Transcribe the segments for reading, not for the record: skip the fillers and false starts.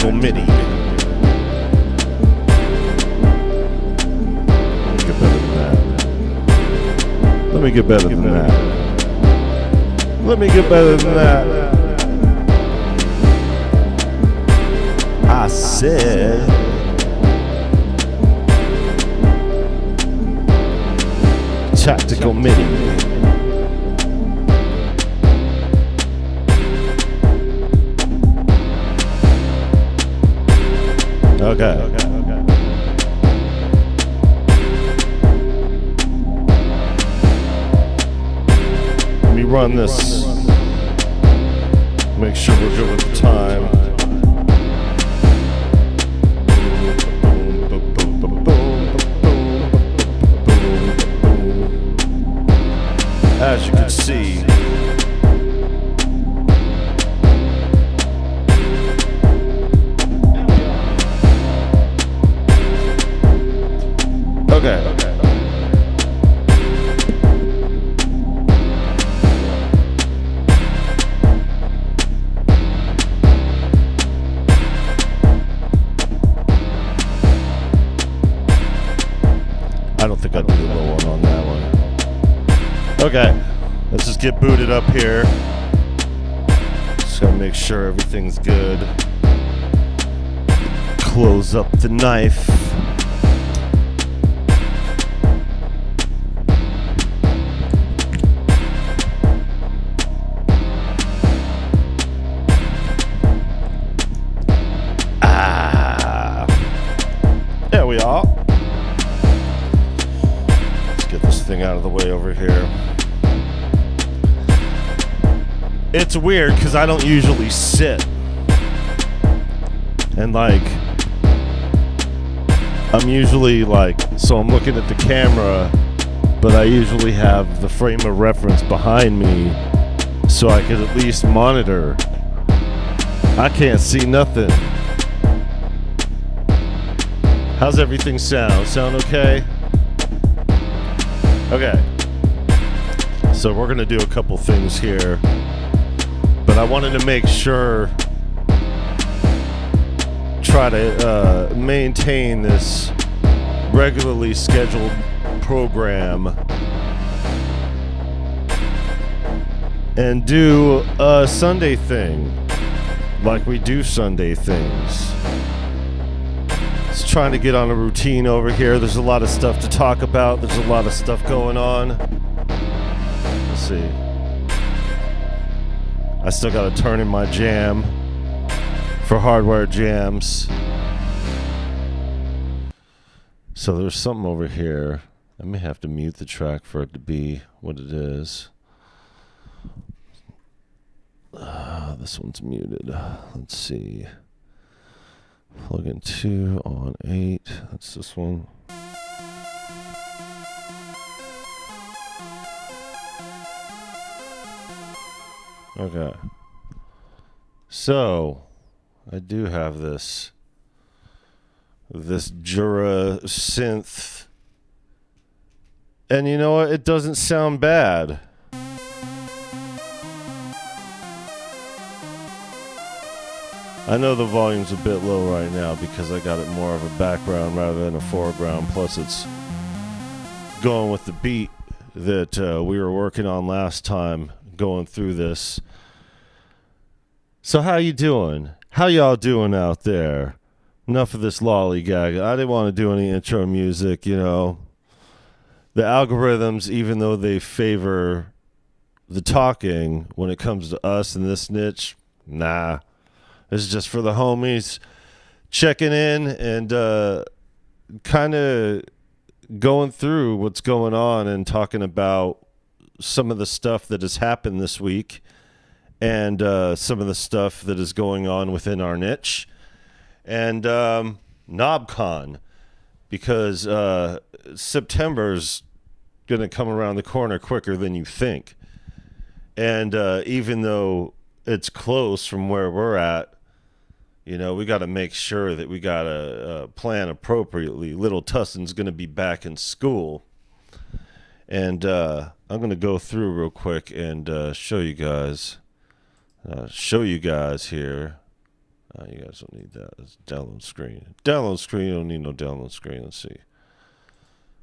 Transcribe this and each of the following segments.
Tactical MIDI. Let me get better than that. Let me get better than that. I said Tactical MIDI. Okay. Let me run this. Make sure we're good with the time. As you can see, okay. I don't think I'd do a low one on that one. Okay, let's just get booted up here. Just gotta make sure everything's good. Close up the knife. There we are. Let's get this thing out of the way over here. It's weird because I don't usually sit. And like, I'm usually like, so I'm looking at the camera, but I usually have the frame of reference behind me so I could at least monitor. I can't see nothing. How's everything sound? Sound okay? Okay. So we're gonna do a couple things here, but I wanted to make sure, try to maintain this regularly scheduled program and do a Sunday thing like we do Sunday things. Just trying to get on a routine over here. There's a lot of stuff to talk about. There's a lot of stuff going on. Let's see. I still got to turn in my jam for hardware jams. So there's something over here. I may have to mute the track for it to be what it is. This one's muted. Let's see. Plug in 2 on 8. That's this one. Okay. So, I do have this Jura synth. And you know what? It doesn't sound bad. I know the volume's a bit low right now because I got it more of a background rather than a foreground. Plus, it's going with the beat that we were working on last time going through this. So how you doing? How y'all doing out there? Enough of this lollygag. I didn't want to do any intro music, you know. The algorithms, even though they favor the talking when it comes to us in this niche, nah. This is just for the homies checking in and kind of going through what's going on and talking about some of the stuff that has happened this week and some of the stuff that is going on within our niche. And Knobcon, because September's going to come around the corner quicker than you think. And even though it's close from where we're at, you know, we got to make sure that we got to plan appropriately. Little Tussin's going to be back in school. And I'm going to go through real quick and show you guys here. You guys don't need that. It's download screen. Download screen. You don't need no download screen. Let's see.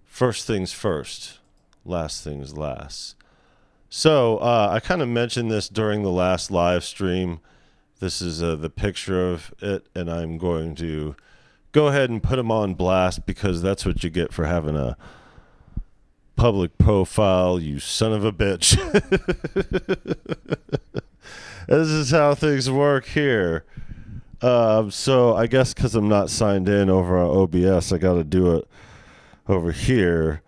First things first. Last things last. So I kind of mentioned this during the last live stream. This is the picture of it, and I'm going to go ahead and put them on blast because that's what you get for having a public profile, you son of a bitch. This is how things work here. So I guess because I'm not signed in over on OBS, I got to do it over here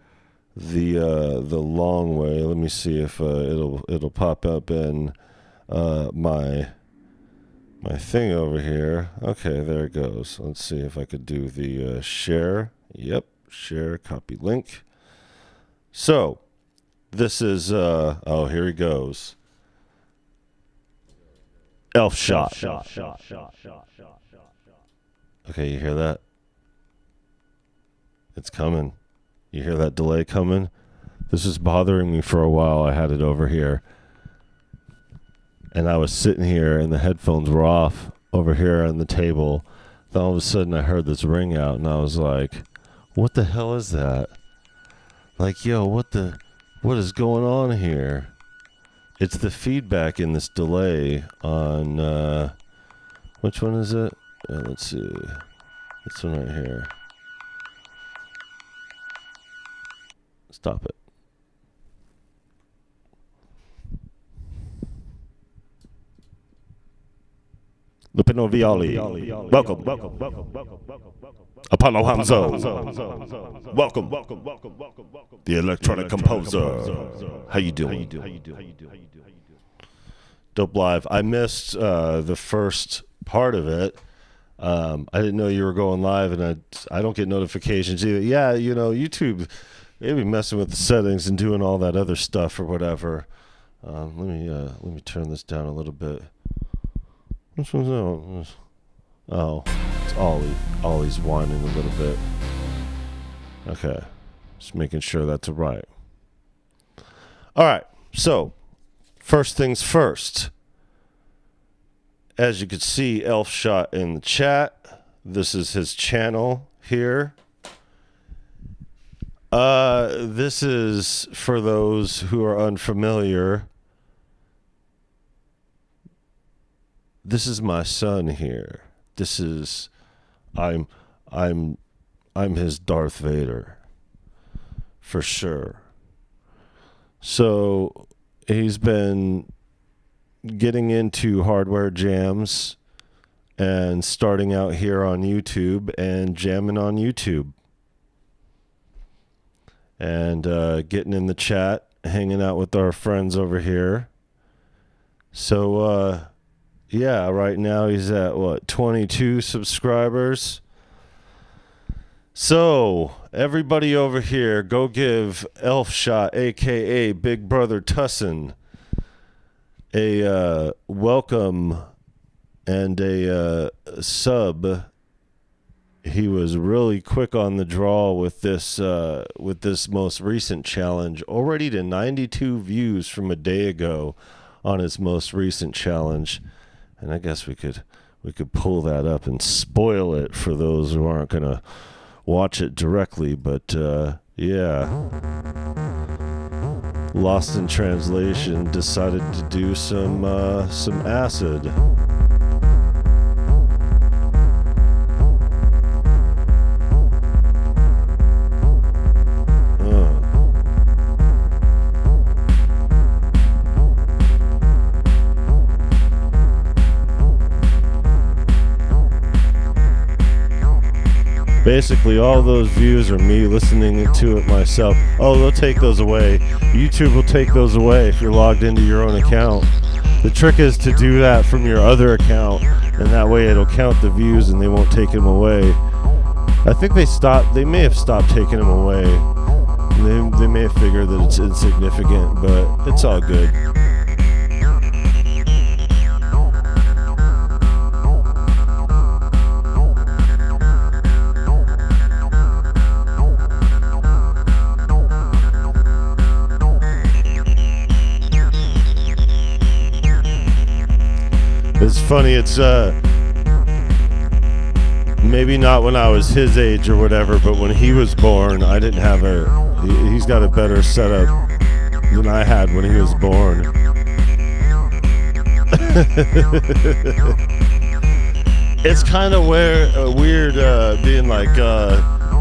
the long way. Let me see if it'll pop up in my thing over here. Okay, there it goes. Let's see if I could do the share. Yep, share, copy link. So this is oh, here he goes. Elf shot. Okay, you hear that? It's coming. You hear that delay coming? This is bothering me for a while. I had it over here. And I was sitting here and the headphones were off over here on the table. Then all of a sudden I heard this ring out and I was like, what the hell is that? Like, yo, what is going on here? It's the feedback in this delay on, which one is it? Let's see. This one right here. Stop it. Lupino Viali. Welcome. Apollo Hamzo. Welcome. The electronic composer. How you doing? Dope Live. I missed the first part of it. I didn't know you were going live, and I don't get notifications either. Yeah, you know, YouTube, they be messing with the settings and doing all that other stuff or whatever. Let me turn this down a little bit. Which one's that? Oh, it's Ollie's whining a little bit. Okay, just making sure that's right. All right, so first things first. As you can see, Elf Shot in the chat. This is his channel here. This is, for those who are unfamiliar, this is my son here. This is, I'm his Darth Vader, for sure. So he's been getting into hardware jams and starting out here on YouTube and jamming on YouTube. And getting in the chat, hanging out with our friends over here. So, yeah, right now he's at, 22 subscribers. So, everybody over here, go give Elf Shot, a.k.a. Big Brother Tussin, a welcome and a sub. He was really quick on the draw with this most recent challenge. Already to 92 views from a day ago on his most recent challenge. And I guess we could pull that up and spoil it for those who aren't going to watch it directly. But yeah, Lost in Translation decided to do some acid. Basically, all those views are me listening to it myself. Oh, they'll take those away. YouTube will take those away if you're logged into your own account. The trick is to do that from your other account, and that way it'll count the views and they won't take them away. I think they may have stopped taking them away. They may have figured that it's insignificant, but it's all good. It's funny, it's maybe not when I was his age or whatever, but when he was born, I didn't have he's got a better setup than I had when he was born. It's kind of weird being like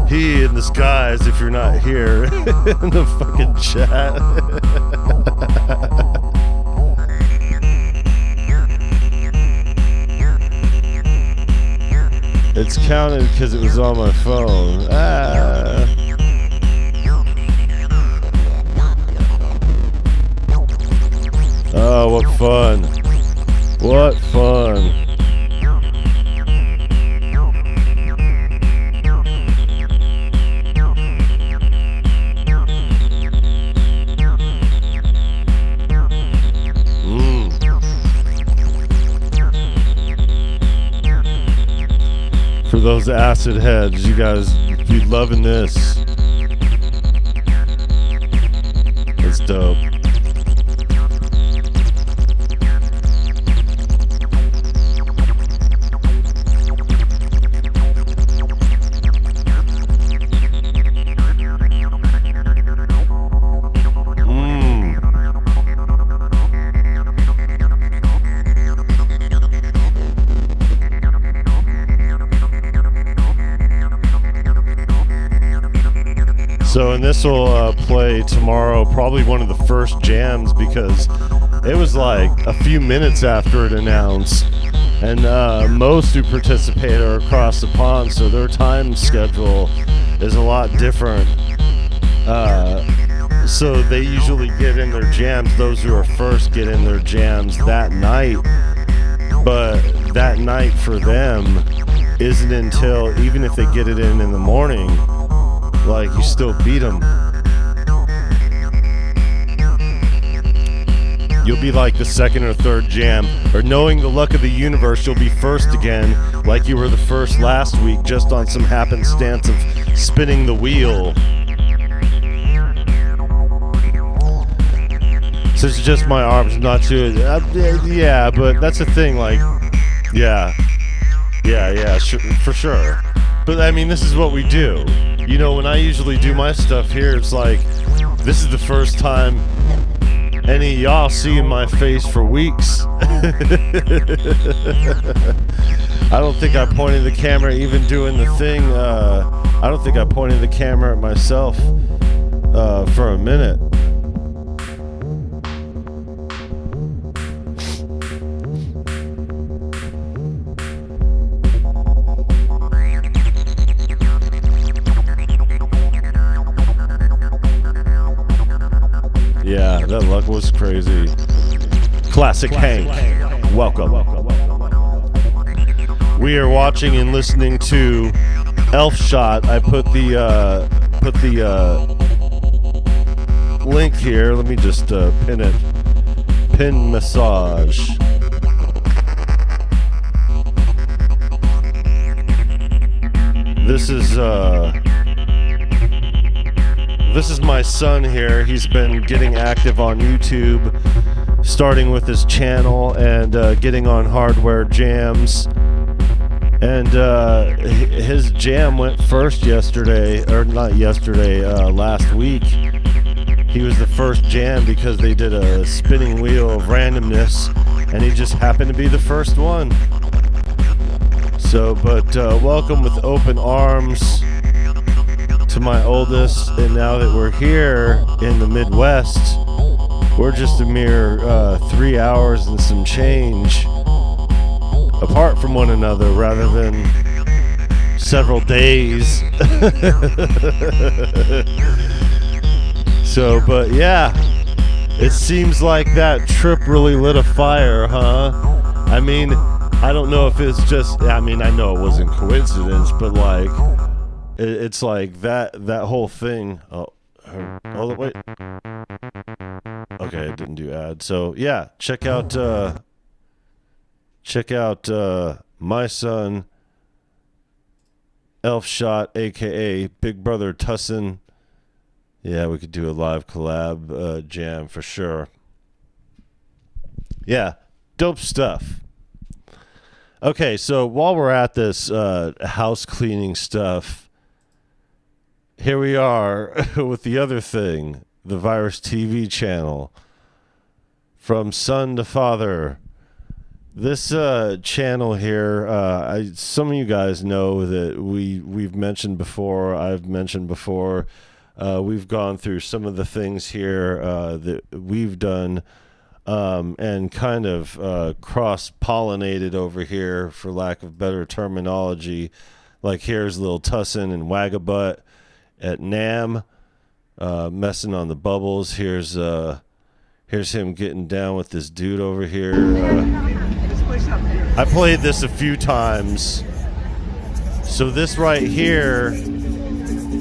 he in disguise if you're not here in the fucking chat. It's counted because it was on my phone. Oh, what fun. What fun. For those acid heads, you guys be loving this. It's dope. So, and this will play tomorrow, probably one of the first jams, because it was like a few minutes after it announced, and most who participate are across the pond, so their time schedule is a lot different. So they usually get in their jams, those who are first get in their jams that night, but that night for them isn't until, even if they get it in the morning, like, you still beat them. You'll be like the second or third jam, or knowing the luck of the universe, you'll be first again, like you were the first last week, just on some happenstance of spinning the wheel. So it's just my arms, not too. Yeah, but that's the thing, like, yeah, for sure. But I mean, this is what we do. You know, when I usually do my stuff here, it's like, this is the first time any of y'all seeing my face for weeks. I don't think I pointed the camera, even doing the thing. I don't think I pointed the camera at myself for a minute. Yeah, that luck was crazy. Classic Hank, welcome. We are watching and listening to Elf Shot. I put the link here. Let me just pin it. Pin massage. This is my son here. He's been getting active on YouTube, starting with his channel and getting on hardware jams. And his jam went first yesterday, or not yesterday, last week. He was the first jam because they did a spinning wheel of randomness, and he just happened to be the first one. So, but welcome with open arms to my oldest, and now that we're here in the Midwest, we're just a mere 3 hours and some change apart from one another rather than several days. So, but yeah, it seems like that trip really lit a fire, huh? I mean, I don't know if it's just, I mean, I know it wasn't coincidence, but like, it's like that whole thing. Oh wait. Okay, it didn't do ads. So yeah, check out my son Elf Shot, aka Big Brother Tussin. Yeah, we could do a live collab jam for sure. Yeah, dope stuff. Okay, so while we're at this house cleaning stuff, here we are with the other thing, the Virus TV channel. From son to father. This channel here, some of you guys know that we've mentioned before, I've mentioned before, we've gone through some of the things here that we've done and kind of cross-pollinated over here, for lack of better terminology. Like here's Lil Tussin and Wagabutt at NAMM, messing on the bubbles. Here's him getting down with this dude over here. I played this a few times. So this right here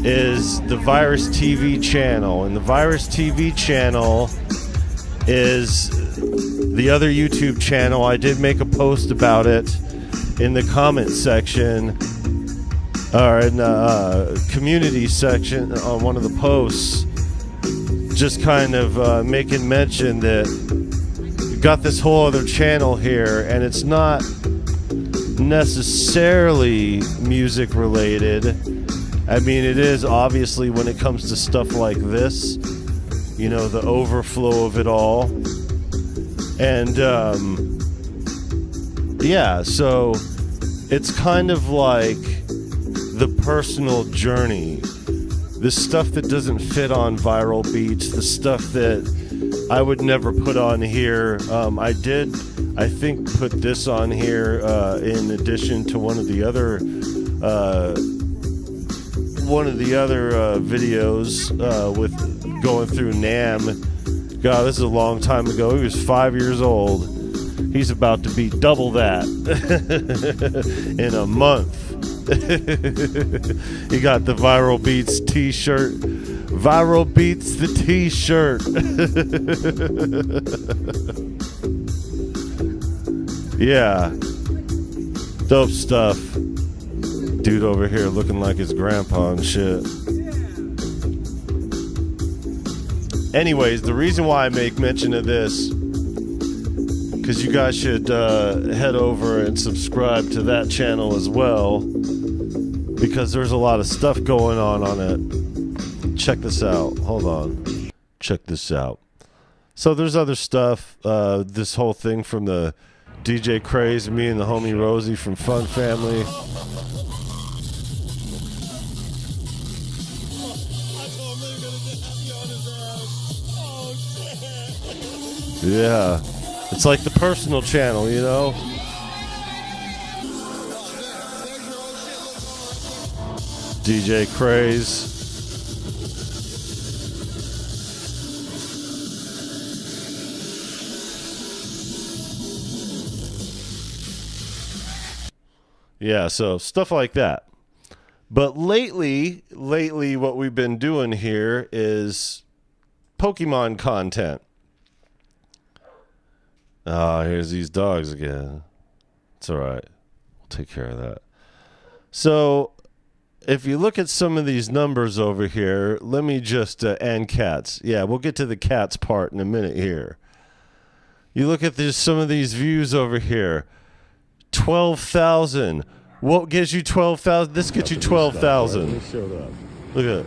is the Virus TV channel. And the Virus TV channel is the other YouTube channel. I did make a post about it in the comment section, or in the community section on one of the posts, just kind of making mention that we've got this whole other channel here, and it's not necessarily music related. I mean, it is obviously when it comes to stuff like this, you know, the overflow of it all. And yeah, so it's kind of like the personal journey, the stuff that doesn't fit on Viral Beats, the stuff that I would never put on here. I did, I think, put this on here in addition to one of the other videos with going through NAMM. God, this is a long time ago. He was 5 years old. He's about to be double that in a month. He got the Viral Beats t-shirt. Viral Beats the t-shirt. Yeah. Dope stuff. Dude over here looking like his grandpa and shit. Anyways, the reason why I make mention of this, because you guys should head over and subscribe to that channel as well, because there's a lot of stuff going on it. Check this out. Hold on. Check this out. So there's other stuff. This whole thing from the DJ Craze, me and the homie Rosie from Fun Family. Yeah, it's like the personal channel, you know? DJ Craze. Yeah, so stuff like that. But lately, what we've been doing here is Pokemon content. Ah, here's these dogs again. It's all right. We'll take care of that. So, if you look at some of these numbers over here, let me just, and cats. Yeah, we'll get to the cats part in a minute here. You look at some of these views over here. 12,000. What gives you 12,000? This gets you 12,000. Look at it.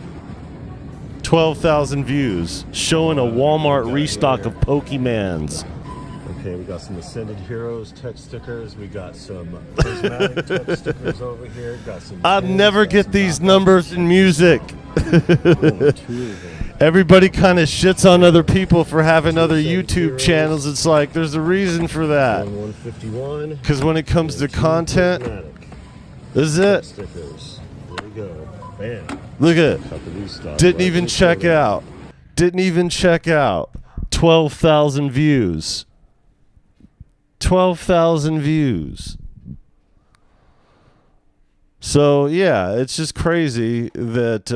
12,000 views. Showing a Walmart restock of Pokemans. Okay, we got some Ascended Heroes tech stickers. We got some Prismatic tech stickers over here. Got some. I never get these numbers in music. Everybody kind of shits on other people for having other YouTube channels. It's like there's a reason for that. Because when it comes to content, this is it. Stickers. There we go. Bam. Look at it. Didn't even check out. Didn't even check out. 12,000 views. 12,000 views. So yeah, it's just crazy that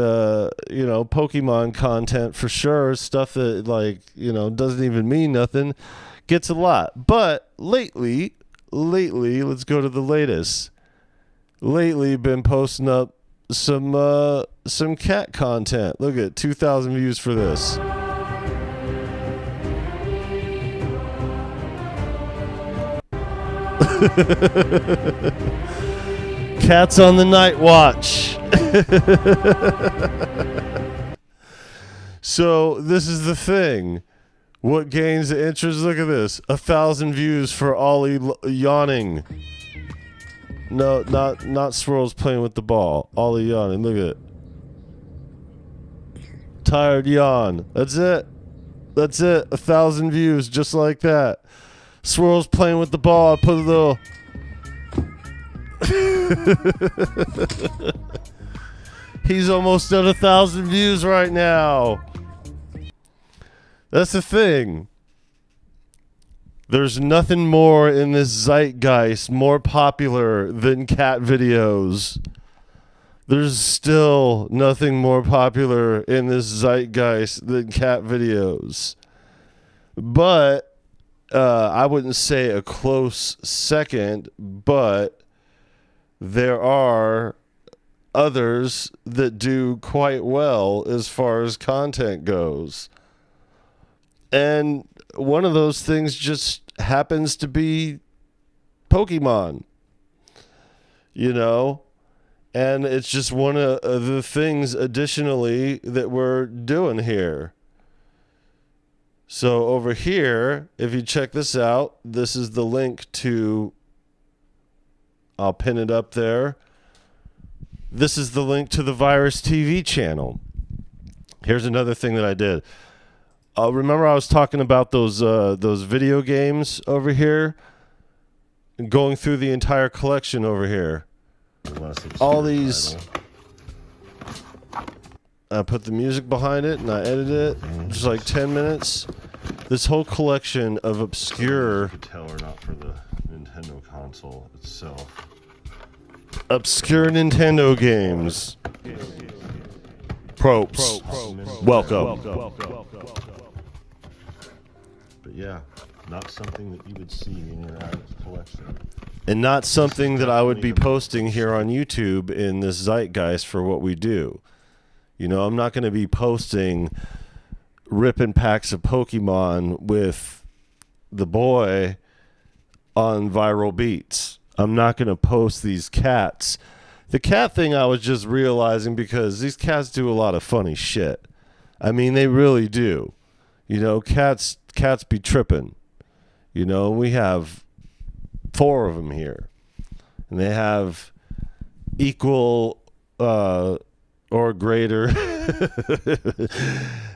you know, Pokemon content for sure, stuff that, like, you know, doesn't even mean nothing, gets a lot. But lately, let's go to the latest. Lately, been posting up some cat content. Look at 2,000 views for this. Cats on the night watch. So this is the thing. What gains the interest? Look at this. 1,000 views for Ollie yawning. No, not Swirls playing with the ball. Ollie yawning. Look at it. Tired yawn. That's it. That's it. 1,000 views just like that. Swirls playing with the ball. I put a little... He's almost at 1,000 views right now. That's the thing. There's nothing more in this zeitgeist more popular than cat videos. There's still nothing more popular in this zeitgeist than cat videos. But I wouldn't say a close second, but there are others that do quite well as far as content goes. And one of those things just happens to be Pokemon, you know? And it's just one of the things additionally that we're doing here. So over here, if you check this out, this is the link to, I'll pin it up there. This is the link to the Virus TV channel. Here's another thing that I did. Remember I was talking about those video games over here? Going through the entire collection over here. All these... I put the music behind it and I edited it. Just like 10 minutes. This whole collection of obscure... Tell or not for the Nintendo console itself. Obscure Nintendo games. Props. Welcome. But yeah, not something that you would see in your average collection. And not something that I would be posting here on YouTube in this zeitgeist for what we do. You know, I'm not going to be posting ripping packs of Pokemon with the boy on Viral Beats. I'm not going to post these cats. The cat thing I was just realizing because these cats do a lot of funny shit. I mean, they really do. You know, cats be tripping. You know, we have 4 of them here. And they have equal or greater.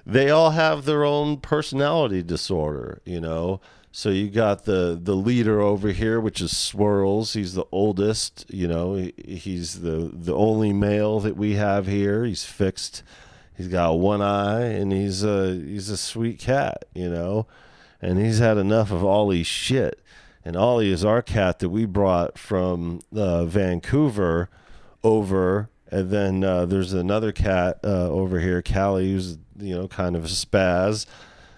They all have their own personality disorder, you know. So you got the leader over here, which is Swirls. He's the oldest, you know. He's the only male that we have here. He's fixed. He's got one eye, and he's a sweet cat, you know. And he's had enough of Ollie's shit. And Ollie is our cat that we brought from Vancouver over. And then there's another cat over here, Callie, who's, you know, kind of a spaz.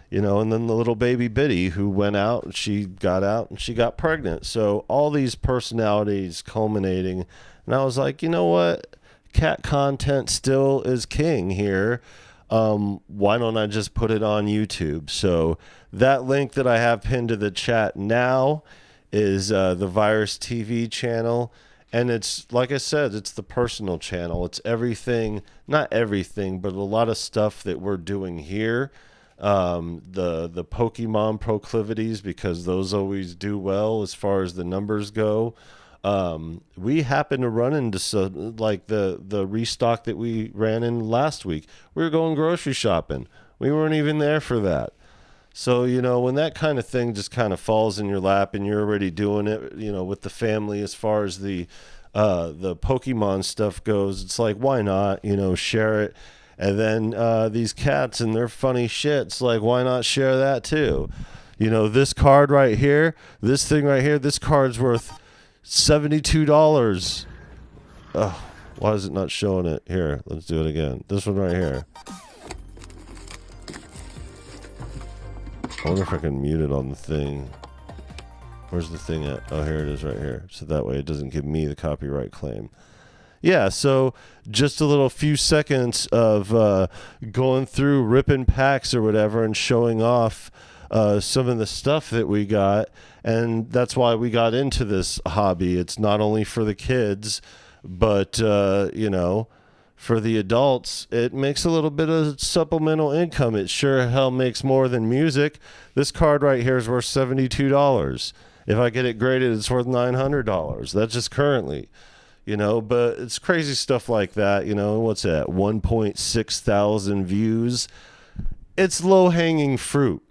You know, and then the little baby Biddy who went out and she got pregnant. So all these personalities culminating. And I was like, you know what? Cat content still is king here. Why don't I just put it on YouTube? So that link that I have pinned to the chat now is the Virus TV channel. And it's, like I said, it's the personal channel. It's everything, not everything, but a lot of stuff that we're doing here. The Pokemon proclivities, because those always do well as far as the numbers go. We happen to run into like the restock that we ran in last week. We were going grocery shopping. We weren't even there for that. So, you know, when that kind of thing just kind of falls in your lap and you're already doing it, you know, with the family as far as the Pokemon stuff goes, it's like, why not, you know, share it. And then these cats and their funny shit, it's like, why not share that too? You know, this card right here, this thing right here, this card's worth $72. Oh, why is it not showing it? Here, let's do it again. This one right here. I wonder if I can mute it on the thing. Where's the thing at? Oh, here it is right here. So that way it doesn't give me the copyright claim. Yeah, so just a little few seconds of going through ripping packs or whatever and showing off some of the stuff that we got, and that's why we got into this hobby. It's not only for the kids, but for the adults, it makes a little bit of supplemental income. It sure hell makes more than music. This card right here is worth $72. If I get it graded, it's worth $900. That's just currently, but it's crazy stuff like that. What's that? 1.6 thousand views. It's low hanging fruit.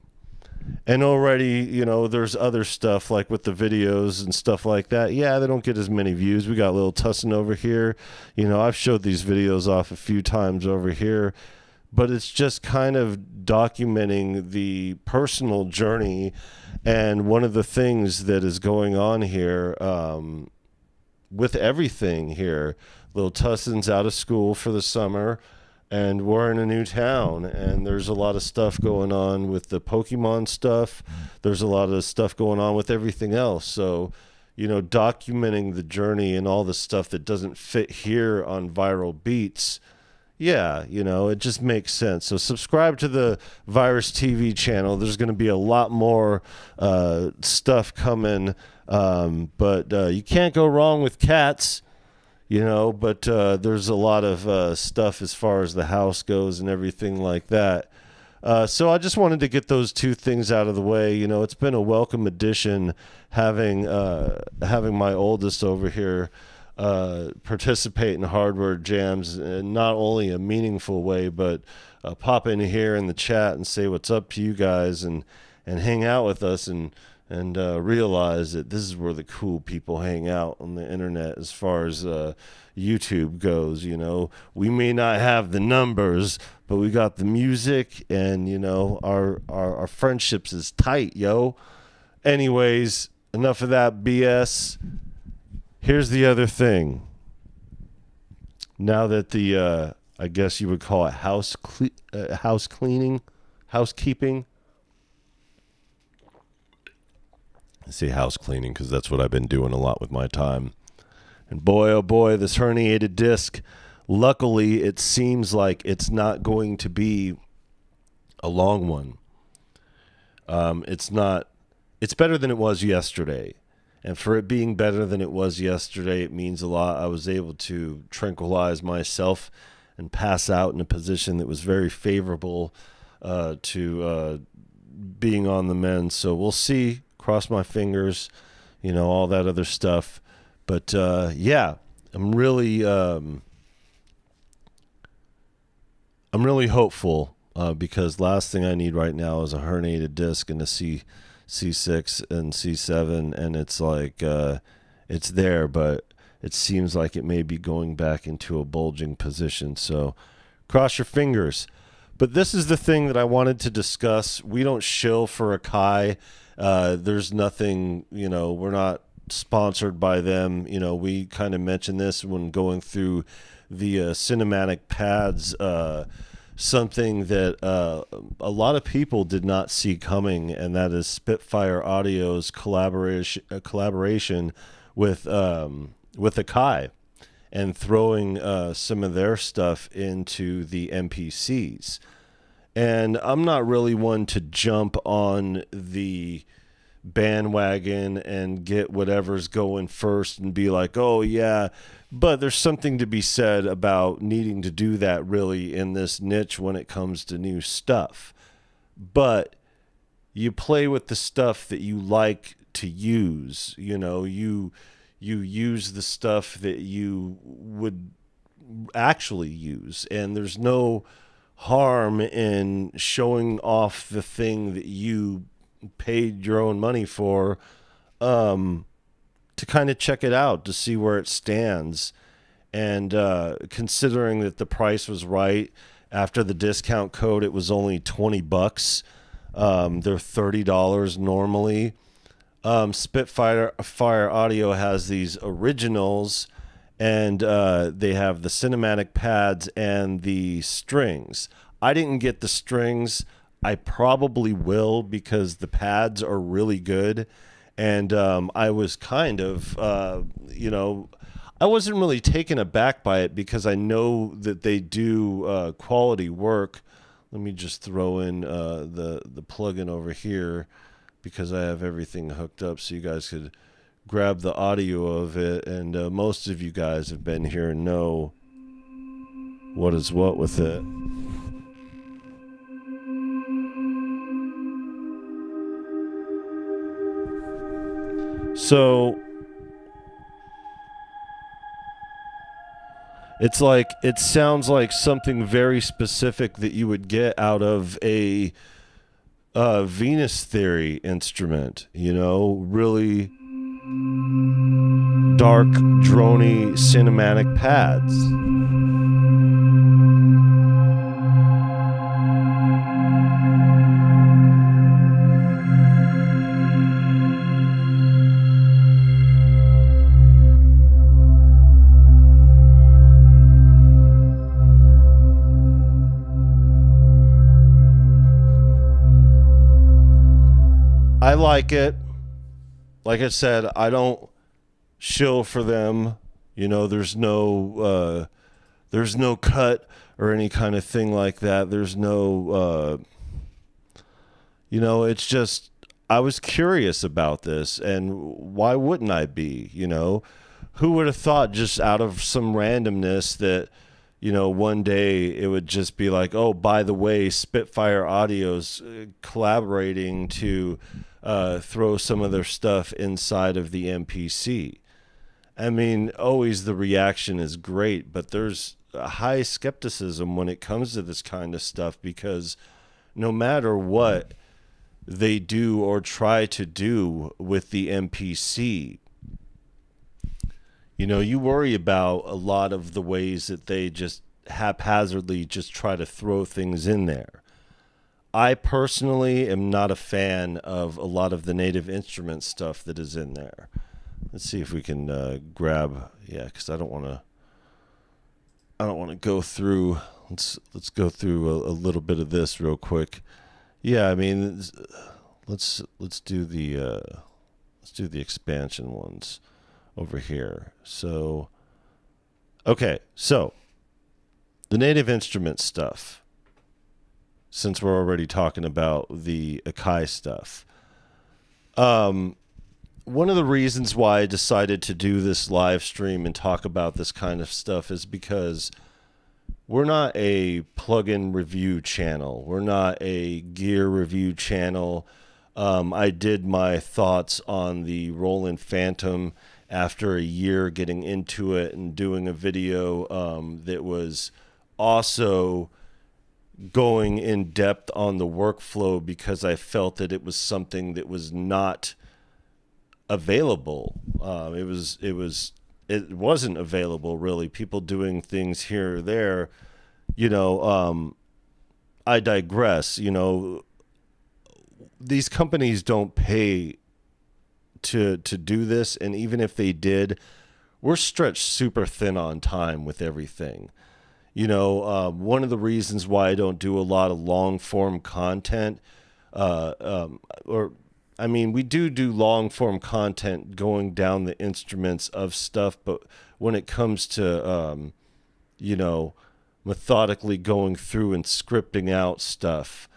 And already, there's other stuff like with the videos and stuff like that. Yeah, they don't get as many views. We got little Tussin over here. I've showed these videos off a few times over here, but it's just kind of documenting the personal journey. And one of the things that is going on here with everything here, little Tussin's out of school for the summer. And we're in a new town, and there's a lot of stuff going on with the Pokemon stuff. There's a lot of stuff going on with everything else. So, documenting the journey and all the stuff that doesn't fit here on Viral Beats, yeah, it just makes sense. So subscribe to the Virus TV channel. There's going to be a lot more stuff coming, but you can't go wrong with cats. But there's a lot of stuff as far as the house goes and everything like that. So I just wanted to get those two things out of the way. It's been a welcome addition having my oldest over here participate in hardware jams in not only a meaningful way, but pop in here in the chat and say what's up to you guys and hang out with us and realize that this is where the cool people hang out on the internet as far as YouTube goes. We may not have the numbers, but we got the music, and our friendships is tight, yo. Anyways, enough of that BS. Here's the other thing. Now that the I guess you would call it housekeeping. I say house cleaning because that's what I've been doing a lot with my time. And boy, oh boy, this herniated disc, luckily it seems like it's not going to be a long one. It's better than it was yesterday. And for it being better than it was yesterday, it means a lot. I was able to tranquilize myself and pass out in a position that was very favorable to being on the mend. So we'll see. Cross my fingers, all that other stuff. But yeah, I'm really hopeful because last thing I need right now is a herniated disc and a C6 and C7, and it's like it's there, but it seems like it may be going back into a bulging position. So cross your fingers. But this is the thing that I wanted to discuss. We don't shill for Akai. There's nothing, we're not sponsored by them. We kind of mentioned this when going through the cinematic pads, something that a lot of people did not see coming, and that is Spitfire Audio's collaboration with Akai and throwing some of their stuff into the MPCs. And I'm not really one to jump on the bandwagon and get whatever's going first and be like, oh, yeah. But there's something to be said about needing to do that really in this niche when it comes to new stuff. But you play with the stuff that you like to use. You use the stuff that you would actually use. And there's no harm in showing off the thing that you paid your own money for, to kind of check it out, to see where it stands. And considering that the price was right after the discount code, it was only $20. They're $30 normally. Spitfire Audio has these originals, and they have the cinematic pads and the strings. I didn't get the strings. I probably will because the pads are really good. And I was kind of, I wasn't really taken aback by it because I know that they do quality work. let me just throw in the plugin over here because I have everything hooked up so you guys could grab the audio of it. And most of you guys have been here and know what is what with it. So it's like, it sounds like something very specific that you would get out of a Venus Theory instrument, you know, really dark, drony, cinematic pads. I like it. Like I said, I don't shill for them. You know, there's no cut or any kind of thing like that. There's no, you know, it's just, I was curious about this, and why wouldn't I be? You know, who would have thought just out of some randomness that, you know, one day it would just be like, oh, by the way, Spitfire Audio's collaborating to throw some of their stuff inside of the MPC. I mean, always the reaction is great, but there's a high skepticism when it comes to this kind of stuff, because no matter what they do or try to do with the MPC, you know, you worry about a lot of the ways that they just haphazardly just try to throw things in there. I personally am not a fan of a lot of the Native Instruments stuff that is in there. Let's see if we can grab, yeah, because I don't want to go through. Let's go through a little bit of this real quick. Yeah, I mean, let's do the expansion ones over here. So, okay, so the Native Instruments stuff, since we're already talking about the Akai stuff. One of the reasons why I decided to do this live stream and talk about this kind of stuff is because we're not a plugin review channel. We're not a gear review channel. I did my thoughts on the Roland Phantom after a year getting into it and doing a video that was also going in depth on the workflow, because I felt that it was something that was not available. It wasn't available, really. People doing things here or there, you know. I digress. You know, these companies don't pay to do this, and even if they did, we're stretched super thin on time with everything. You know, one of the reasons why I don't do a lot of long form content, I mean, we do long form content going down the instruments of stuff, but when it comes to, you know, methodically going through and scripting out stuff,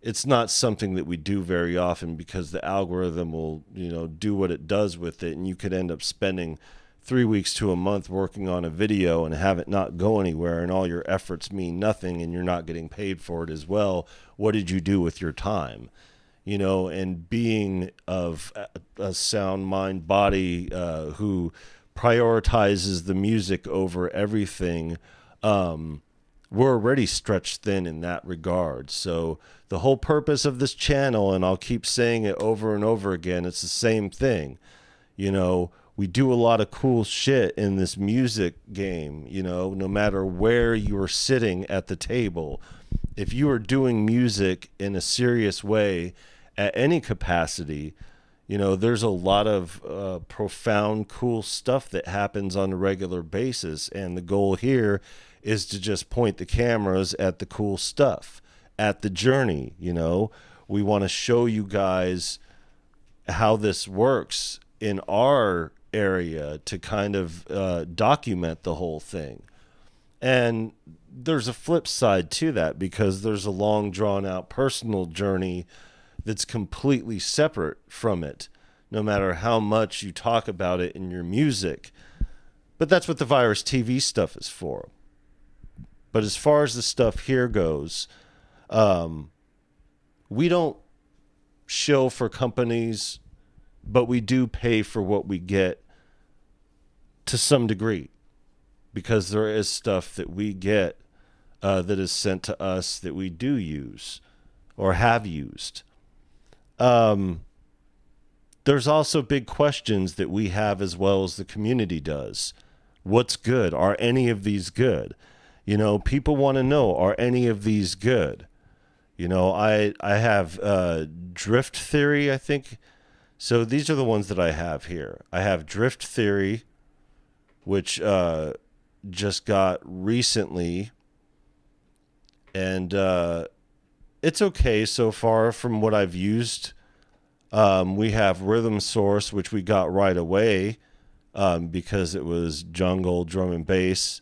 it's not something that we do very often, because the algorithm will, you know, do what it does with it, and you could end up spending 3 weeks to a month working on a video and have it not go anywhere, and all your efforts mean nothing, and you're not getting paid for it as well. What did you do with your time? You know, and being of a sound mind body who prioritizes the music over everything, we're already stretched thin in that regard. So the whole purpose of this channel, and I'll keep saying it over and over again, it's the same thing. You know, we do a lot of cool shit in this music game, you know, no matter where you're sitting at the table. If you are doing music in a serious way at any capacity, you know, there's a lot of profound, cool stuff that happens on a regular basis. And the goal here is to just point the cameras at the cool stuff, at the journey. You know, we want to show you guys how this works in our area to kind of document the whole thing. And there's a flip side to that, because there's a long drawn out personal journey that's completely separate from it, no matter how much you talk about it in your music. But that's what the Virus TV stuff is for. But as far as the stuff here goes, we don't shill for companies, but we do pay for what we get to some degree, because there is stuff that we get that is sent to us that we do use or have used. There's also big questions that we have as well as the community does. What's good? Are any of these good? You know, people want to know, are any of these good? You know, I have Drift Theory, I think. So these are the ones that I have here. I have Drift Theory, which just got recently. And it's okay so far from what I've used. We have Rhythm Source, which we got right away because it was jungle, drum and bass.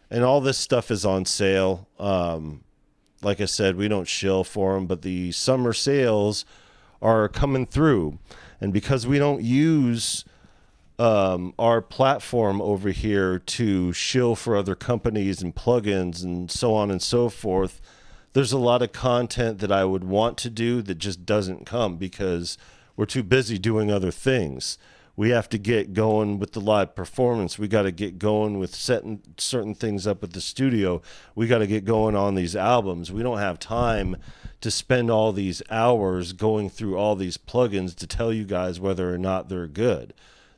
And all this stuff is on sale. Like I said, we don't shill for them, but the summer sales are coming through. And because we don't use our platform over here to shill for other companies and plugins and so on and so forth, there's a lot of content that I would want to do that just doesn't come because we're too busy doing other things. We have to get going with the live performance. We got to get going with setting certain things up at the studio. We got to get going on these albums. We don't have time to spend all these hours going through all these plugins to tell you guys whether or not they're good.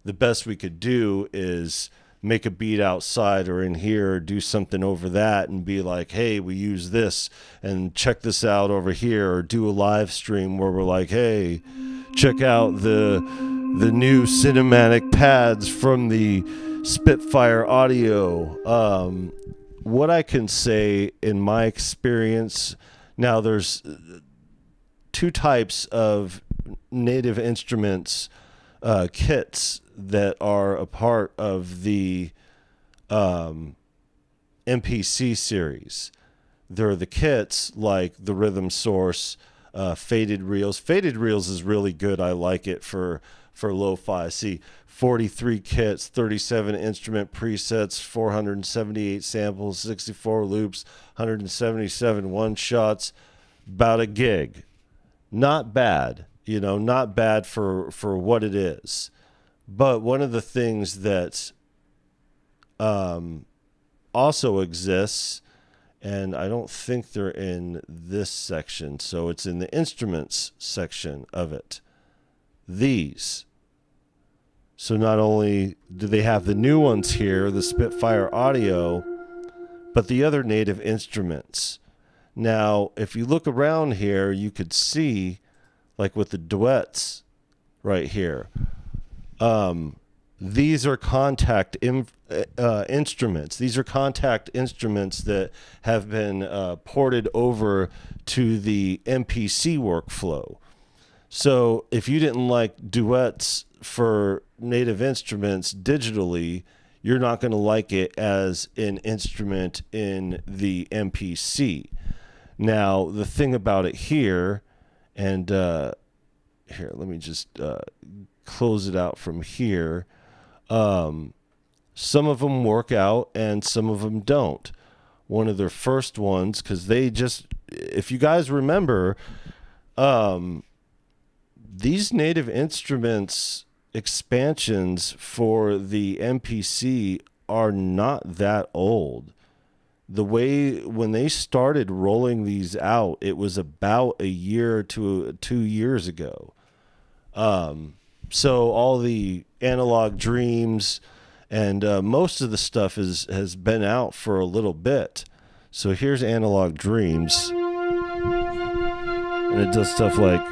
The best we could do is make a beat outside or in here, or do something over that and be like, hey, we use this and check this out over here, or do a live stream where we're like, hey, check out the new cinematic pads from the Spitfire Audio. What I can say in my experience, now there's two types of Native Instruments kits that are a part of the MPC series. There are the kits like the Rhythm Source, Faded Reels. Faded Reels is really good. I like it for lo-fi. See, 43 kits, 37 instrument presets, 478 samples, 64 loops, 177 one-shots, about a gig. Not bad, you know, not bad for what it is. But one of the things that also exists, and I don't think they're in this section, so it's in the instruments section of it. These. So not only do they have the new ones here, the Spitfire Audio, but the other Native Instruments. Now, if you look around here, you could see, like with the duets right here, these are contact instruments. These are contact instruments that have been ported over to the MPC workflow. So if you didn't like duets for Native Instruments digitally, you're not going to like it as an instrument in the MPC. Now, the thing about it here, and here, let me just close it out from here. Some of them work out and some of them don't. One of their first ones, because they just, if you guys remember, these Native Instruments expansions for the MPC are not that old. The way when they started rolling these out, it was about a year to 2 years ago. So all the Analog Dreams and most of the stuff has been out for a little bit. So here's Analog Dreams, and it does stuff like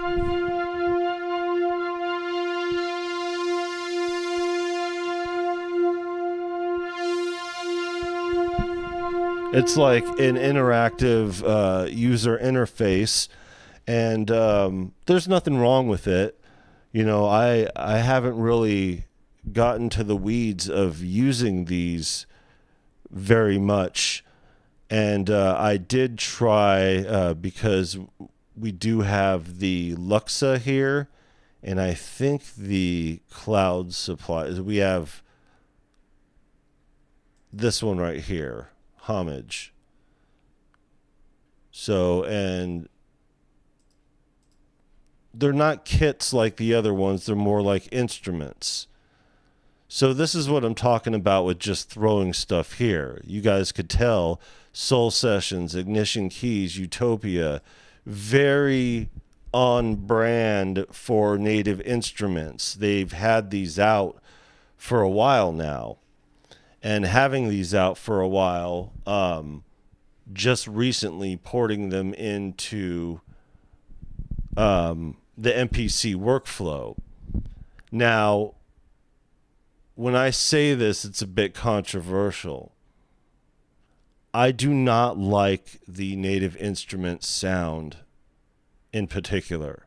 it's like an interactive user interface, and there's nothing wrong with it. You know, I haven't really gotten to the weeds of using these very much, And I did try because we do have the Luxa here, and I think the Cloud Supply. We have this one right here, Homage. So, and they're not kits like the other ones. They're more like instruments. So this is what I'm talking about with just throwing stuff here. You guys could tell Soul Sessions, Ignition Keys, Utopia, very on brand for Native Instruments. They've had these out for a while now. And having these out for a while, just recently porting them into the MPC workflow. Now, when I say this, it's a bit controversial. I do not like the Native Instruments sound in particular.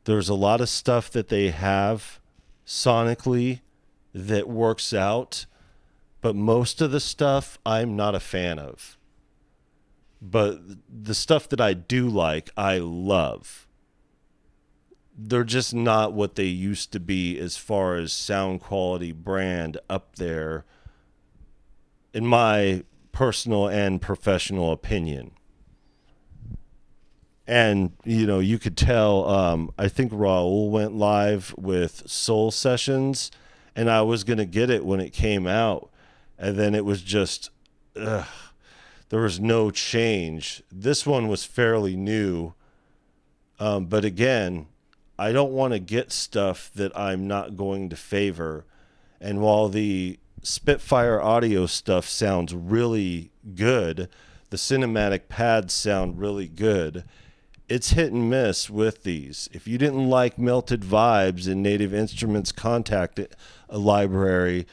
There's a lot of stuff that they have sonically that works out, but most of the stuff I'm not a fan of. But the stuff that I do like, I love. They're just not what they used to be as far as sound quality brand up there, in my personal and professional opinion. And, you know, you could tell, I think Raul went live with Soul Sessions, and I was going to get it when it came out. And then it was just, there was no change. This one was fairly new. But again, I don't want to get stuff that I'm not going to favor. And while the Spitfire audio stuff sounds really good, the cinematic pads sound really good, it's hit and miss with these. If you didn't like Melted Vibes in Native Instruments Contact library,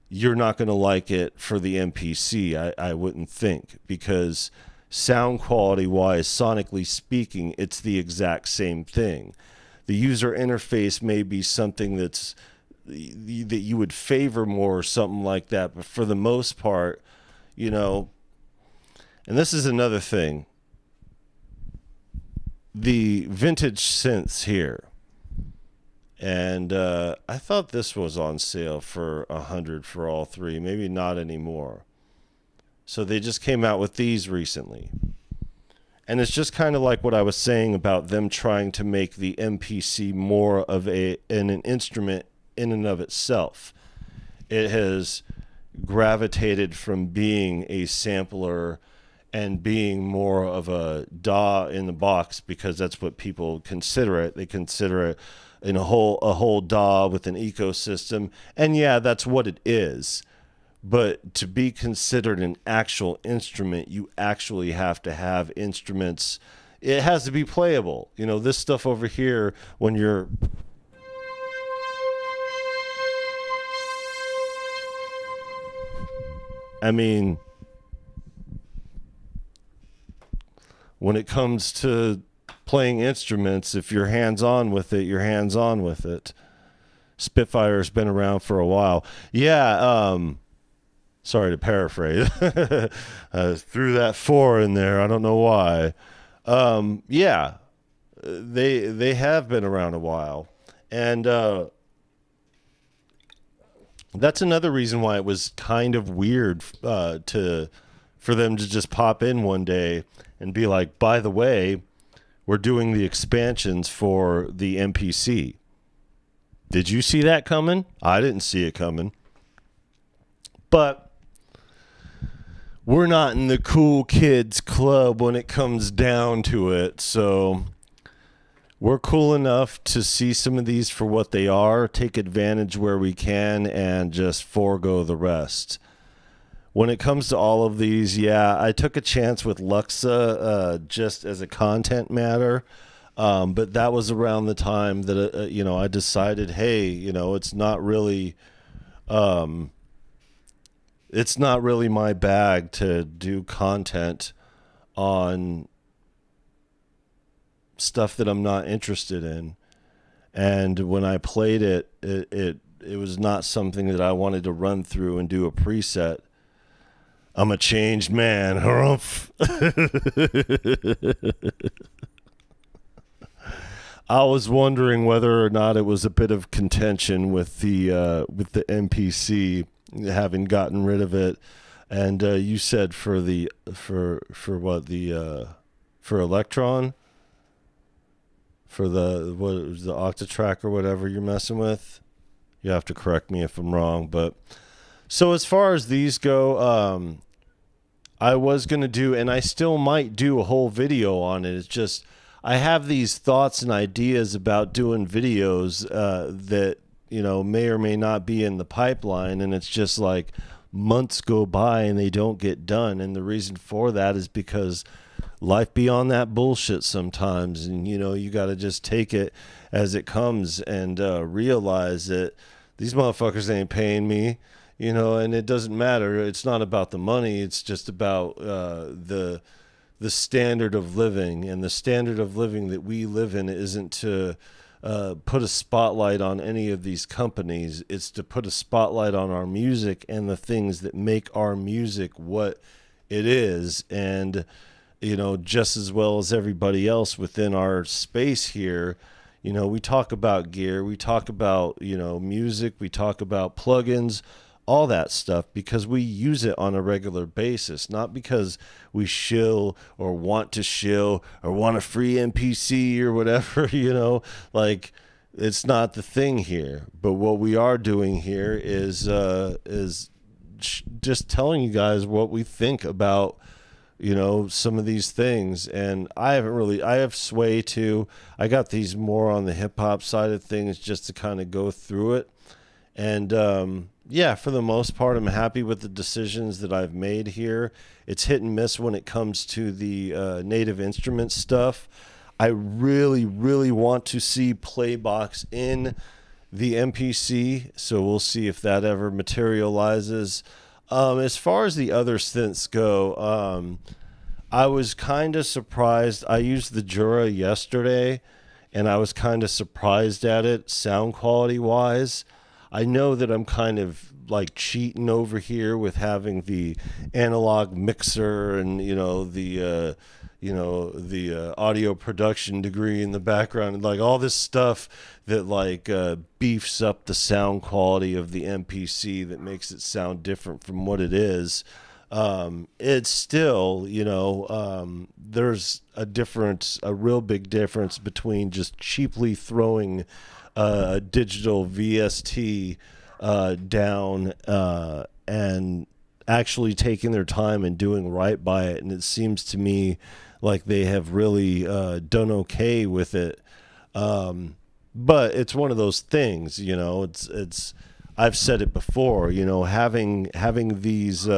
you're not going to like it for the MPC, I wouldn't think, because sound quality wise, sonically speaking, it's the exact same thing. The user interface may be something that you would favor more or something like that, but for the most part, you know, and this is another thing, the vintage synths here, and I thought this was on sale for $100 for all three, maybe not anymore. So they just came out with these recently. And it's just kind of like what I was saying about them trying to make the MPC more of an instrument in and of itself. It has gravitated from being a sampler and being more of a DAW in the box, because that's what people consider it. They consider it in a whole DAW with an ecosystem. And yeah, that's what it is. But to be considered an actual instrument, you actually have to have instruments. It has to be playable. You know, this stuff over here, when you're... I mean, when it comes to playing instruments, if you're hands-on with it, you're hands-on with it. Spitfire's been around for a while. Yeah, sorry to paraphrase. I threw that 4 in there. I don't know why. Yeah, they have been around a while. And that's another reason why it was kind of weird for them to just pop in one day and be like, by the way, we're doing the expansions for the MPC. Did you see that coming? I didn't see it coming. But we're not in the cool kids club when it comes down to it. So we're cool enough to see some of these for what they are, take advantage where we can, and just forego the rest. When it comes to all of these, yeah, I took a chance with Luxa just as a content matter. But that was around the time that, you know, I decided, hey, you know, it's not really my bag to do content on stuff that I'm not interested in. And when I played it, it was not something that I wanted to run through and do a preset. I'm a changed man. Harumph. I was wondering whether or not it was a bit of contention with the MPC having gotten rid of it, and you said for Electron, for the Octatrack or whatever you're messing with. You have to correct me if I'm wrong, but so as far as these go, I was gonna do, and I still might do a whole video on it. It's just I have these thoughts and ideas about doing videos that, you know, may or may not be in the pipeline, and it's just like months go by and they don't get done. And the reason for that is because life beyond that bullshit sometimes, and you know, you got to just take it as it comes and realize that these motherfuckers ain't paying me, you know, and it doesn't matter. It's not about the money. It's just about the standard of living, and the standard of living that we live in isn't to put a spotlight on any of these companies. It's to put a spotlight on our music and the things that make our music what it is. And, you know, just as well as everybody else within our space here, you know, we talk about gear, we talk about, you know, music, we talk about plugins, all that stuff, because we use it on a regular basis, not because we shill or want to shill or want a free NPC or whatever, you know, like it's not the thing here. But what we are doing here is just telling you guys what we think about, you know, some of these things. And I have Sway too. I got these more on the hip hop side of things just to kind of go through it. And, yeah, for the most part, I'm happy with the decisions that I've made here. It's hit and miss when it comes to the native instrument stuff. I really, really want to see Playbox in the MPC, so we'll see if that ever materializes. As far as the other synths go, I was kind of surprised. I used the Jura yesterday, and I was kind of surprised at it, sound quality-wise. I know that I'm kind of like cheating over here with having the analog mixer and, you know, the audio production degree in the background, and like all this stuff that like beefs up the sound quality of the MPC, that makes it sound different from what it is. It's still, you know, there's a real big difference between just cheaply throwing a digital VST down and actually taking their time and doing right by it. And it seems to me like they have really done okay with it. But it's one of those things, you know, it's I've said it before, you know, having these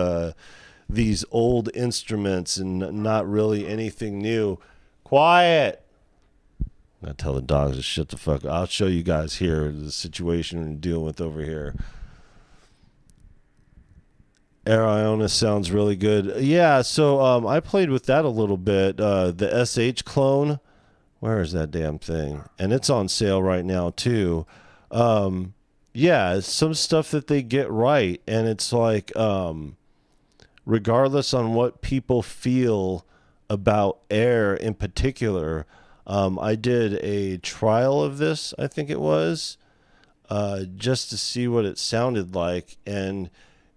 old instruments and not really anything new. Quiet. I tell the dogs to shut the fuck up. I'll show you guys here the situation we're dealing with over here. Air Ionis sounds really good. Yeah, so I played with that a little bit. The SH clone. Where is that damn thing? And it's on sale right now too. Yeah, some stuff that they get right. And it's like, regardless on what people feel about Air in particular, I did a trial of this, I think it was, just to see what it sounded like. And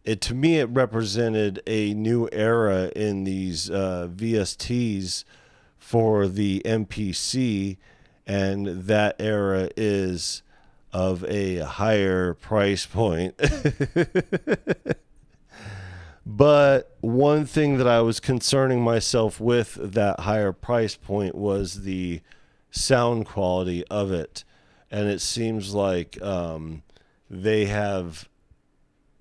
to me, it represented a new era in these VSTs for the MPC. And that era is of a higher price point. But one thing that I was concerning myself with that higher price point was the sound quality of it. And it seems like they have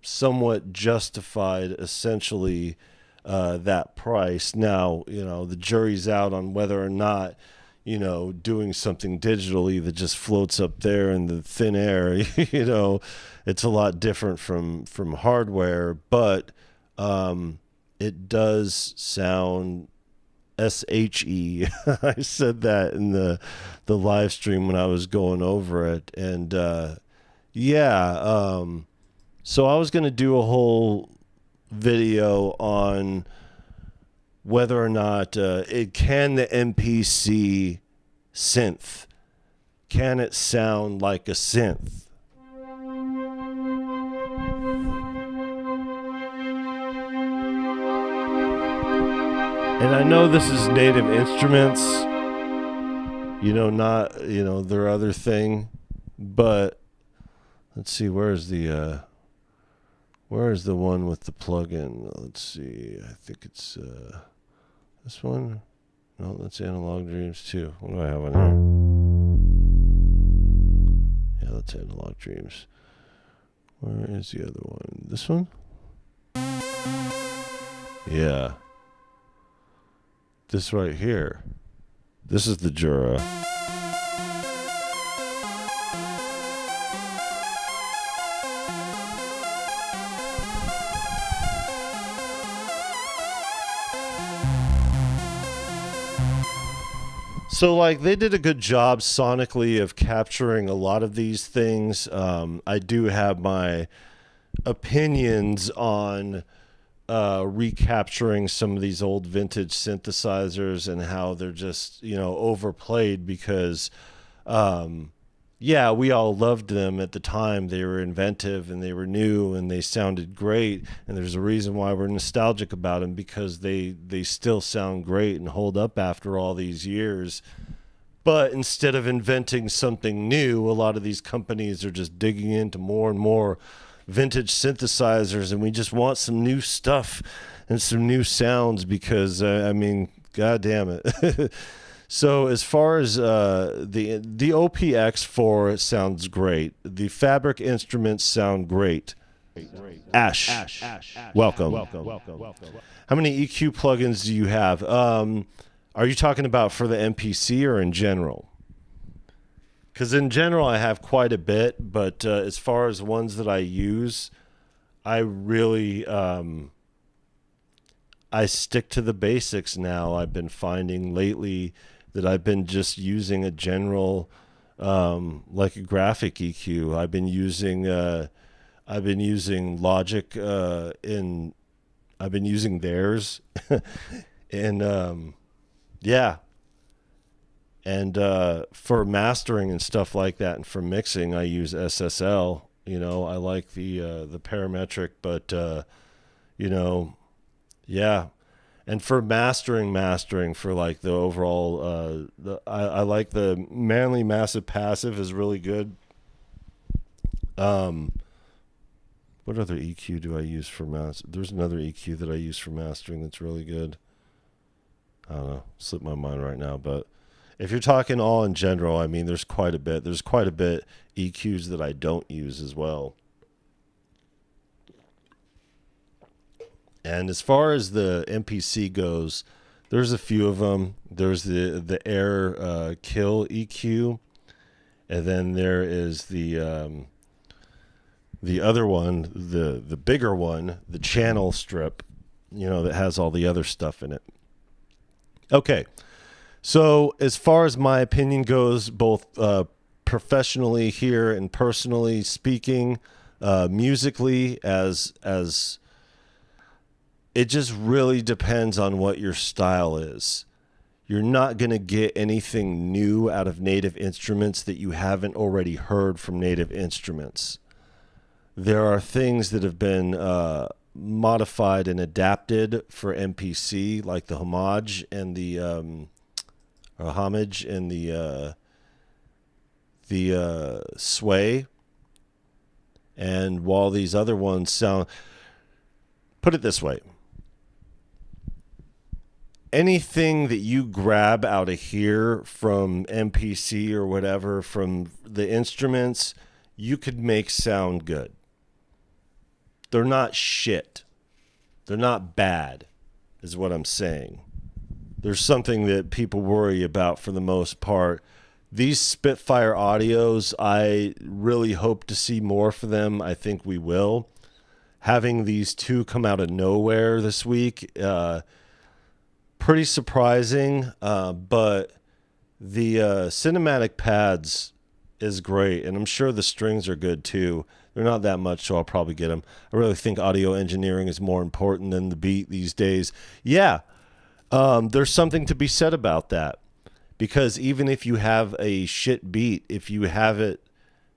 somewhat justified essentially that price. Now, you know, the jury's out on whether or not, you know, doing something digitally that just floats up there in the thin air, you know, it's a lot different from hardware, but it does sound SHE. I said that in the live stream when I was going over it. And yeah, so I was going to do a whole video on whether or not it can the MPC synth, can it sound like a synth? And I know this is Native Instruments, not, their other thing, but let's see, where is the one with the plugin? Let's see, I think it's this one. No, that's Analog Dreams too. What do I have on here? Yeah, that's Analog Dreams. Where is the other one? This one? Yeah. This right here. This is the Jura. So, they did a good job sonically of capturing a lot of these things. I do have my opinions on recapturing some of these old vintage synthesizers and how they're just, overplayed because, we all loved them at the time. They were inventive and they were new and they sounded great. And there's a reason why we're nostalgic about them, because they still sound great and hold up after all these years. But instead of inventing something new, a lot of these companies are just digging into more and more vintage synthesizers, and we just want some new stuff and some new sounds because, God damn it. So as far as the OPX4 sounds great. The Fabric instruments sound great. Ash. Welcome. How many EQ plugins do you have? Are you talking about for the MPC or in general? Because in general, I have quite a bit, but as far as ones that I use, I really I stick to the basics now. I've been finding lately that I've been just using a general, like a graphic EQ. I've been using Logic I've been using theirs, and yeah. And for mastering and stuff like that, and for mixing, I use SSL. I like the parametric, but yeah. And for mastering for the overall, I like the Manly Massive Passive is really good. What other EQ do I use for master? There's another EQ that I use for mastering that's really good. I don't know, slipped my mind right now, but if you're talking all in general, there's quite a bit. There's quite a bit EQs that I don't use as well. And as far as the MPC goes, there's a few of them. There's the Air Kill EQ, and then there is the other one, the bigger one, the Channel Strip, that has all the other stuff in it. Okay. So as far as my opinion goes, both professionally here and personally speaking, musically, as it just really depends on what your style is. You're not going to get anything new out of Native Instruments that you haven't already heard from Native Instruments. There are things that have been modified and adapted for MPC, like the homage and the sway, and while these other ones sound, put it this way, anything that you grab out of here from MPC or whatever, from the instruments, you could make sound good. They're not shit. They're not bad, is what I'm saying. There's something that people worry about for the most part. These Spitfire audios, I really hope to see more for them. I think we will. Having these two come out of nowhere this week, pretty surprising, but the cinematic pads is great, and I'm sure the strings are good too. They're not that much, so I'll probably get them. I really think audio engineering is more important than the beat these days. Yeah, there's something to be said about that, because even if you have a shit beat, if you have it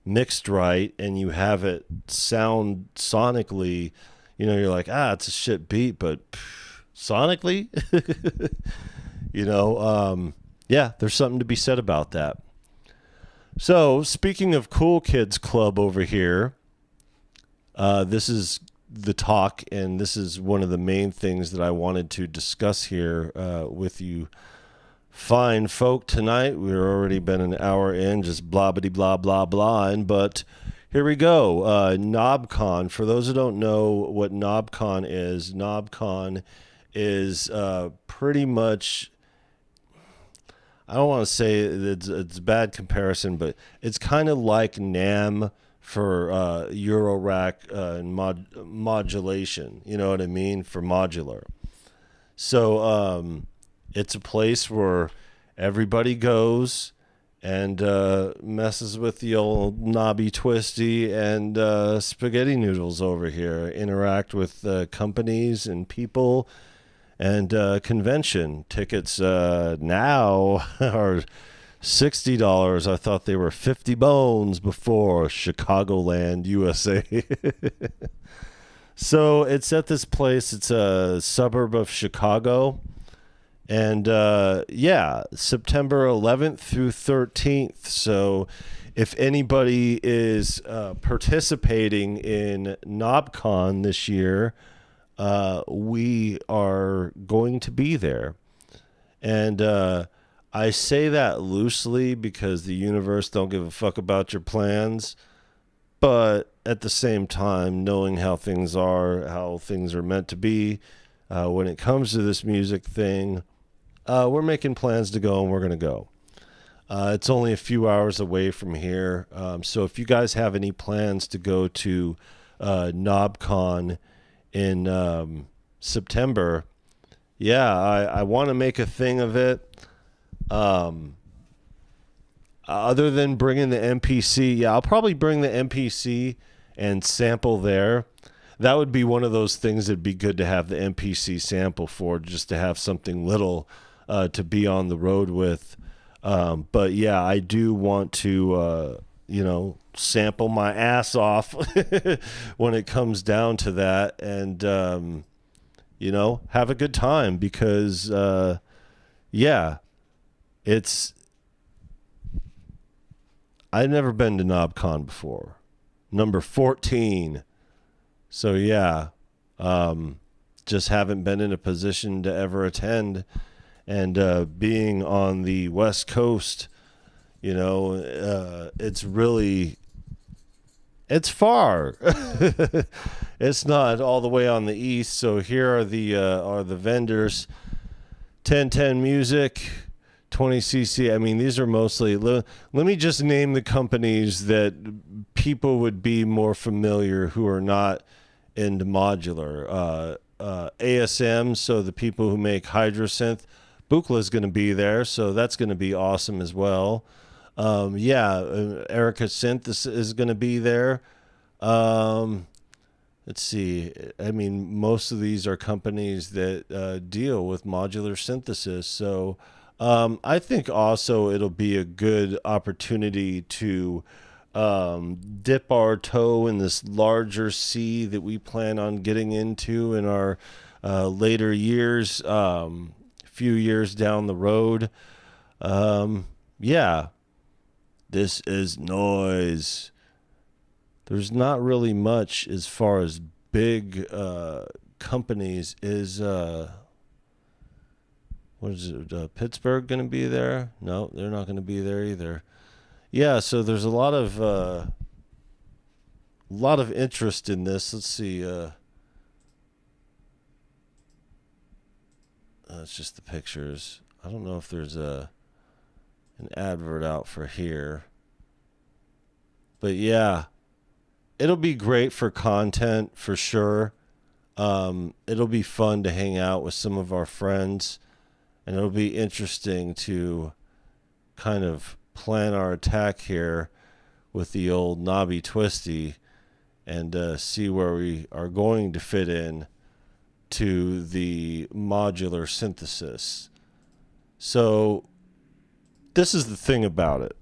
mixed right and you have it sound sonically, you're like, it's a shit beat, but sonically, yeah, there's something to be said about that. So, speaking of Cool Kids Club over here, this is the talk, and this is one of the main things that I wanted to discuss here with you fine folk tonight. We've already been an hour in, just blah-bitty blah blah blah, but here we go. Knobcon. For those who don't know what Knobcon is pretty much, I don't want to say it's a bad comparison, but it's kind of like NAMM for Eurorack and modulation. You know what I mean? For modular. So it's a place where everybody goes and messes with the old knobby twisty and spaghetti noodles over here, interact with companies and people. And convention tickets now are $60. I thought they were 50 bones before. Chicagoland, USA. So it's at this place. It's a suburb of Chicago. And yeah, September 11th through 13th. So if anybody is participating in Knobcon this year, we are going to be there. And I say that loosely because the universe don't give a fuck about your plans. But at the same time, knowing how things are meant to be, when it comes to this music thing, we're making plans to go, and we're going to go. It's only a few hours away from here. So if you guys have any plans to go to Knobcon in September, yeah, I want to make a thing of it. Other than bringing the MPC, yeah, I'll probably bring the MPC and sample there. That would be one of those things that'd be good to have the MPC sample for, just to have something little to be on the road with. But yeah, I do want to, sample my ass off when it comes down to that, and have a good time, because yeah, I've never been to Knobcon before. Number 14. So yeah, just haven't been in a position to ever attend, and being on the West Coast, it's far. It's not all the way on the east. So here are the vendors. 1010 Music, 20cc. I mean, these are mostly. Let me just name the companies that people would be more familiar who are not into modular. ASM, so the people who make Hydrosynth. Buchla is going to be there, so that's going to be awesome as well. Erica Synth is going to be there. Let's see. I mean, most of these are companies that deal with modular synthesis. So I think also it'll be a good opportunity to dip our toe in this larger sea that we plan on getting into in our later years, few years down the road. Yeah. This is noise. There's not really much as far as big companies. What is it? Pittsburgh going to be there? No, they're not going to be there either. Yeah, so there's a lot of interest in this. Let's see. It's just the pictures. I don't know if there's an advert out for here. But yeah, it'll be great for content for sure. It'll be fun to hang out with some of our friends, and it'll be interesting to kind of plan our attack here. with the old knobby twisty and see where we are going to fit in to the modular synthesis. So this is the thing about it.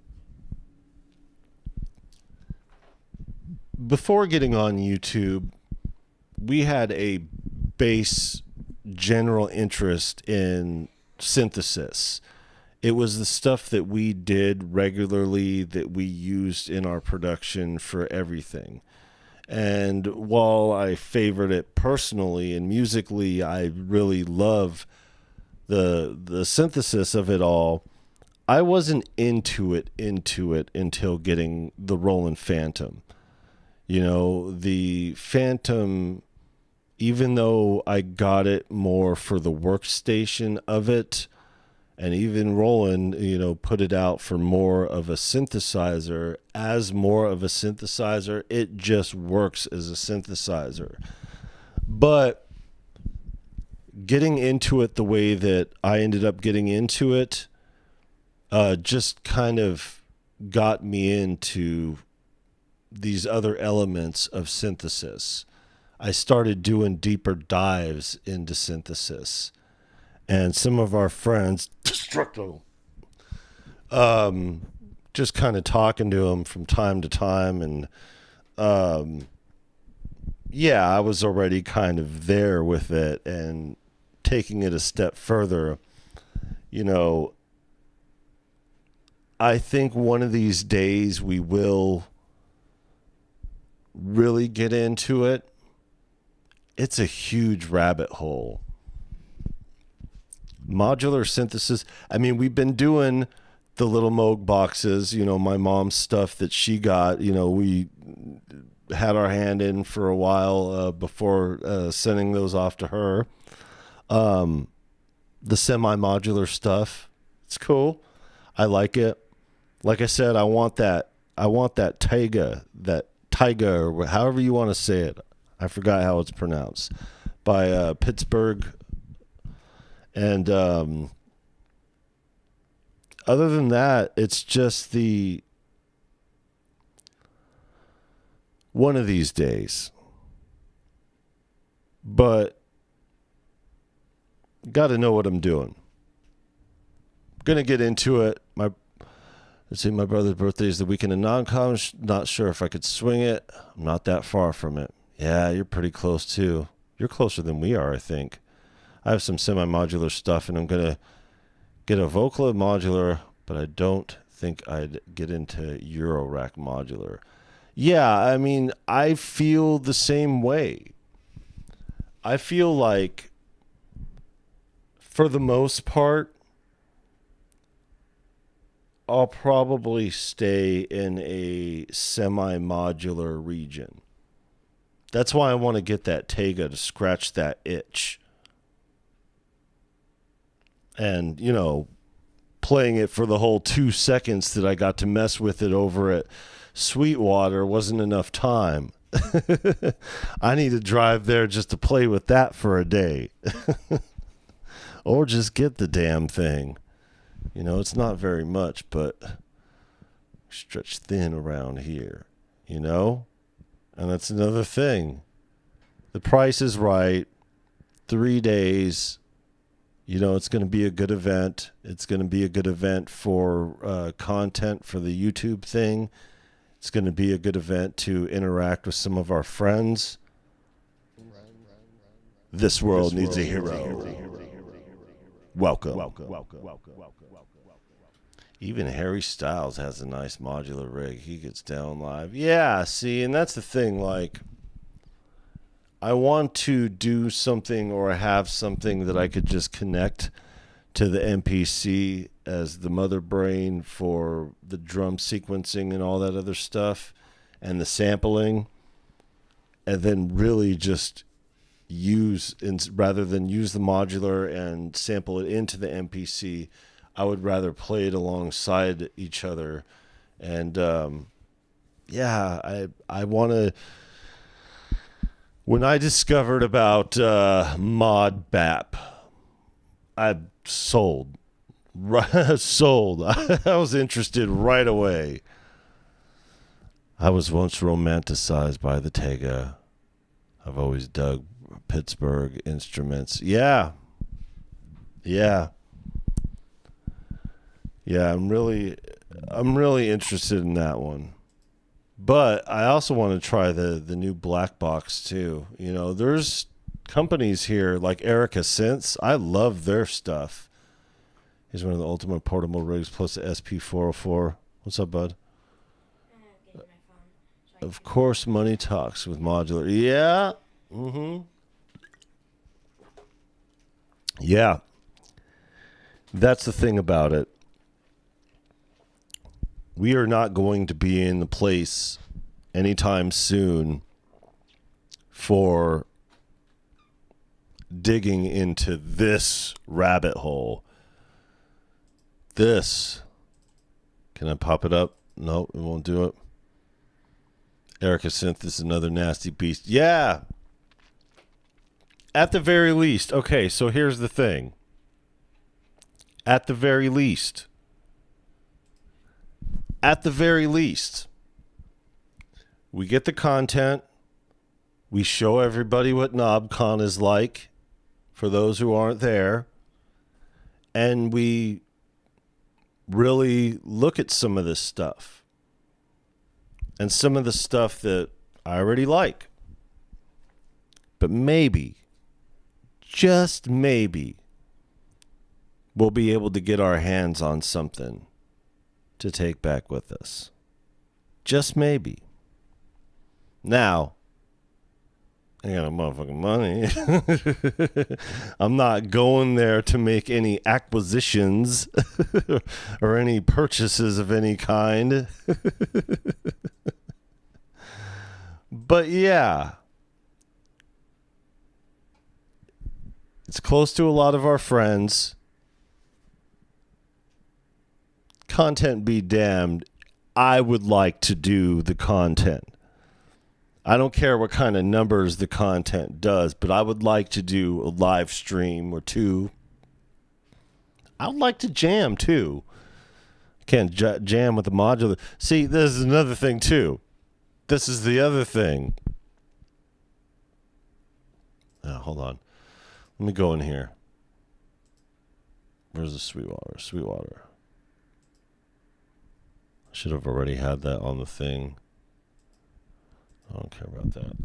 Before getting on YouTube, we had a base general interest in synthesis. It was the stuff that we did regularly, that we used in our production for everything. And while I favored it personally and musically, I really love the synthesis of it all. I wasn't into it until getting the Roland Phantom. You know, the Phantom, even though I got it more for the workstation of it, and even Roland, you know, put it out for more of a synthesizer. As more of a synthesizer, it just works as a synthesizer. But getting into it the way that I ended up getting into it just kind of got me into these other elements of synthesis. I started doing deeper dives into synthesis. And some of our friends, Destructo, just kind of talking to them from time to time. And yeah, I was already kind of there with it and taking it a step further. You know, I think one of these days we will really get into it. It's a huge rabbit hole. Modular synthesis. I mean, we've been doing the little Moog boxes, you know, my mom's stuff that she got, you know, we had our hand in for a while before sending those off to her. The semi-modular stuff, it's cool. I like it. Like I said, I want that Taiga, or however you want to say it. I forgot how it's pronounced. By Pittsburgh. And other than that, it's just the one of these days. But got to know what I'm doing. Going to get into it. Let's see, my brother's birthday is the weekend of Knobcon. Not sure if I could swing it. I'm not that far from it. Yeah, you're pretty close too. You're closer than we are, I think. I have some semi-modular stuff, and I'm going to get a Vocala modular, but I don't think I'd get into Eurorack modular. Yeah, I mean, I feel the same way. I feel like, for the most part, I'll probably stay in a semi-modular region. That's why I want to get that Taiga to scratch that itch. And, you know, playing it for the whole 2 seconds that I got to mess with it over at Sweetwater wasn't enough time. I need to drive there just to play with that for a day. Or just get the damn thing. You know, it's not very much, but stretch thin around here, you know? And that's another thing. The price is right. 3 days. You know, it's going to be a good event. It's going to be a good event for content for the YouTube thing. It's going to be a good event to interact with some of our friends. This world needs a hero. Welcome. Even Harry Styles has a nice modular rig. He gets down live. Yeah, see, and that's the thing. Like, I want to do something or have something that I could just connect to the MPC as the mother brain for the drum sequencing and all that other stuff and the sampling, and then really just use, rather than use the modular and sample it into the MPC, I would rather play it alongside each other. And yeah, I want to. When I discovered about Mod Bap, I sold. Sold. I was interested right away. I was once romanticized by the Tega. I've always dug Pittsburgh instruments. Yeah. Yeah. Yeah, I'm really interested in that one. But I also want to try the new black box too. You know, there's companies here like Erica Synths. I love their stuff. Here's one of the ultimate portable rigs plus the SP404. What's up, bud? Of course, money talks with modular. Yeah. Mm-hmm. Yeah. That's the thing about it. We are not going to be in the place anytime soon for digging into this rabbit hole. This. Can I pop it up? No, it won't do it. Erica Synth is another nasty beast. Yeah. At the very least. Okay, so here's the thing. At the very least, we get the content. We show everybody what Knobcon is like for those who aren't there. And we really look at some of this stuff. And some of the stuff that I already like. But maybe, just maybe, we'll be able to get our hands on something to take back with us. Just maybe. Now, I got a motherfucking money. I'm not going there to make any acquisitions or any purchases of any kind. But yeah, it's close to a lot of our friends. Content be damned. I would like to do the content. I don't care what kind of numbers the content does, but I would like to do a live stream or two. I would like to jam too. Can't jam with the modular. See, this is another thing too. This is the other thing. Hold on. Let me go in here. Where's the Sweetwater? Sweetwater. I should have already had that on the thing. I don't care about that.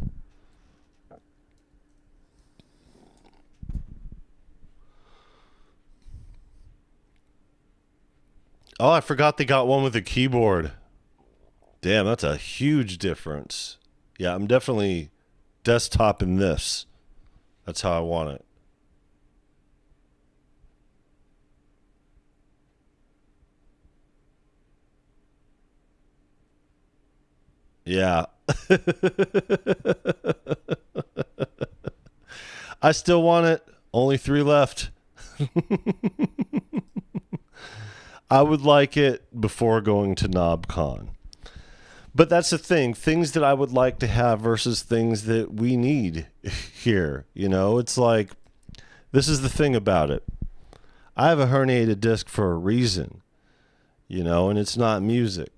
Oh, I forgot they got one with a keyboard. Damn, that's a huge difference. Yeah, I'm definitely desktoping this. That's how I want it. Yeah. I still want it. Only 3 left. I would like it before going to Knobcon. But that's the thing. Things that I would like to have versus things that we need here. You know, it's like, this is the thing about it. I have a herniated disc for a reason. You know, and it's not music.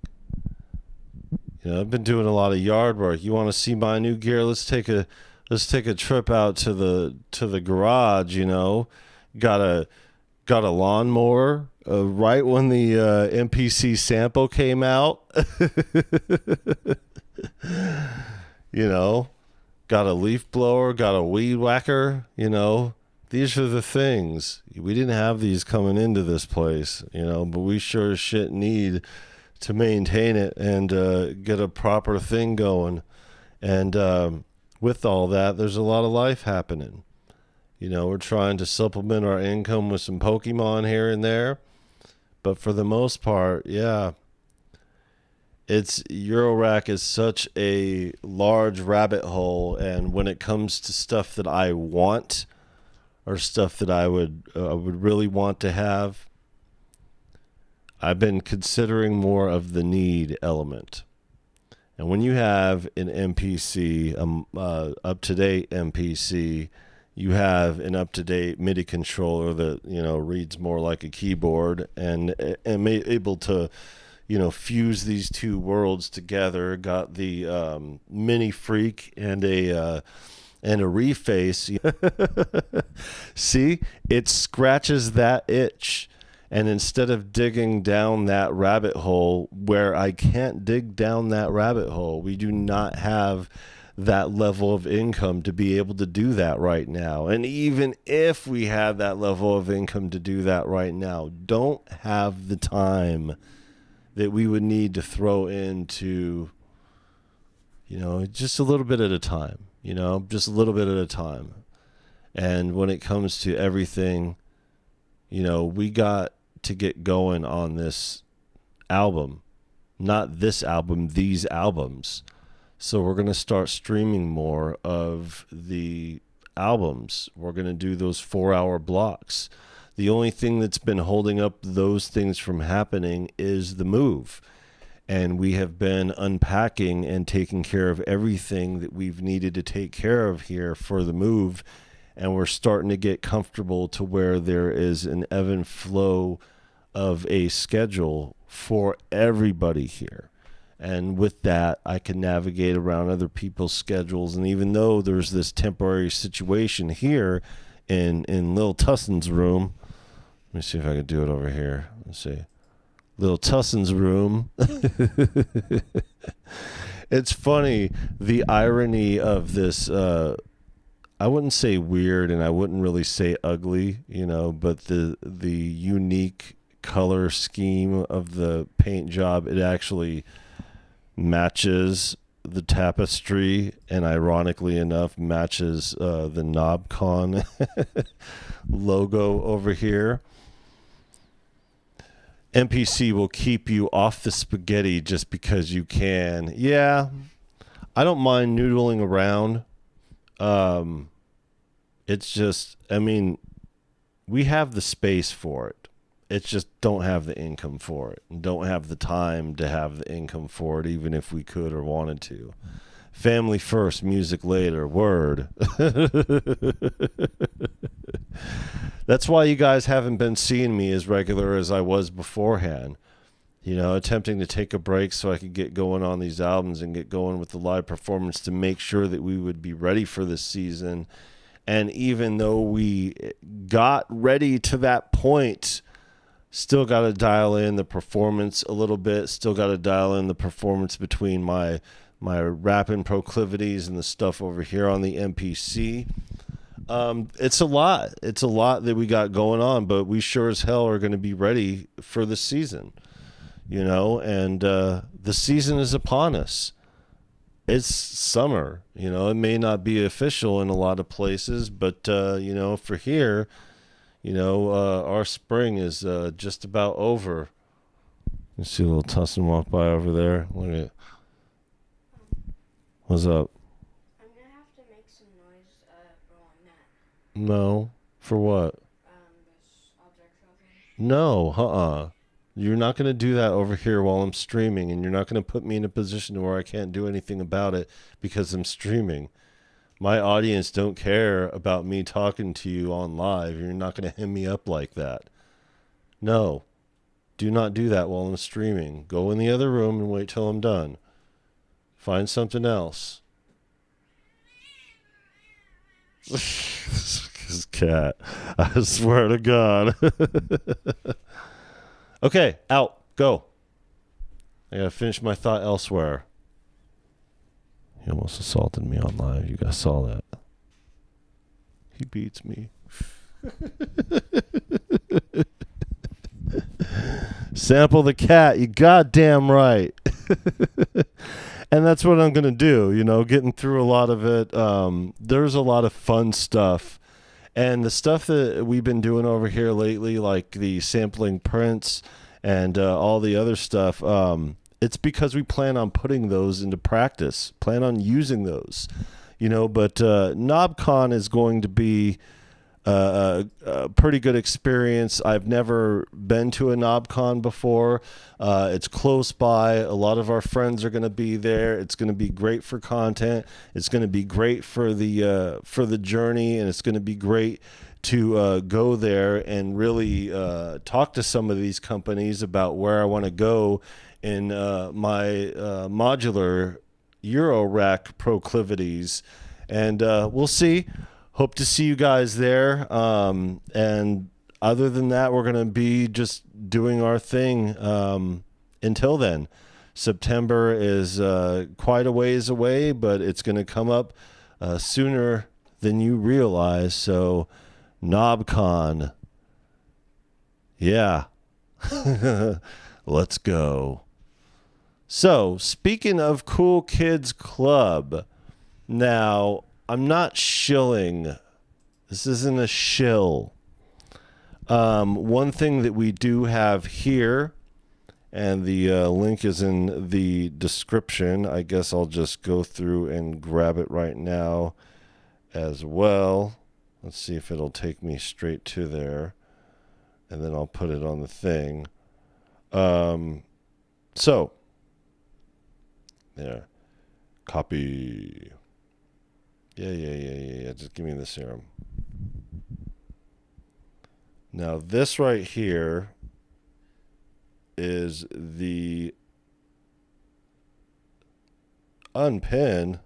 You know, I've been doing a lot of yard work. You want to see my new gear? Let's take a trip out to the garage. You know, got a lawnmower right when the MPC sample came out. You know, got a leaf blower, got a weed whacker. You know, these are the things. We didn't have these coming into this place. You know, but we sure as shit need to maintain it and get a proper thing going. And with all that, there's a lot of life happening. You know, we're trying to supplement our income with some Pokemon here and there. But for the most part, yeah, it's Eurorack is such a large rabbit hole. And when it comes to stuff that I want or stuff that I would really want to have, I've been considering more of the need element. And when you have an MPC, up-to-date MPC, you have an up-to-date MIDI controller that, you know, reads more like a keyboard and able to, fuse these two worlds together. Got the mini freak and a reface. See, it scratches that itch. And instead of digging down that rabbit hole where I can't dig down that rabbit hole, we do not have that level of income to be able to do that right now. And even if we had that level of income to do that right now, don't have the time that we would need to throw into, just a little bit at a time, just a little bit at a time. And when it comes to everything, we got to get going on this album, not this album, these albums. So we're going to start streaming more of the albums. We're going to do those 4-hour blocks. The only thing that's been holding up those things from happening is the move. And we have been unpacking and taking care of everything that we've needed to take care of here for the move. And we're starting to get comfortable to where there is an ebb and flow of a schedule for everybody here. And with that, I can navigate around other people's schedules. And even though there's this temporary situation here in Lil Tusson's room, let me see if I can do it over here. Let's see. Lil Tusson's room. It's funny, the irony of this, I wouldn't say weird and I wouldn't really say ugly, but the unique color scheme of the paint job, it actually matches the tapestry and ironically enough matches the Knobcon logo over here. NPC will keep you off the spaghetti just because you can. Yeah, I don't mind noodling around. It's just, we have the space for it. It's just don't have the income for it. And don't have the time to have the income for it, even if we could or wanted to. Family first, music later. Word. That's why you guys haven't been seeing me as regular as I was beforehand. Attempting to take a break so I could get going on these albums and get going with the live performance to make sure that we would be ready for this season. And even though we got ready to that point, still got to dial in the performance a little bit. Still got to dial in the performance between my rapping proclivities and the stuff over here on the MPC. It's a lot. It's a lot that we got going on, but we sure as hell are going to be ready for the season, and the season is upon us. It's summer, it may not be official in a lot of places, but, for here, our spring is just about over. You see a little Tussin walk by over there. Look at it. What's up? I'm going to have to make some noise rolling that. No. For what? This object tracking. No, You're not going to do that over here while I'm streaming, and you're not going to put me in a position where I can't do anything about it because I'm streaming. My audience don't care about me talking to you on live. You're not going to hem me up like that. No. Do not do that while I'm streaming. Go in the other room and wait till I'm done. Find something else. This cat. I swear to God. Okay, out. Go. I gotta finish my thought elsewhere. He almost assaulted me on live. You guys saw that. He beats me. Sample the cat. You goddamn right. And that's what I'm going to do, getting through a lot of it. There's a lot of fun stuff. And the stuff that we've been doing over here lately, like the sampling prints and all the other stuff, it's because we plan on putting those into practice, plan on using those, but Knobcon is going to be a pretty good experience. I've never been to a Knobcon before. It's close by. A lot of our friends are going to be there. It's going to be great for content. It's going to be great for the journey, and it's going to be great to go there and really talk to some of these companies about where I want to go in my modular Euro rack proclivities. And we'll see. Hope to see you guys there. And other than that, we're going to be just doing our thing until then. September is quite a ways away, but it's going to come up sooner than you realize. So, Knobcon. Yeah. Let's go. So, speaking of Cool Kids Club, now, I'm not shilling. This isn't a shill. One thing that we do have here, and the link is in the description. I guess I'll just go through and grab it right now as well. Let's see if it'll take me straight to there. And then I'll put it on the thing. So, there. Copy. Yeah. Just give me the serum. Now, this right here is the unpin.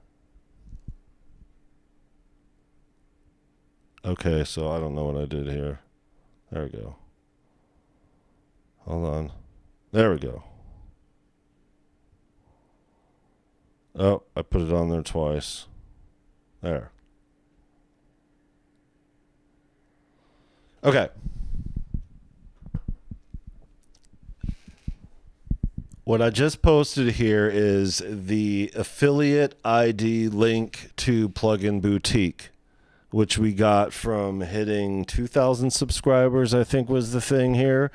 Okay, so I don't know what I did here. There we go. Hold on. There we go. Oh, I put it on there twice. There. Okay. What I just posted here is the affiliate ID link to Plugin Boutique, which we got from hitting 2,000 subscribers, I think was the thing here.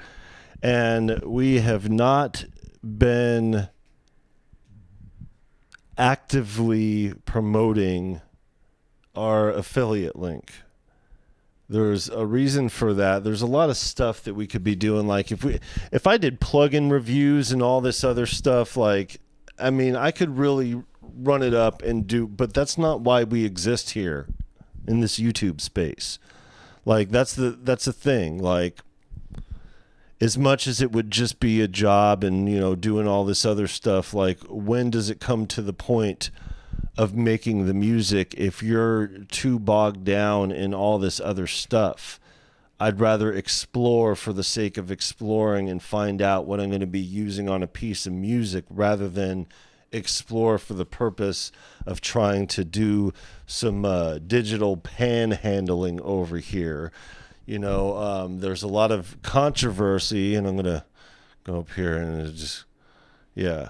And we have not been actively promoting our affiliate link. There's a reason for that. There's a lot of stuff that we could be doing. Like if I did plugin reviews and all this other stuff, like, I mean, I could really run it up and do, but that's not why we exist here in this YouTube space. Like that's the thing. Like, as much as it would just be a job and, you know, doing all this other stuff, like when does it come to the point of making the music if you're too bogged down in all this other stuff? I'd rather explore for the sake of exploring and find out what I'm going to be using on a piece of music rather than explore for the purpose of trying to do some digital panhandling over here. You know, there's a lot of controversy, and I'm going to go up here and just, yeah.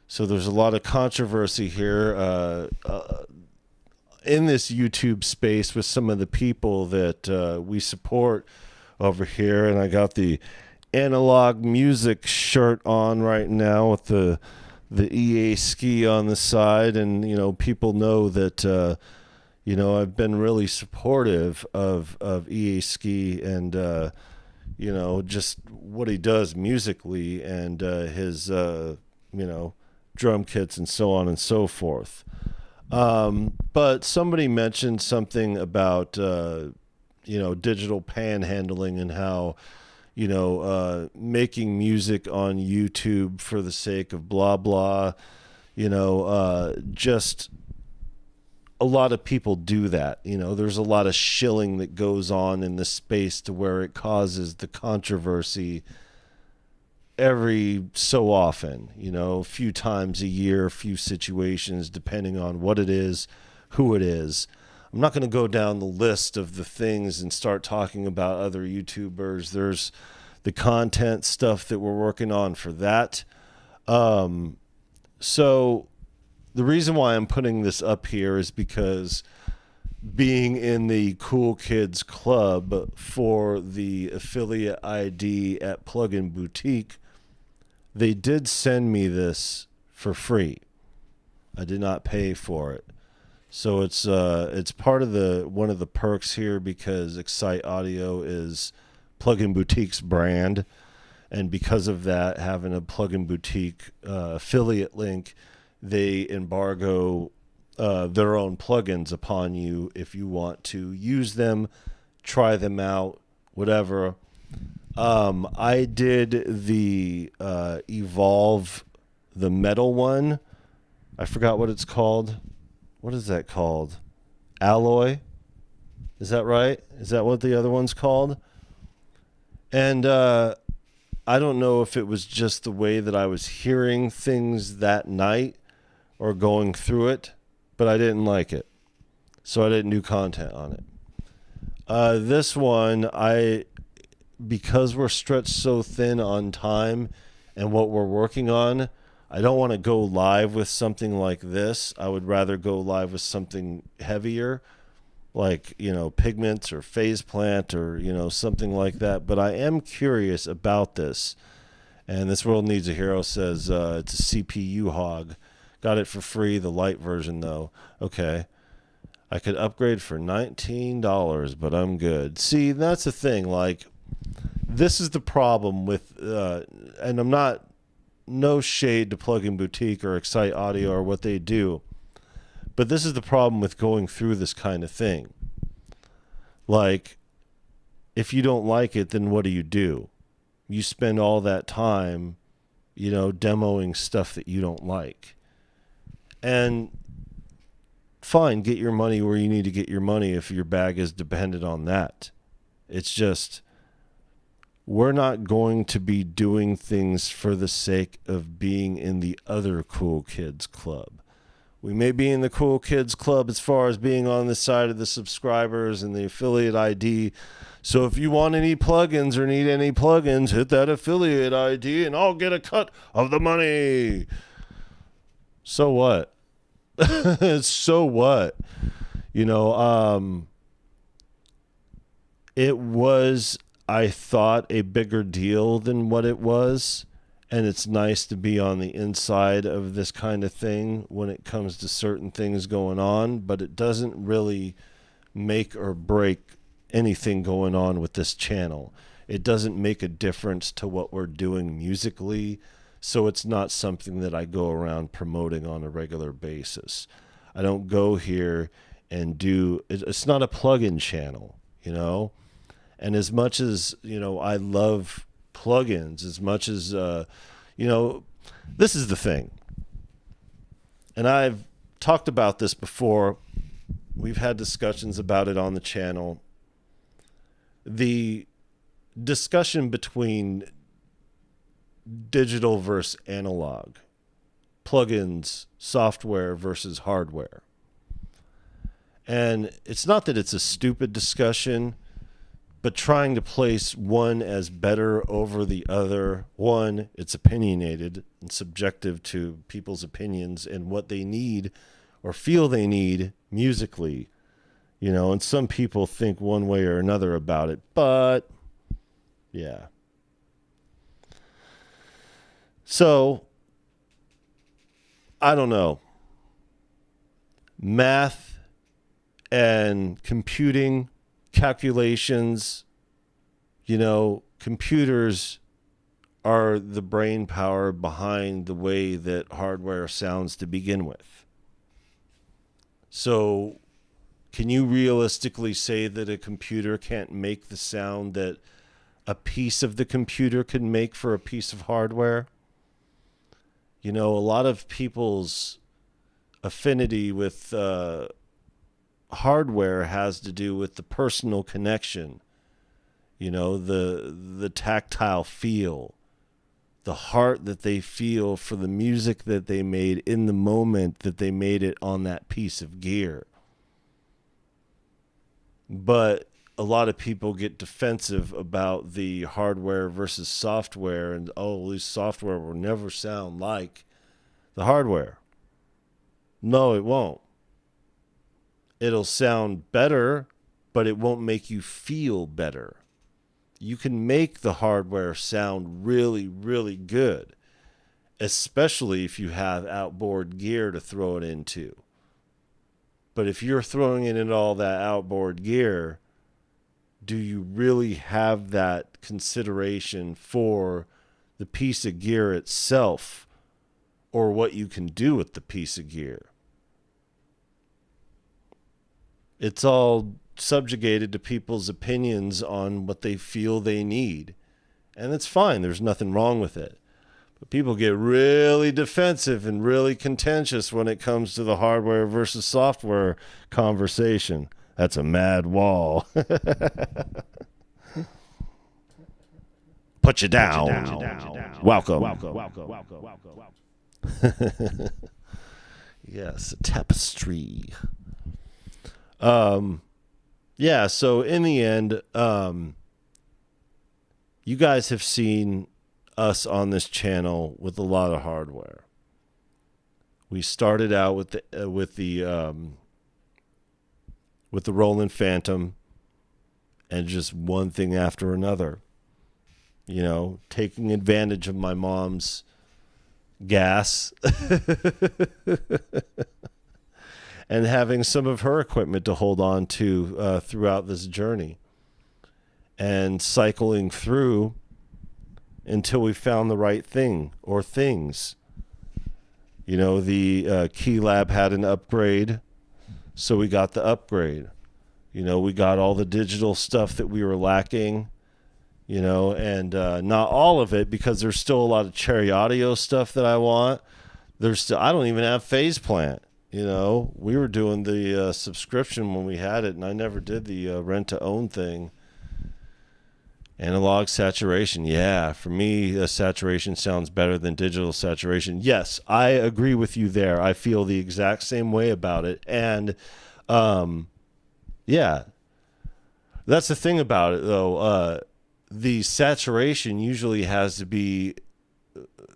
So there's a lot of controversy here in this YouTube space with some of the people that we support over here. And I got the analog music shirt on right now with the EA ski on the side. And, you know, people know that, you know, I've been really supportive of EA ski and, you know, just what he does musically and his, you know, drum kits and so on and so forth. But somebody mentioned something about, you know, digital panhandling and how, you know, making music on YouTube for the sake of blah, blah, you know, just a lot of people do that. You know, there's a lot of shilling that goes on in the space to where it causes the controversy every so often, you know, a few times a year, a few situations, depending on what it is, who it is. I'm not going to go down the list of the things and start talking about other YouTubers. There's the content stuff that we're working on for that. So the reason why I'm putting this up here is because being in the Cool Kids Club for the affiliate ID at Plugin Boutique, they did send me this for free. I did not pay for it. So it's part of the one of the perks here because Excite Audio is Plugin Boutique's brand, and because of that, having a Plugin Boutique affiliate link, they embargo their own plugins upon you if you want to use them, try them out, whatever. I did the Evolve the metal one. I forgot what it's called. What is that called? Alloy? Is that right? Is that what the other one's called? And I don't know if it was just the way that I was hearing things that night or going through it, but I didn't like it. So I didn't do content on it. This one, because we're stretched so thin on time and what we're working on, I don't want to go live with something like this. I would rather go live with something heavier, like, Pigments or Phase Plant or, something like that. But I am curious about this. And This World Needs a Hero says it's a CPU hog. Got it for free, the light version, though. Okay. I could upgrade for $19, but I'm good. See, that's the thing. Like, this is the problem with, and I'm not, no shade to Plug-in Boutique or Excite Audio or what they do, but this is the problem with going through this kind of thing. Like, if you don't like it, then what do? You spend all that time, demoing stuff that you don't like. And fine, get your money where you need to get your money if your bag is dependent on that. It's just, we're not going to be doing things for the sake of being in the other cool kids club. We may be in the cool kids club as far as being on the side of the subscribers and the affiliate ID. So if you want any plugins or need any plugins, hit that affiliate ID and I'll get a cut of the money. So what? So what? It was, I thought, a bigger deal than what it was. And it's nice to be on the inside of this kind of thing when it comes to certain things going on, but it doesn't really make or break anything going on with this channel. It doesn't make a difference to what we're doing musically. So it's not something that I go around promoting on a regular basis. I don't go here and it's not a plug-in channel, And as much as, I love plugins, as much as, this is the thing. And I've talked about this before. We've had discussions about it on the channel. The discussion between digital versus analog, plugins, software versus hardware. And it's not that it's a stupid discussion, but trying to place one as better over the other. One, it's opinionated and subjective to people's opinions and what they need or feel they need musically, and some people think one way or another about it, but yeah. So, I don't know. Math and computing, calculations, computers are the brain power behind the way that hardware sounds to begin with. So, can you realistically say that a computer can't make the sound that a piece of the computer can make for a piece of hardware? A lot of people's affinity with hardware has to do with the personal connection, the tactile feel, the heart that they feel for the music that they made in the moment that they made it on that piece of gear. But a lot of people get defensive about the hardware versus software, and this software will never sound like the hardware. No, it won't. It'll sound better, but it won't make you feel better. You can make the hardware sound really, really good, especially if you have outboard gear to throw it into. But if you're throwing it into all that outboard gear, do you really have that consideration for the piece of gear itself or what you can do with the piece of gear? It's all subjugated to people's opinions on what they feel they need. And it's fine. There's nothing wrong with it. But people get really defensive and really contentious when it comes to the hardware versus software conversation. That's a mad wall. Put you down. Welcome. Yes, a tapestry. Yeah, so in the end, you guys have seen us on this channel with a lot of hardware. We started out with the Roland Phantom, and just one thing after another. You know, taking advantage of my mom's gas and having some of her equipment to hold on to throughout this journey, and cycling through until we found the right thing or things. You know, the Key Lab had an upgrade, so we got the upgrade. You know, we got all the digital stuff that we were lacking. You know, and not all of it, because there's still a lot of Cherry Audio stuff that I want. I don't even have Phase Plant. You know, we were doing the subscription when we had it, and I never did the rent to own thing. Analog saturation, yeah, for me, saturation sounds better than digital saturation. Yes, I agree with you there. I feel the exact same way about it, and yeah, that's the thing about it, though. The saturation usually has to be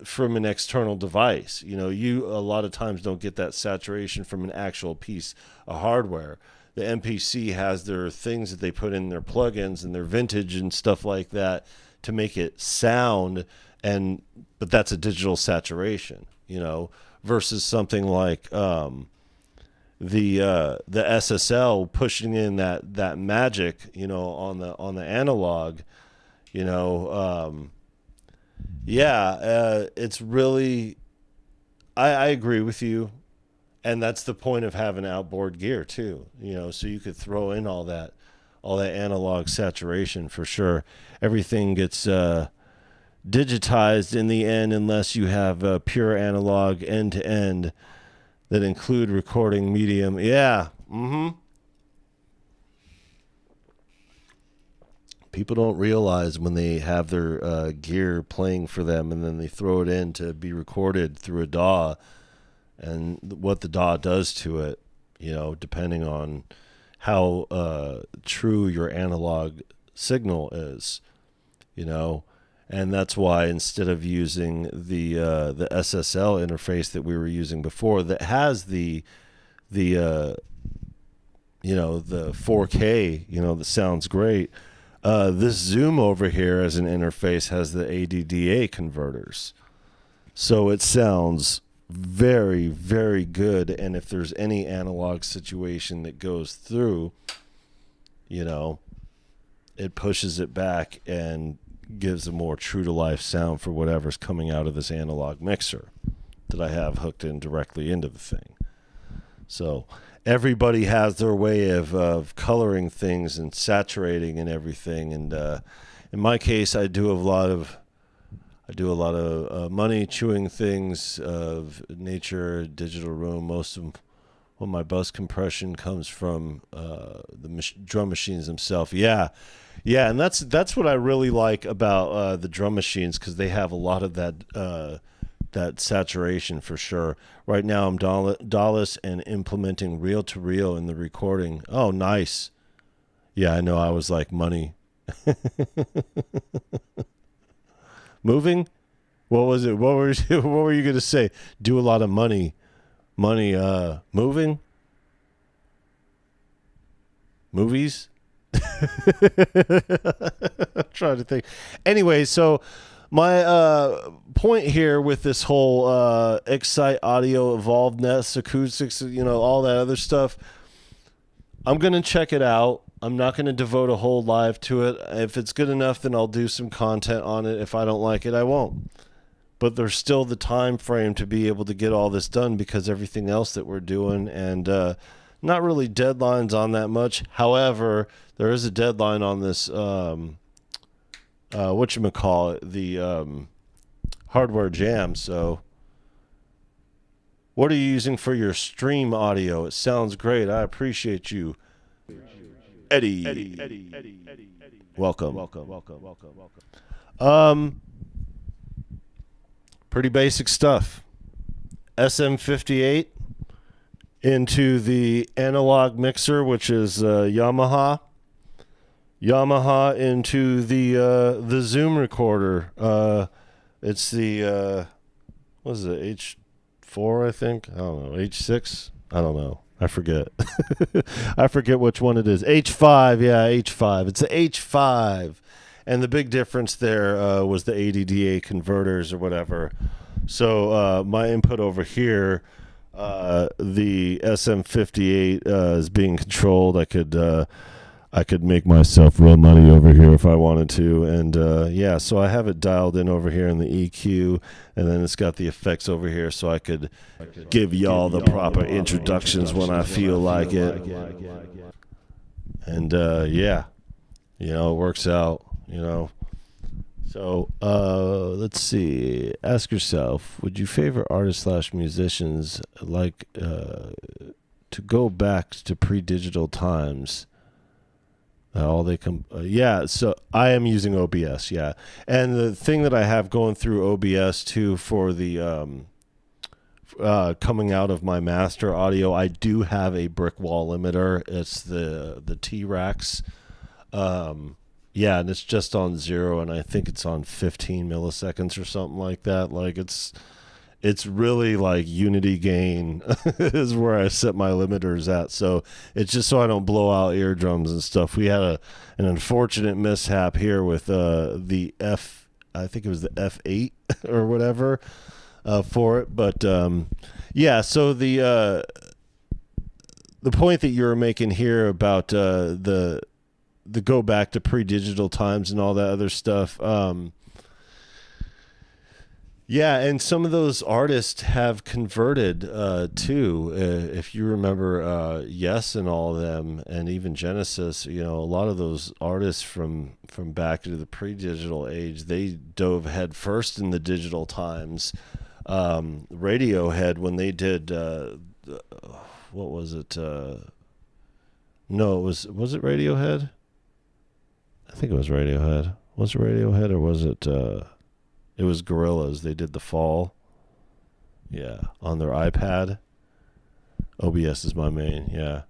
from an external device. You know, you a lot of times don't get that saturation from an actual piece of hardware. The MPC has their things that they put in their plugins and their vintage and stuff like that to make it sound, but that's a digital saturation, you know, versus something like the SSL pushing in that magic, you know, on the analog. You know, it's really, I agree with you. And that's the point of having outboard gear too, you know, so you could throw in all that analog saturation for sure. Everything gets digitized in the end, unless you have pure analog end to end that include recording medium. Yeah. People don't realize when they have their gear playing for them and then they throw it in to be recorded through a DAW, and what the DAW does to it, you know, depending on how true your analog signal is, you know. And that's why instead of using the SSL interface that we were using before, that has the you know, the 4K, you know, that sounds great. This Zoom over here as an interface has the ADDA converters. So it sounds very, very good. And if there's any analog situation that goes through, you know, it pushes it back and gives a more true to life sound for whatever's coming out of this analog mixer that I have hooked in directly into the thing. So everybody has their way of coloring things and saturating and everything. And in my case, I do a lot of money chewing things of nature, digital room. Most of my bus compression comes from the drum machines themselves. Yeah, and that's what I really like about the drum machines, because they have a lot of that saturation for sure. Right now I'm DAWless and implementing reel-to-reel in the recording. Oh, nice. Yeah, I know. I was like, money. Moving? What was it? What were you going to say? Do a lot of money. Moving? Movies? I'm trying to think. Anyway, so my point here with this whole Excite Audio, Evolved Nest, acoustics, you know, all that other stuff, I'm going to check it out. I'm not going to devote a whole live to it. If it's good enough, then I'll do some content on it. If I don't like it, I won't. But there's still the time frame to be able to get all this done, because everything else that we're doing, and not really deadlines on that much. However, there is a deadline on this, whatchamacallit, the Hardware Jam. So, what are you using for your stream audio? It sounds great. I appreciate you, Eddie. Welcome. Pretty basic stuff. SM58 into the analog mixer, which is Yamaha. Yamaha into the Zoom recorder. It's the what is it? H4, I think. I don't know. H6. I don't know. I forget. I forget which one it is. H5. Yeah, H5. It's the H5. And the big difference there was the ADDA converters or whatever. So my input over here, the SM58 is being controlled. I could make myself real money over here if I wanted to. And yeah, so I have it dialed in over here in the EQ, and then it's got the effects over here, so I could give y'all the proper introductions when I feel like it. And yeah, you know, it works out, you know. So let's see. Ask yourself, would you favor artists / musicians like to go back to pre-digital times? All they come, yeah. So I am using OBS, yeah. And the thing that I have going through OBS too for the coming out of my master audio, I do have a brick wall limiter. It's the T-Rex. Yeah, and it's just on 0, and I think it's on 15 milliseconds or something like that. Like it's really like unity gain is where I set my limiters at. So it's just so I don't blow out eardrums and stuff. We had an unfortunate mishap here with the I think it was the F8 or whatever for it. But yeah, so the point that you were making here about the go back to pre-digital times and all that other stuff. Yeah, and some of those artists have converted too. If you remember Yes and all of them, and even Genesis, you know, a lot of those artists from back into the pre-digital age, they dove head first in the digital times. Radiohead, when they did, what was it? No, was it Radiohead? I think it was Radiohead. Was it Radiohead or was it... It was Gorillaz. They did The Fall. Yeah, on their iPad. OBS is my main, yeah.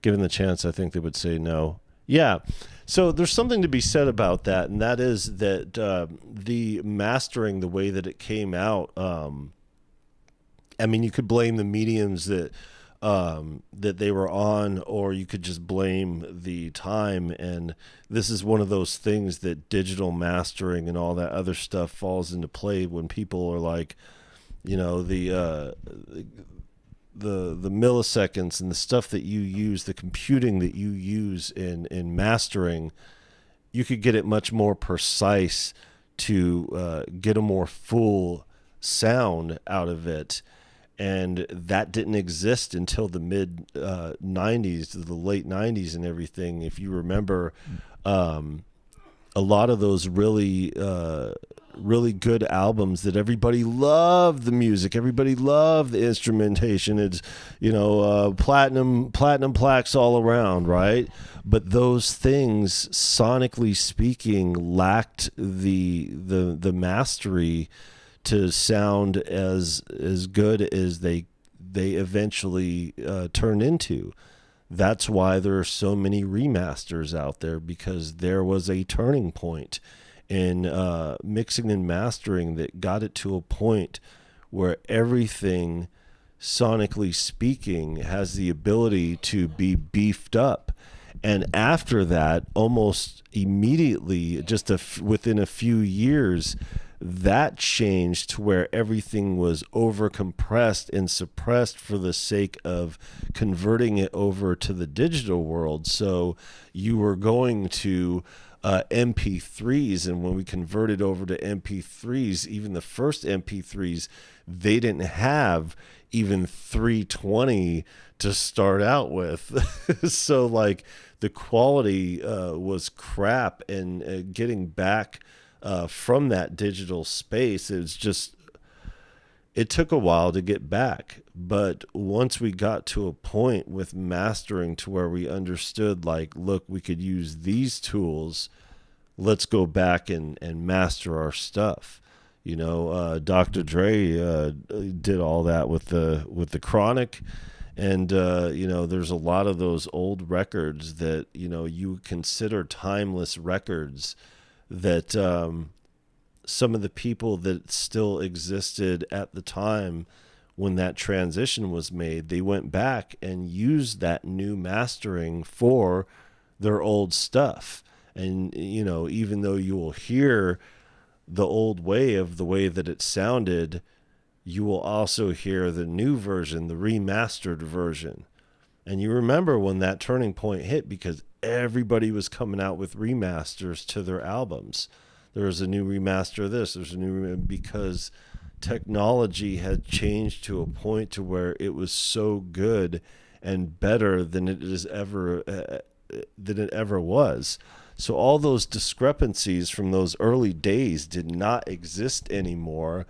Given the chance, I think they would say no. Yeah, so there's something to be said about that, and that is that the mastering, the way that it came out, I mean, you could blame the mediums that they were on, or you could just blame the time. And this is one of those things that digital mastering and all that other stuff falls into play when people are like, you know, the milliseconds and the stuff that you use, the computing that you use in mastering, you could get it much more precise to get a more full sound out of it. And that didn't exist until the mid 90s, the late 90s and everything. If you remember, a lot of those really good albums that everybody loved the music, everybody loved the instrumentation. It's, you know, platinum plaques all around, right? But those things, sonically speaking, lacked the mastery to sound as good as they eventually turn into. That's why there are so many remasters out there, because there was a turning point in mixing and mastering that got it to a point where everything, sonically speaking, has the ability to be beefed up. And after that, almost immediately, just within a few years, that changed to where everything was over compressed and suppressed for the sake of converting it over to the digital world. So you were going to MP3s, and when we converted over to MP3s, even the first MP3s, they didn't have even 320 to start out with. So like the quality was crap, and getting back from that digital space. It took a while to get back, but once we got to a point with mastering to where we understood, like, look, we could use these tools, let's go back and master our stuff. Dr. Dre did all that with the Chronic, and there's a lot of those old records that you would consider timeless records that some of the people that still existed at the time when that transition was made, they went back and used that new mastering for their old stuff. And even though you will hear the old way of the way that it sounded, you will also hear the new version, the remastered version. And you remember when that turning point hit, because everybody was coming out with remasters to their albums. There was a new remaster of this, there's a new, because technology had changed to a point to where it was so good and better than it ever was. So all those discrepancies from those early days did not exist anymore,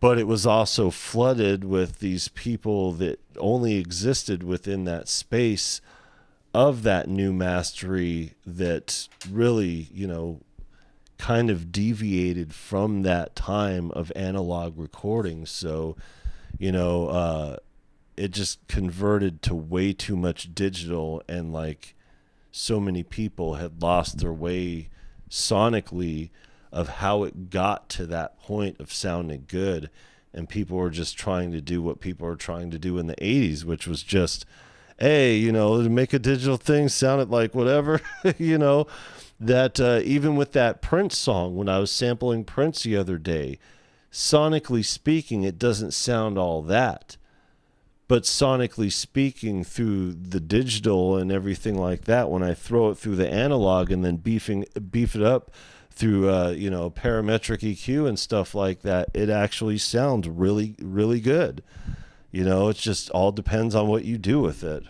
but it was also flooded with these people that only existed within that space of that new mastery that really, kind of deviated from that time of analog recording. So, it just converted to way too much digital, and like so many people had lost their way sonically of how it got to that point of sounding good. And people were just trying to do what people were trying to do in the 80s, which was just, hey, to make a digital thing sound like whatever, that even with that Prince song, when I was sampling Prince the other day, sonically speaking, it doesn't sound all that. But sonically speaking, through the digital and everything like that, when I throw it through the analog and then beef it up through parametric EQ and stuff like that, it actually sounds really, really good. It just all depends on what you do with it.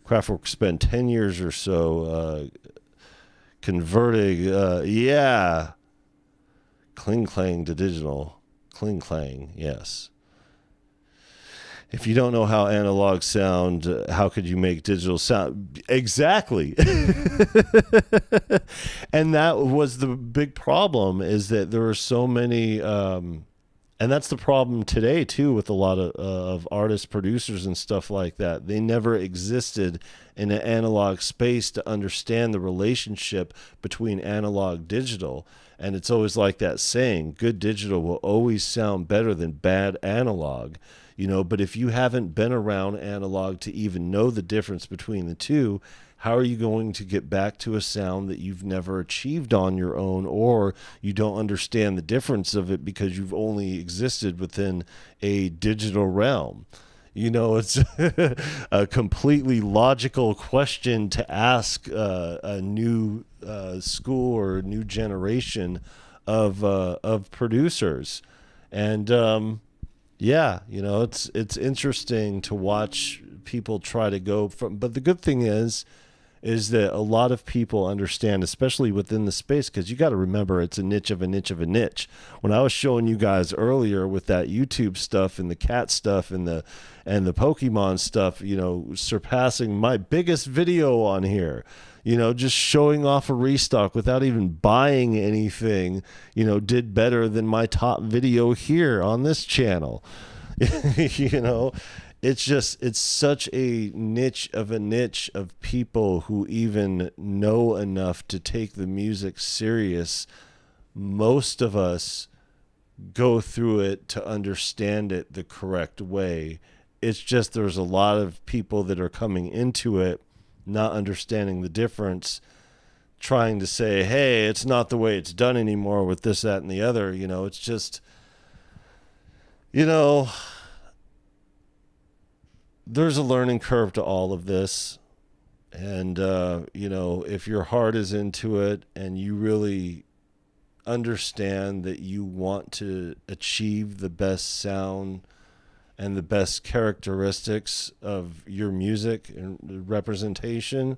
Kraftwerk spent 10 years or so converting, Kling Klang to digital. Kling Klang, yes. If you don't know how analog sound, how could you make digital sound? Exactly. And that was the big problem, is that there are so many, and that's the problem today too with a lot of artists, producers and stuff like that. They never existed in an analog space to understand the relationship between analog digital. And it's always like that saying, good digital will always sound better than bad analog. But if you haven't been around analog to even know the difference between the two, how are you going to get back to a sound that you've never achieved on your own, or you don't understand the difference of it because you've only existed within a digital realm? It's a completely logical question to ask a new school or a new generation of producers. And it's interesting to watch people try to go from, but the good thing is that a lot of people understand, especially within the space, because you got to remember it's a niche of a niche of a niche. When I was showing you guys earlier with that YouTube stuff and the cat stuff and the Pokemon stuff, surpassing my biggest video on here, just showing off a restock without even buying anything, did better than my top video here on this channel. It's such a niche of people who even know enough to take the music serious. Most of us go through it to understand it the correct way. It's just there's a lot of people that are coming into it not understanding the difference, trying to say, hey, it's not the way it's done anymore with this, that, and the other. It's just, there's a learning curve to all of this. And, if your heart is into it and you really understand that you want to achieve the best sound and the best characteristics of your music and representation,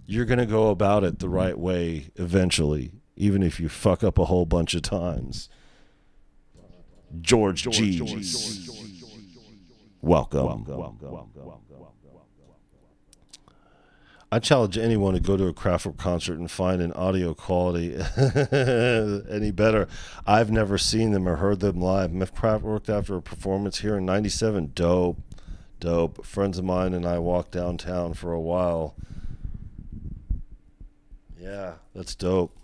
you're going to go about it the right way eventually. even if you fuck up a whole bunch of times. George G. Welcome. I challenge anyone to go to a Kraftwerk concert and find an audio quality any better. I've never seen them or heard them live. If Kraftwerk after a performance here in '97, dope. Friends of mine and I walked downtown for a while. Yeah, that's dope.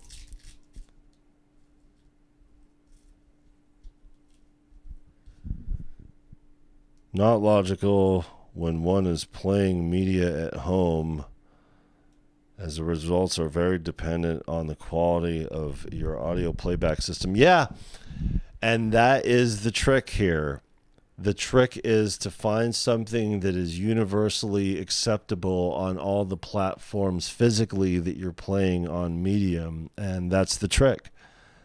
Not logical when one is playing media at home, as the results are very dependent on the quality of your audio playback system. Yeah, and that is the trick here. The trick is to find something that is universally acceptable on all the platforms physically that you're playing on Medium, and that's the trick.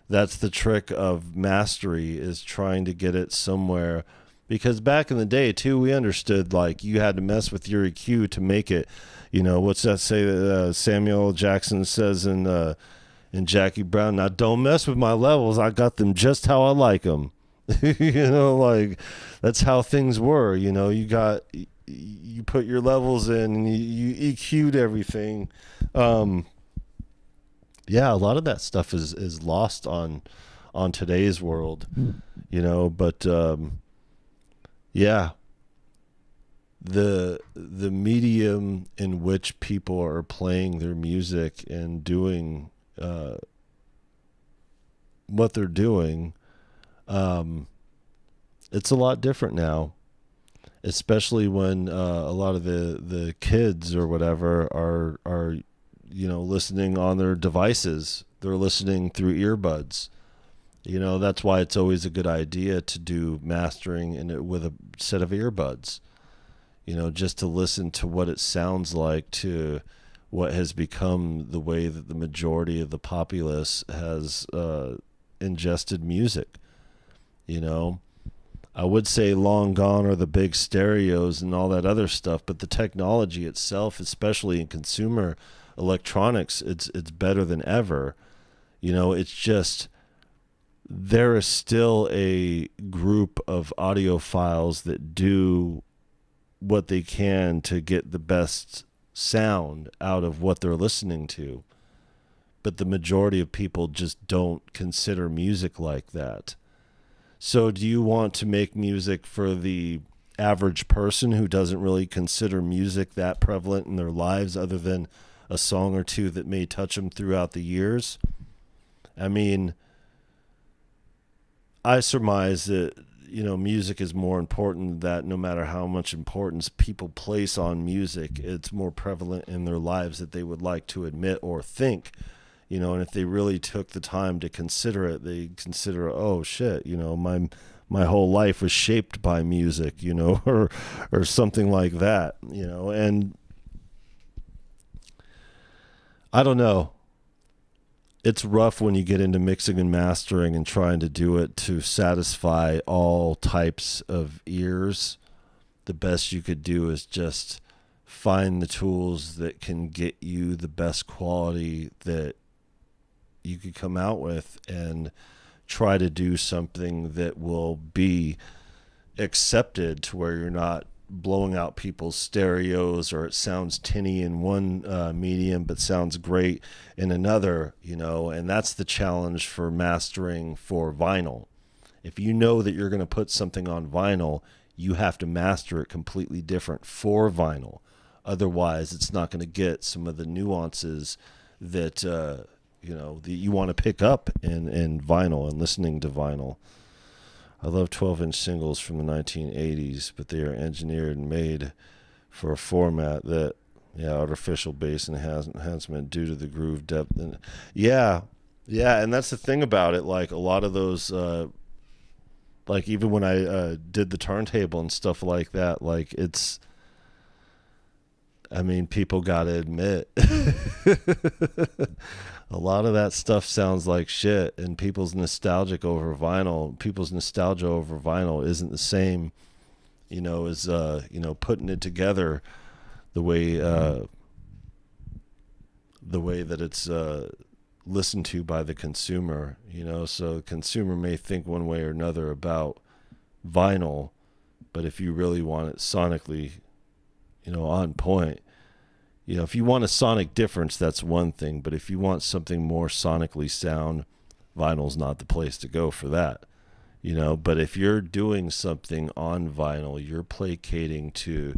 That's the trick of mastery, is trying to get it somewhere. Because back in the day, too, we understood, like, you had to mess with your EQ to make it. You know, what's that say that Samuel Jackson says in Jackie Brown? Now, don't mess with my levels. I got them just how I like them. You know, like, that's how things were. You know, you put your levels in and you EQ'd everything. Yeah, a lot of that stuff is lost on today's world, you know, but yeah, the medium in which people are playing their music and doing what they're doing, it's a lot different now, especially when a lot of the kids or whatever are you know, listening on their devices. They're listening through earbuds. You know, that's why it's always a good idea to do mastering with a set of earbuds, you know, just to listen to what it sounds like, to what has become the way that the majority of the populace has ingested music. You know, I would say long gone are the big stereos and all that other stuff, but the technology itself, especially in consumer electronics, it's better than ever. You know, it's just, there is still a group of audiophiles that do what they can to get the best sound out of what they're listening to. But the majority of people just don't consider music like that. So do you want to make music for the average person who doesn't really consider music that prevalent in their lives, other than a song or two that may touch them throughout the years? I mean, I surmise that, you know, music is more important, that no matter how much importance people place on music, it's more prevalent in their lives that they would like to admit or think, you know. And if they really took the time to consider it, they consider, oh shit, you know, my whole life was shaped by music, you know, or something like that, you know. And I don't know. It's rough when you get into mixing and mastering and trying to do it to satisfy all types of ears. The best you could do is just find the tools that can get you the best quality that you could come out with, and try to do something that will be accepted, to where you're not blowing out people's stereos, or it sounds tinny in one medium but sounds great in another, you know. And that's the challenge for mastering for vinyl. If you know that you're going to put something on vinyl, you have to master it completely different for vinyl. Otherwise, it's not going to get some of the nuances that you know, that you want to pick up in vinyl and listening to vinyl. I love 12-inch singles from the 1980s, but they are engineered and made for a format that, yeah, artificial bass enhancement due to the groove depth. And yeah, and that's the thing about it. Like, a lot of those, like, even when I did the turntable and stuff like that, like, it's, I mean, people got to admit, a lot of that stuff sounds like shit, and people's nostalgia over vinyl isn't the same, you know, as, you know, putting it together the way that it's listened to by the consumer, so the consumer may think one way or another about vinyl, but if you really want it sonically, on point, if you want a sonic difference, that's one thing, but if you want something more sonically sound, vinyl's not the place to go for that, but if you're doing something on vinyl, you're placating to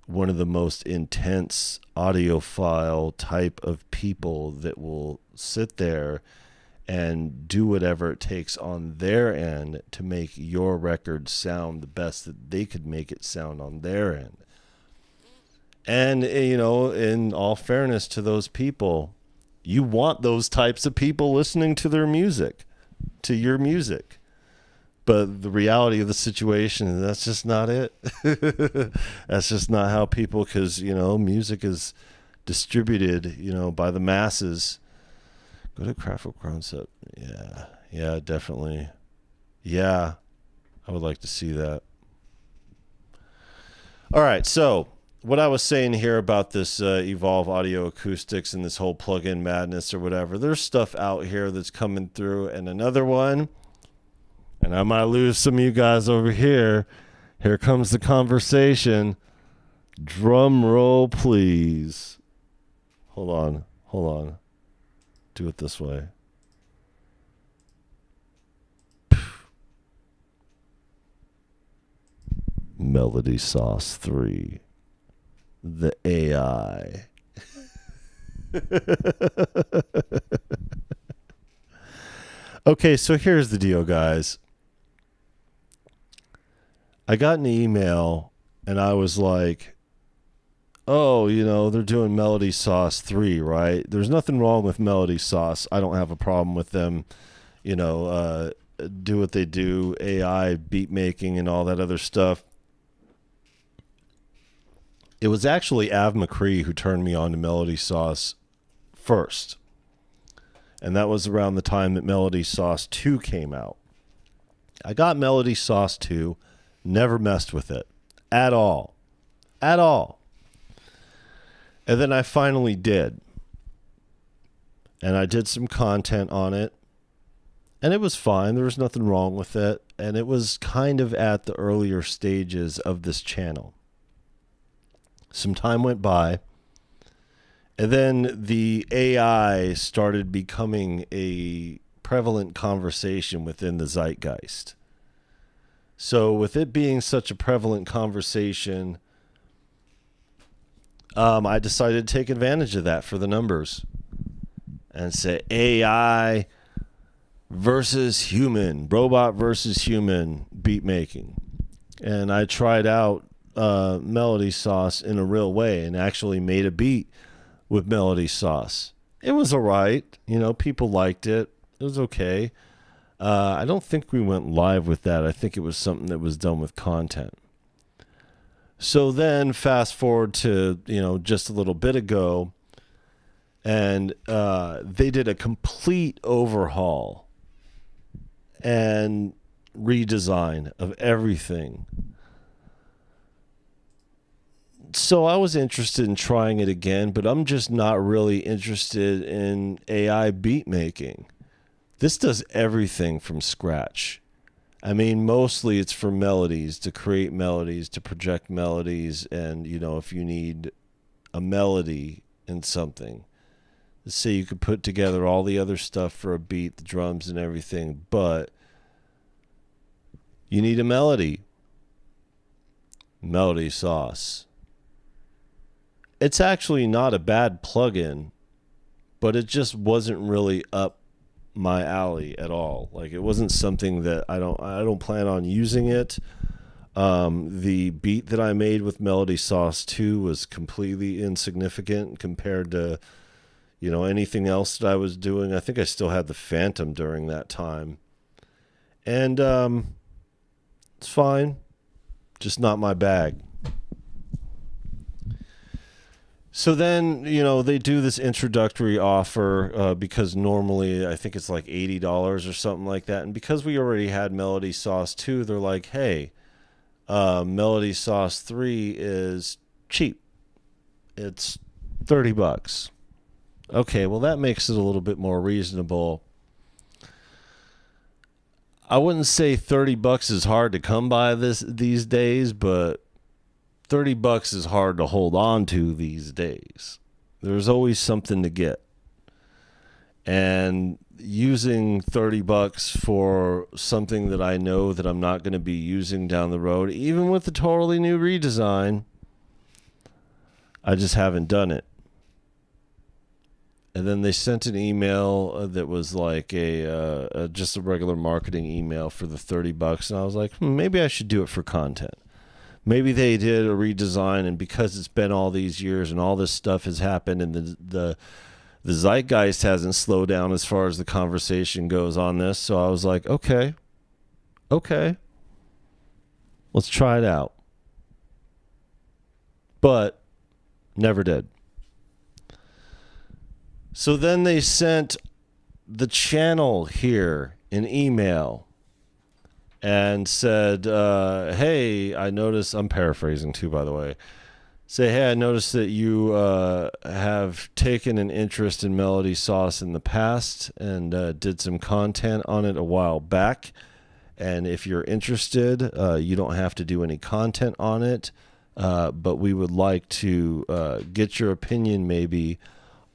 one of the most intense audiophile type of people that will sit there and do whatever it takes on their end to make your record sound the best that they could make it sound on their end. And, in all fairness to those people, you want those types of people listening to their music, to your music. But the reality of the situation is that's just not it. That's just not how people, because, music is distributed, by the masses. Go to Craftful Concept. Yeah, definitely. Yeah, I would like to see that. All right, so what I was saying here about this Evolve Audio Acoustics and this whole plug-in madness or whatever, there's stuff out here that's coming through, and another one, and I might lose some of you guys over here. Here comes the conversation. Drum roll, please. Hold on. Do it this way. Melody Sauce 3. The AI. Okay, so here's the deal, guys. I got an email and I was like, oh, they're doing Melody Sauce 3, right? There's nothing wrong with Melody Sauce. I don't have a problem with them, do what they do, AI, beat making, and all that other stuff. It was actually Av McCree who turned me on to Melody Sauce first. And that was around the time that Melody Sauce 2 came out. I got Melody Sauce 2, never messed with it at all. At all. And then I finally did. And I did some content on it. And it was fine. There was nothing wrong with it. And it was kind of at the earlier stages of this channel. Some time went by. And then the AI started becoming a prevalent conversation within the zeitgeist. So with it being such a prevalent conversation, I decided to take advantage of that for the numbers and say AI versus human, robot versus human beat making. And I tried out Melody Sauce in a real way and actually made a beat with Melody Sauce. It was all right. People liked it. It was okay. I don't think we went live with that. I think it was something that was done with content. So then fast forward to, just a little bit ago, and they did a complete overhaul and redesign of everything. So I was interested in trying it again, but I'm just not really interested in AI beat making. This does everything from scratch. I mean, mostly it's for melodies, to create melodies, to project melodies, and, if you need a melody in something. Let's say you could put together all the other stuff for a beat, the drums and everything, but you need a melody. Melody Sauce. It's actually not a bad plugin, but it just wasn't really up my alley at all. Like, it wasn't something that I don't plan on using it. The beat that I made with Melody Sauce 2 was completely insignificant compared to, anything else that I was doing. I think I still had the Phantom during that time. And it's fine. Just not my bag. So then, they do this introductory offer because normally I think it's like $80 or something like that. And because we already had Melody Sauce 2, they're like, hey, Melody Sauce 3 is cheap. It's $30. Okay, well, that makes it a little bit more reasonable. I wouldn't say $30 is hard to come by these days, but $30 is hard to hold on to these days. There's always something to get. And using $30 for something that I know that I'm not going to be using down the road, even with the totally new redesign, I just haven't done it. And then they sent an email that was like just a regular marketing email for the $30, and I was like, maybe I should do it for content. Maybe they did a redesign, and because it's been all these years and all this stuff has happened, and the zeitgeist hasn't slowed down as far as the conversation goes on this. So I was like, okay, let's try it out. But never did. So then they sent the channel here an email and said, hey, I noticed, I'm paraphrasing too, by the way. Say, hey, I noticed that you have taken an interest in Melody Sauce in the past and did some content on it a while back. And if you're interested, you don't have to do any content on it, but we would like to get your opinion maybe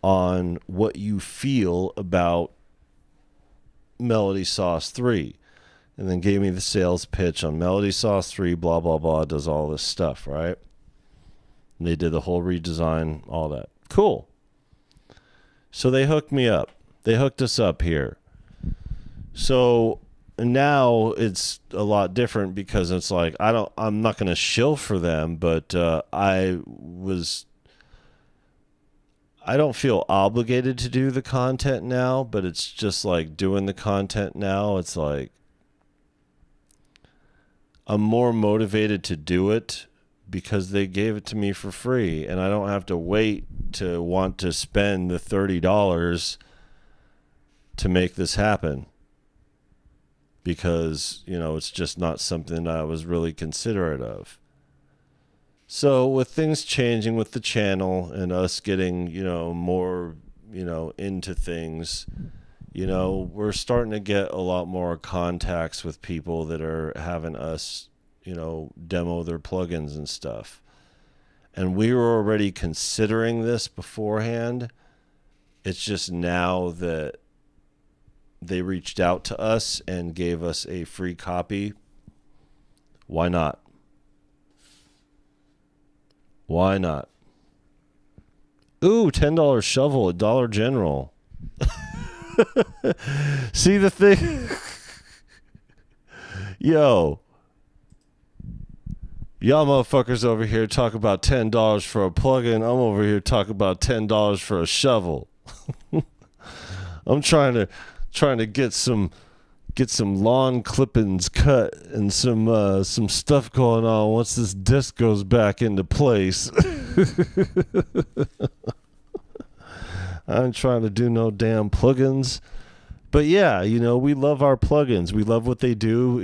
on what you feel about Melody Sauce 3. And then gave me the sales pitch on Melody Sauce 3, blah, blah, blah, does all this stuff, right? And they did the whole redesign, all that. Cool. So they hooked me up. They hooked us up here. So now it's a lot different because it's like, I'm not going to shill for them, but I don't feel obligated to do the content now, but it's just like doing the content now. It's like I'm more motivated to do it because they gave it to me for free, and I don't have to wait to want to spend the $30 to make this happen because, it's just not something I was really considerate of. So with things changing with the channel and us getting, more, into things, we're starting to get a lot more contacts with people that are having us, demo their plugins and stuff. And we were already considering this beforehand. It's just now that they reached out to us and gave us a free copy. Why not? Why not? Ooh, $10 shovel at Dollar General. See the thing? Yo. Y'all motherfuckers over here talk about $10 for a plugin. I'm over here talking about $10 for a shovel. I'm trying to get some lawn clippings cut and some stuff going on once this disc goes back into place. I ain't trying to do no damn plugins. But yeah, we love our plugins. We love what they do,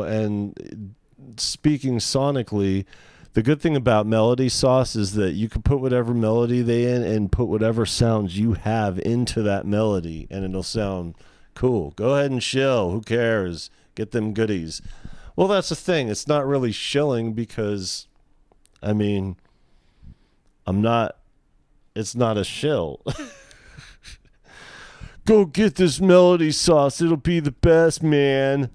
and speaking sonically, the good thing about Melody Sauce is that you can put whatever melody they in and put whatever sounds you have into that melody, and it'll sound cool. Go ahead and shill. Who cares? Get them goodies. Well, that's the thing. It's not really shilling because, it's not a shill. Go get this Melody Sauce. It'll be the best, man.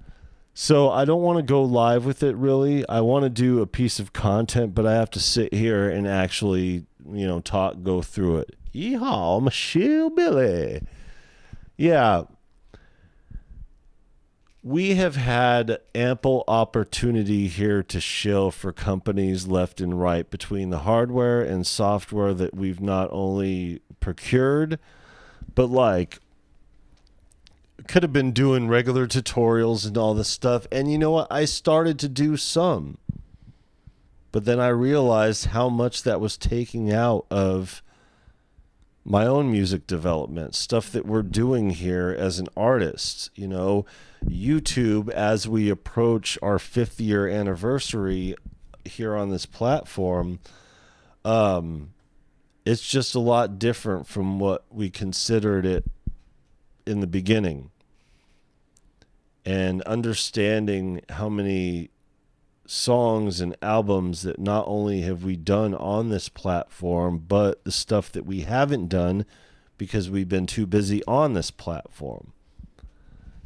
So I don't want to go live with it, really. I want to do a piece of content, but I have to sit here and actually, go through it. Yeehaw, I'm a shillbilly. Yeah. We have had ample opportunity here to shill for companies left and right between the hardware and software that we've not only procured, but could have been doing regular tutorials and all this stuff. And you know what? I started to do some. But then I realized how much that was taking out of my own music development, stuff that we're doing here as an artist. YouTube, as we approach our 5th year anniversary here on this platform, it's just a lot different from what we considered it in the beginning. And understanding how many songs and albums that not only have we done on this platform, but the stuff that we haven't done because we've been too busy on this platform.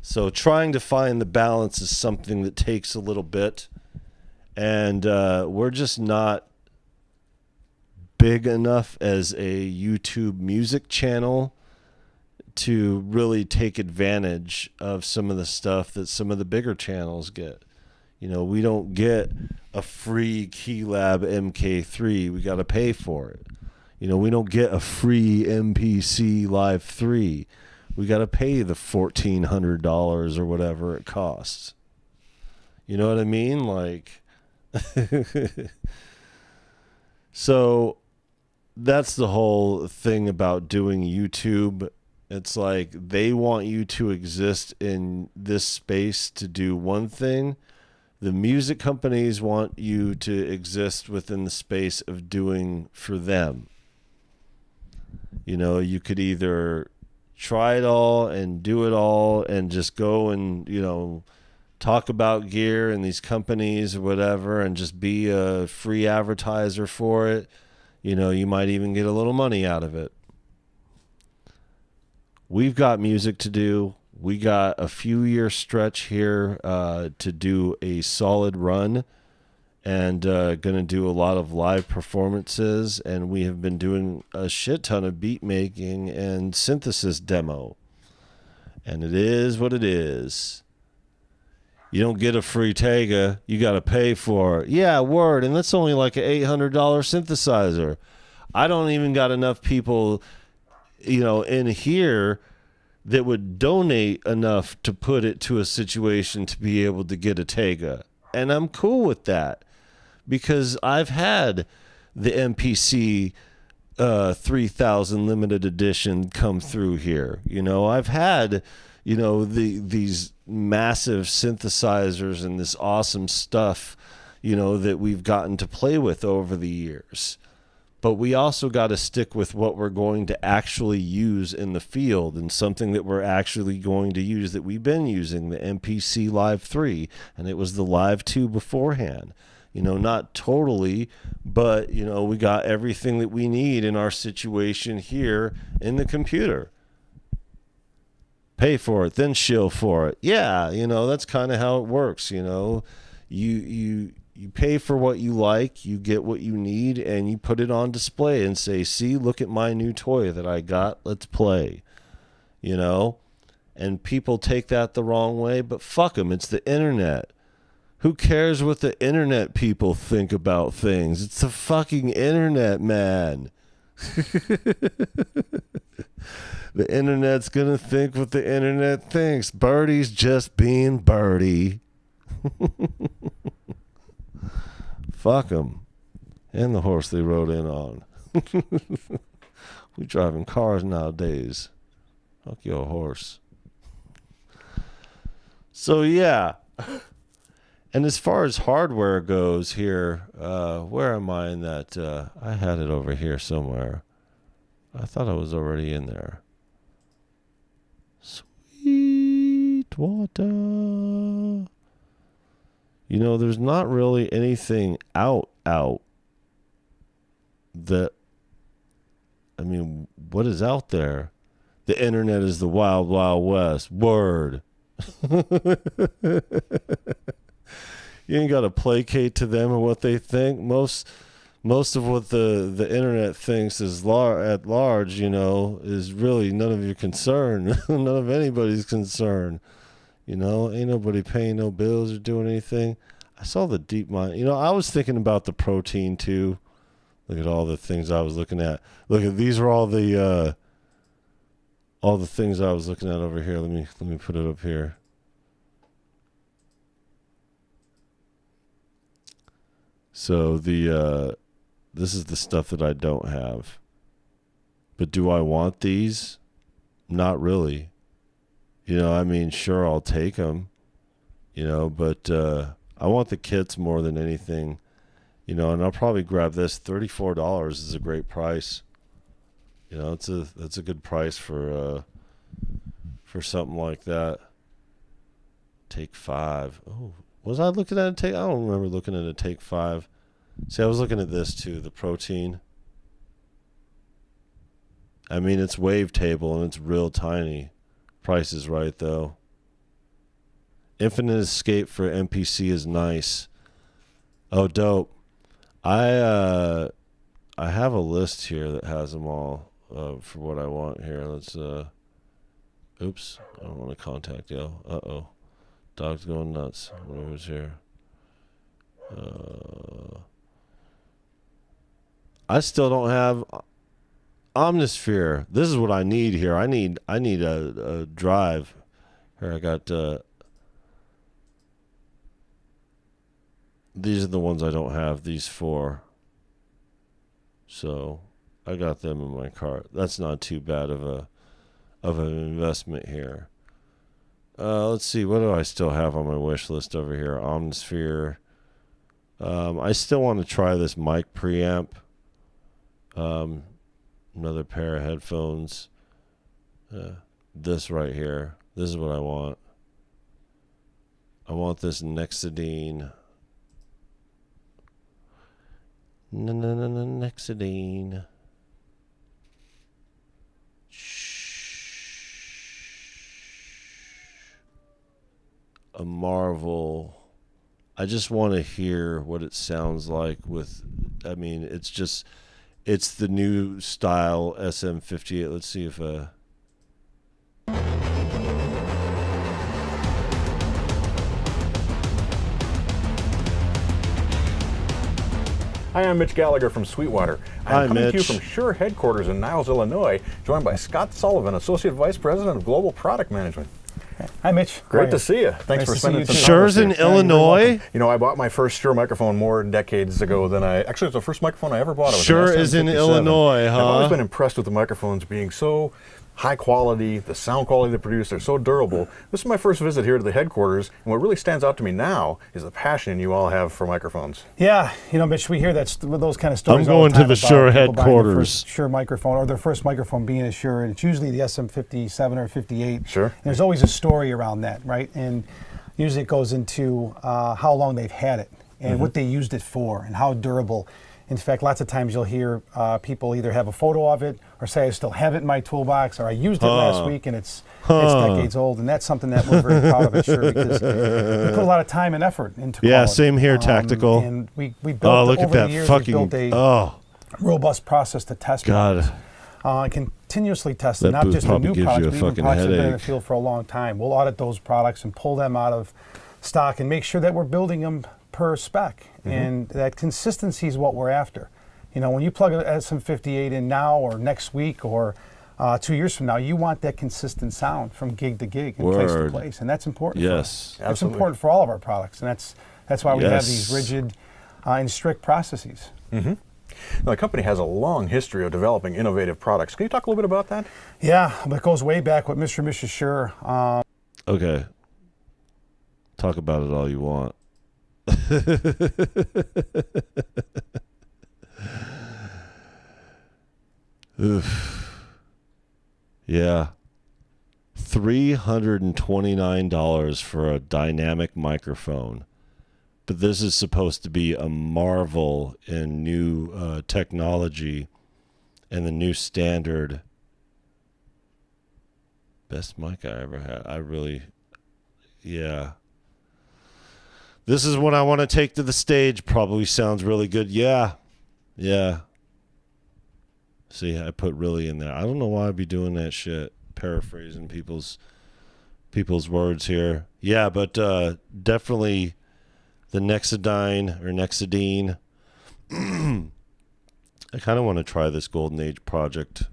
So trying to find the balance is something that takes a little bit. And we're just not big enough as a YouTube music channel to really take advantage of some of the stuff that some of the bigger channels get. You know, we don't get a free Keylab MK3. We got to pay for it. You know, we don't get a free MPC Live 3. We got to pay the $1,400 or whatever it costs. You know what I mean? Like, so that's the whole thing about doing YouTube. It's like they want you to exist in this space to do one thing. The music companies want you to exist within the space of doing for them. You know, you could either try it all and do it all and just go and, you know, talk about gear and these companies or whatever and just be a free advertiser for it. You know, you might even get a little money out of it. We've got music to do. We got a few year stretch here to do a solid run and going to do a lot of live performances. And we have been doing a shit ton of beat making and synthesis demo. And it is what it is. You don't get a free Tega. You got to pay for it. Yeah, word. And that's only like an $800 synthesizer. I don't even got enough people, you know, in here that would donate enough to put it to a situation to be able to get a Tega. And I'm cool with that because I've had the MPC 3000 limited edition come through here. You know, I've had, you know, these massive synthesizers and this awesome stuff, you know, that we've gotten to play with over the years. But we also got to stick with what we're going to actually use in the field and something that we're actually going to use that we've been using, the MPC Live 3, and it was the Live 2 beforehand. You know, not totally, but, you know, we got everything that we need in our situation here in the computer. Pay for it, then shill for it. Yeah, you know, that's kind of how it works, you know. You pay for what you like, you get what you need, and you put it on display and say, see, look at my new toy that I got, let's play. You know? And people take that the wrong way, but fuck them, it's the internet. Who cares what the internet people think about things? It's the fucking internet, man. The internet's gonna think what the internet thinks. Birdie's just being Birdie. Fuck them. And the horse they rode in on. We driving cars nowadays. Fuck your horse. So yeah. And as far as hardware goes here, where am I in that? I had it over here somewhere. I thought I was already in there. Sweet water. You know, there's not really anything out that, I mean, what is out there? The internet is the wild, wild west. Word. You ain't got to placate to them or what they think. Most of what the internet thinks is at large, you know, is really none of your concern. None of anybody's concern. You know, ain't nobody paying no bills or doing anything. I saw the deep mind. You know, I was thinking about the protein too. Look at all the things I was looking at. Look at these are all the things I was looking at over here. Let me put it up here. So this is the stuff that I don't have. But do I want these? Not really. You know, I mean, sure, I'll take them, you know, but I want the kits more than anything, you know, and I'll probably grab this. $34 is a great price. You know, that's a good price for something like that. Take 5. Oh, was I looking at a take? I don't remember looking at a Take 5. See, I was looking at this too, the protein. I mean, it's wavetable and it's real tiny. Price is right though. Infinite Escape for MPC is nice. Oh, dope. I have a list here that has them all for what I want here. Let's oops, I don't want to contact you. Uh-oh. Dog's going nuts. Who's here? I still don't have Omnisphere. This is what I need here. I need a drive. Here I got these are the ones I don't have, these 4. So I got them in my cart. That's not too bad of an investment here. Let's see, what do I still have on my wish list over here? Omnisphere. I still want to try this mic preamp. Another pair of headphones. This right here. This is what I want. I want this Nexidine. Nexidine. A Marvel. I just want to hear what it sounds like with, I mean, it's the new style SM58. Let's see if Hi, I'm Mitch Gallagher from Sweetwater. Hi, I'm coming to you Mitch. from Shure headquarters in Niles, Illinois, joined by Scott Sullivan, Associate Vice President of Global Product Management. Hi, Mitch. Great to see you. Thanks Nice for to spending see some you time too. Shure's with in me. Illinois. You know, I bought my first Shure microphone more decades ago than actually, it was the first microphone I ever bought. It was Shure an is in SM57. Illinois, I've always huh? been impressed with the microphones being so high quality, the sound quality they produce, they're so durable. This is my first visit here to the headquarters, and what really stands out to me now is the passion you all have for microphones. Yeah, you know, Mitch, we hear those kind of stories. I'm all going the to time the about Shure people buying their headquarters. first Shure microphone, or their first microphone being a Shure, and it's usually the SM57 or 58. Sure. And there's always a story around that, right? And usually it goes into how long they've had it and what they used it for and how durable. In fact, lots of times you'll hear people either have a photo of it or say, I still have it in my toolbox, or I used it last week and it's decades old. And that's something that we're very proud of at Shure, because we put a lot of time and effort into Yeah, quality. same here, Tactical. And we built, Oh, look at over the that years, fucking. we built a Oh, robust process to test God. products. Continuously test That them, not booth just the probably new gives products, you a but even fucking products that have been in the headache. field for a long time. We'll audit those products and pull them out of stock and make sure that we're building them per spec. And that consistency is what we're after. You know, when you plug an SM58 in now or next week or 2 years from now, you want that consistent sound from gig to gig and place to Word. place. And that's important. Yes. For us. It's Absolutely. important for all of our products. And that's why we have Yes. these rigid and strict processes. Now, the company has a long history of developing innovative products. Can you talk a little bit about that? Yeah, but it goes way back with Mr. and Mrs. Shure. Okay. Talk about it all you want. Oof. Yeah. $329 for a dynamic microphone. But this is supposed to be a marvel in new technology and the new standard. Best mic I ever had. Yeah. This is what I want to take to the stage. Probably sounds really good. Yeah. See, I put really in there. I don't know why I'd be doing that shit. Paraphrasing people's words here. Yeah, but definitely the Nexidine. I kind of want to try this Golden Age Project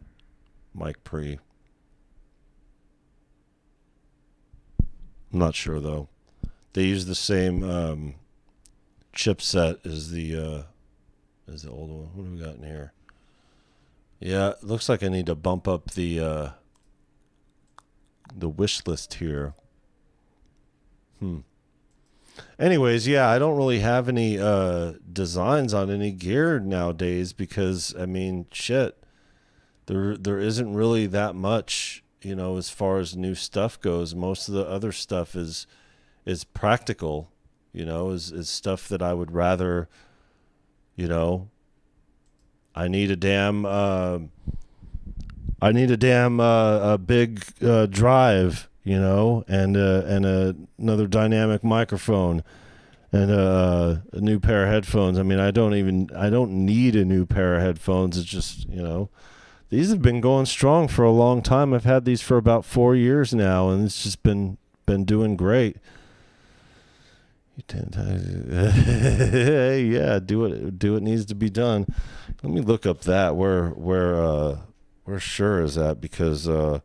mic pre. I'm not sure though. They use the same chipset as the old one. What do we got in here? Yeah, it looks like I need to bump up the wish list here. Anyways, yeah, I don't really have any designs on any gear nowadays because, I mean, shit. there isn't really that much, as far as new stuff goes. Most of the other stuff is practical, is stuff that I would rather, I need a damn a big drive, and another dynamic microphone and a new pair of headphones. I mean, I don't need a new pair of headphones. It's just, these have been going strong for a long time. I've had these for about 4 years now, and it's just been doing great. Yeah, do what needs to be done. Let me look up that where Shure is at, because I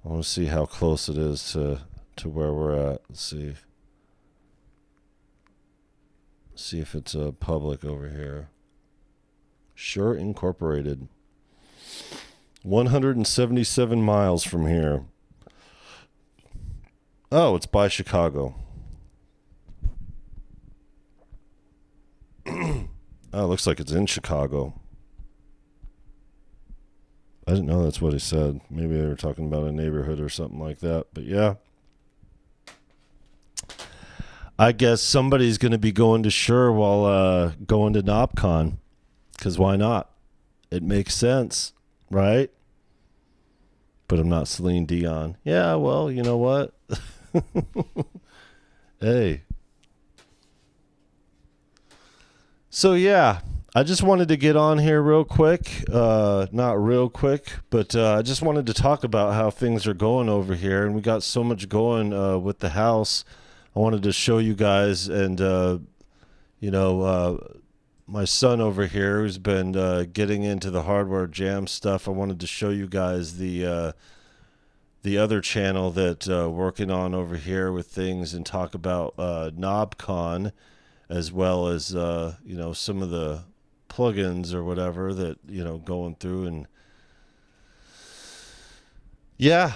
want to see how close it is to where we're at. Let's see. See if it's public over here. Shure Incorporated. 177 miles from here. Oh, it's by Chicago. Oh, it looks like it's in Chicago. I didn't know that's what he said. Maybe they were talking about a neighborhood or something like that. But yeah. I guess somebody's going to be going to Shure while going to Knobcon. Because why not? It makes sense, right? But I'm not Celine Dion. Yeah, well, you know what? Hey. So yeah, I just wanted to get on here real quick. Not real quick, but I just wanted to talk about how things are going over here. And we got so much going with the house. I wanted to show you guys, and my son over here who's been getting into the hardware jam stuff. I wanted to show you guys the other channel that working on over here with things, and talk about Knobcon, as well as some of the plugins or whatever that going through. And yeah,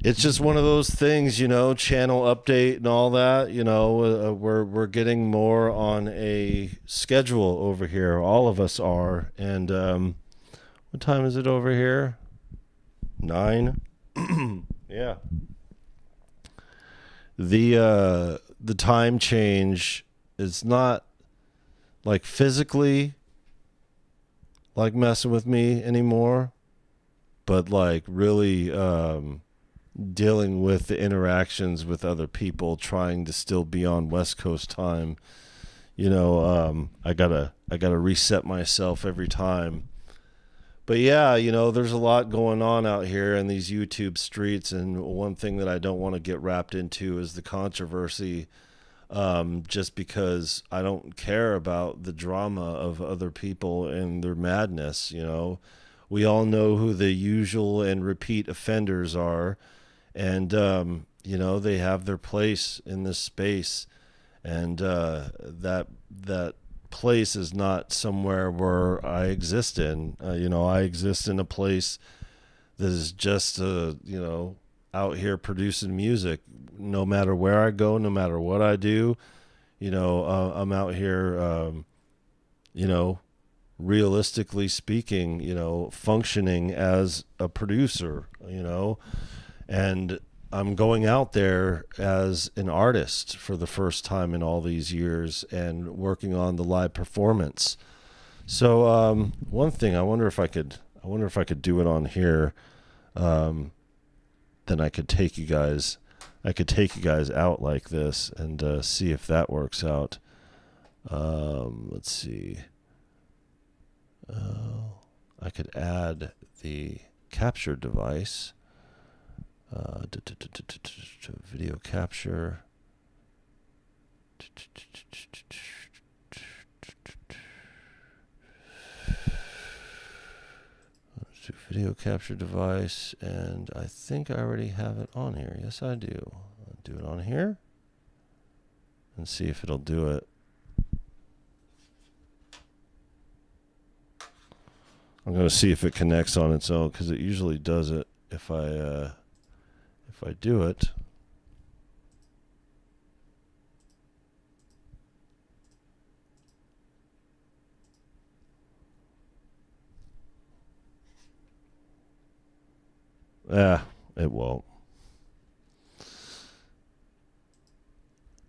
it's just one of those things, channel update and all that. We're getting more on a schedule over here. All of us are. And what time is it over here? 9. Yeah. The time change is not like physically like messing with me anymore, but like really dealing with the interactions with other people, trying to still be on West Coast time. I gotta reset myself every time. But yeah, there's a lot going on out here in these YouTube streets, and one thing that I don't want to get wrapped into is the controversy, just because I don't care about the drama of other people and their madness. We all know who the usual and repeat offenders are, and they have their place in this space, and that place is not somewhere where I exist in. I exist in a place that is just out here producing music. No matter where I go, no matter what I do, I'm out here, realistically speaking, functioning as a producer, and I'm going out there as an artist for the first time in all these years, and working on the live performance. So one thing, I wonder if I could do it on here. Then I could take you guys out like this, and see if that works out. Let's see. I could add the capture device. Video capture. Let's do video capture device, and I think I already have it on here. Yes, I do. I'll do it on here and see if it'll do it. I'm going to see if it connects on its own, because it usually does it if I do it. It won't.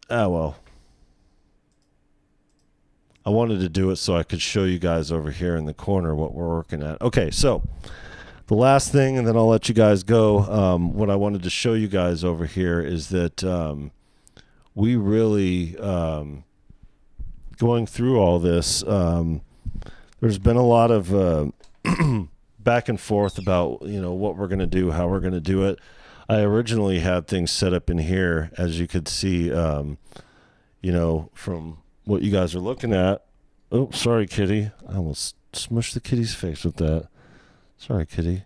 Well. I wanted to do it so I could show you guys over here in the corner what we're working at. Okay, so the last thing, and then I'll let you guys go. What I wanted to show you guys over here is that we really, going through all this, there's been a lot of back and forth about, what we're going to do, how we're going to do it. I originally had things set up in here, as you could see, from what you guys are looking at. Oh, sorry, kitty. I almost smushed the kitty's face with that. Sorry, kitty.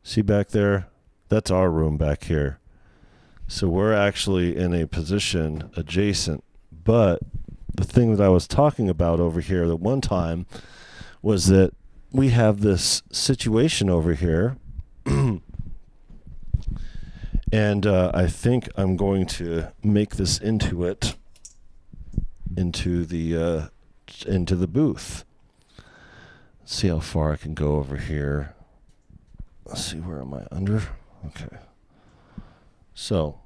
See back there? That's our room back here. So we're actually in a position adjacent. But the thing that I was talking about over here the one time was that we have this situation over here. And I think I'm going to make this into the booth. Let's see how far I can go over here. Let's see, where am I? Under? Okay. So,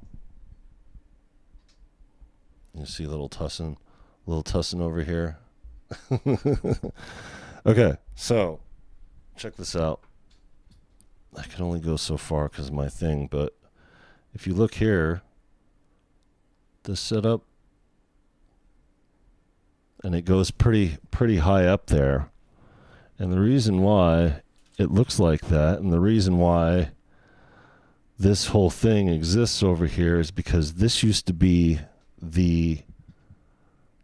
you see little Tussin over here. Okay, so check this out. I can only go so far because of my thing, but if you look here, this setup, and it goes pretty high up there. And the reason why it looks like that, and the reason why this whole thing exists over here, is because this used to be the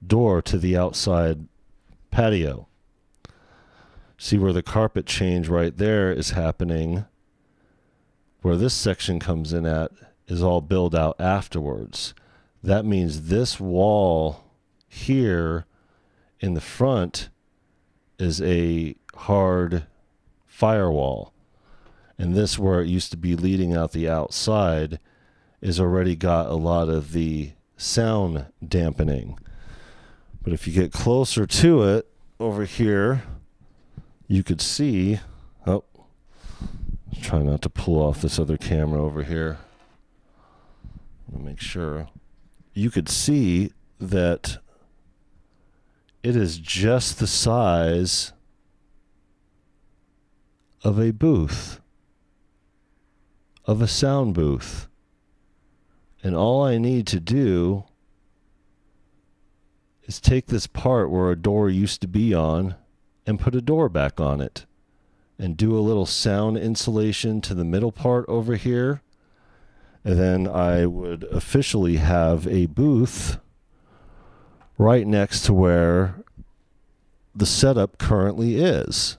door to the outside patio. See where the carpet change right there is happening, where this section comes in at is all built out afterwards. That means this wall here in the front is a hard firewall. And this, where it used to be leading out the outside, is already got a lot of the sound dampening. But if you get closer to it over here, you could see, try not to pull off this other camera over here. Make sure. You could see that it is just the size of a booth, of a sound booth. And all I need to do is take this part where a door used to be on and put a door back on it, and do a little sound insulation to the middle part over here. And then I would officially have a booth right next to where the setup currently is.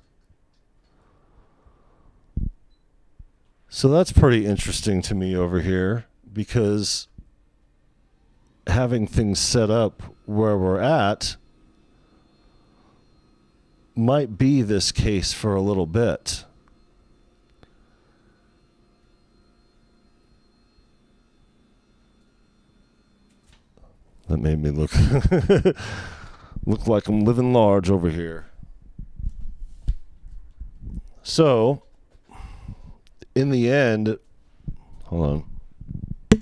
So that's pretty interesting to me over here, because having things set up where we're at might be this case for a little bit. That made me look look like I'm living large over here. So, in the end, hold on.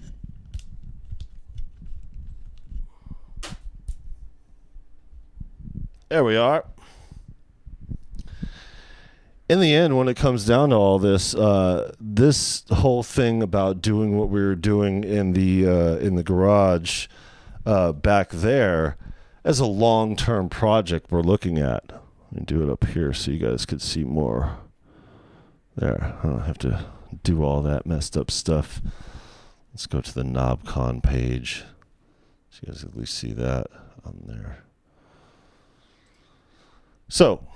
There we are. In the end, when it comes down to all this, this whole thing about doing what we were doing in the garage back there, as a long-term project we're looking at. Let me do it up here so you guys could see more. There, I don't have to do all that messed up stuff. Let's go to the Knobcon page so you guys at least see that on there. So,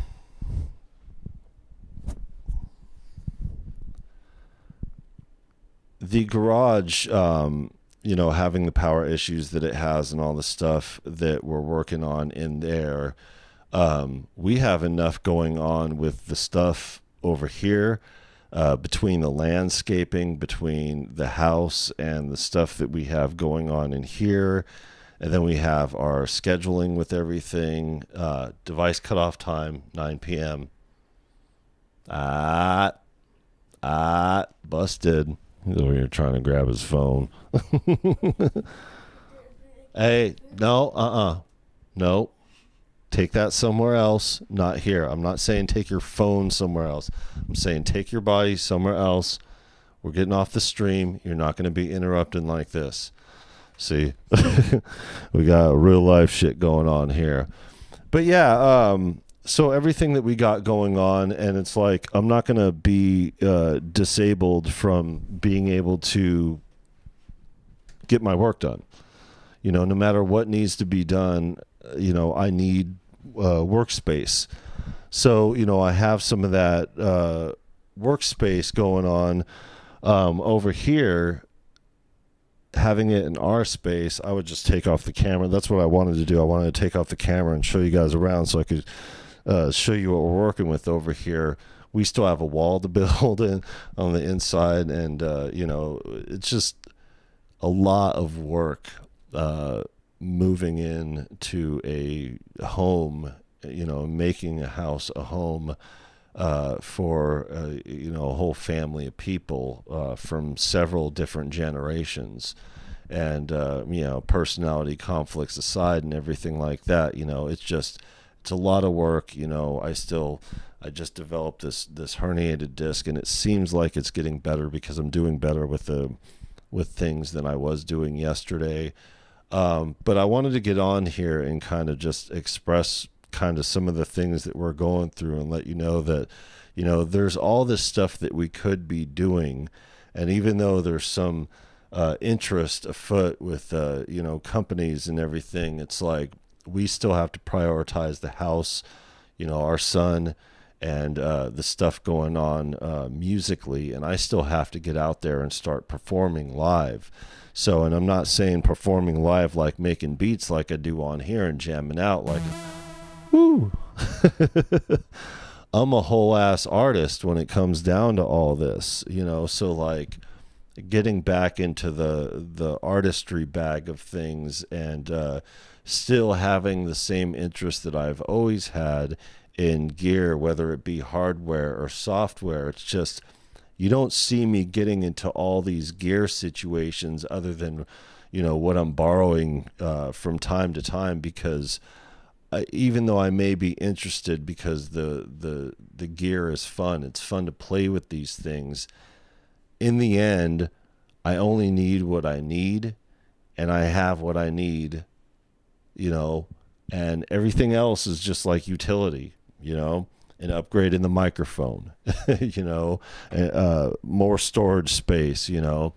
the garage, having the power issues that it has and all the stuff that we're working on in there, we have enough going on with the stuff over here, between the landscaping, between the house and the stuff that we have going on in here. And then we have our scheduling with everything, device cutoff time, 9 p.m. Busted. He's over here trying to grab his phone. Hey, no, no. Take that somewhere else, not here. I'm not saying take your phone somewhere else. I'm saying take your body somewhere else. We're getting off the stream. You're not going to be interrupting like this. See, we got real life shit going on here. But yeah, so everything that we got going on, and it's like I'm not going to be disabled from being able to get my work done. You know, no matter what needs to be done, you know, I need workspace. So, you know, I have some of that workspace going on over here. Having it in our space, I would just take off the camera. That's what I wanted to do. I wanted to take off the camera and show you guys around so I could show you what we're working with over here. We still have a wall to build in on the inside, and you know, it's just a lot of work moving in to a home, you know, making a house a home for you know, a whole family of people from several different generations. And you know, personality conflicts aside and everything like that, you know, it's a lot of work. You know, I just developed this herniated disc, and it seems like it's getting better because I'm doing better with things than I was doing yesterday. But I wanted to get on here and kind of just express kind of some of the things that we're going through and let you know that, you know, there's all this stuff that we could be doing. And even though there's some interest afoot with, you know, companies and everything, it's like we still have to prioritize the house, you know, our son, and the stuff going on musically. And I still have to get out there and start performing live. So, and I'm not saying performing live like making beats like I do on here and jamming out like, woo. I'm a whole ass artist when it comes down to all this, you know. So like getting back into the artistry bag of things, and still having the same interest that I've always had in gear, whether it be hardware or software. It's just, you don't see me getting into all these gear situations other than, you know, what I'm borrowing from time to time, because even though I may be interested because the gear is fun, it's fun to play with these things, in the end, I only need what I need, and I have what I need, you know, and everything else is just like utility, you know, an upgrade in the microphone, you know, more storage space, you know.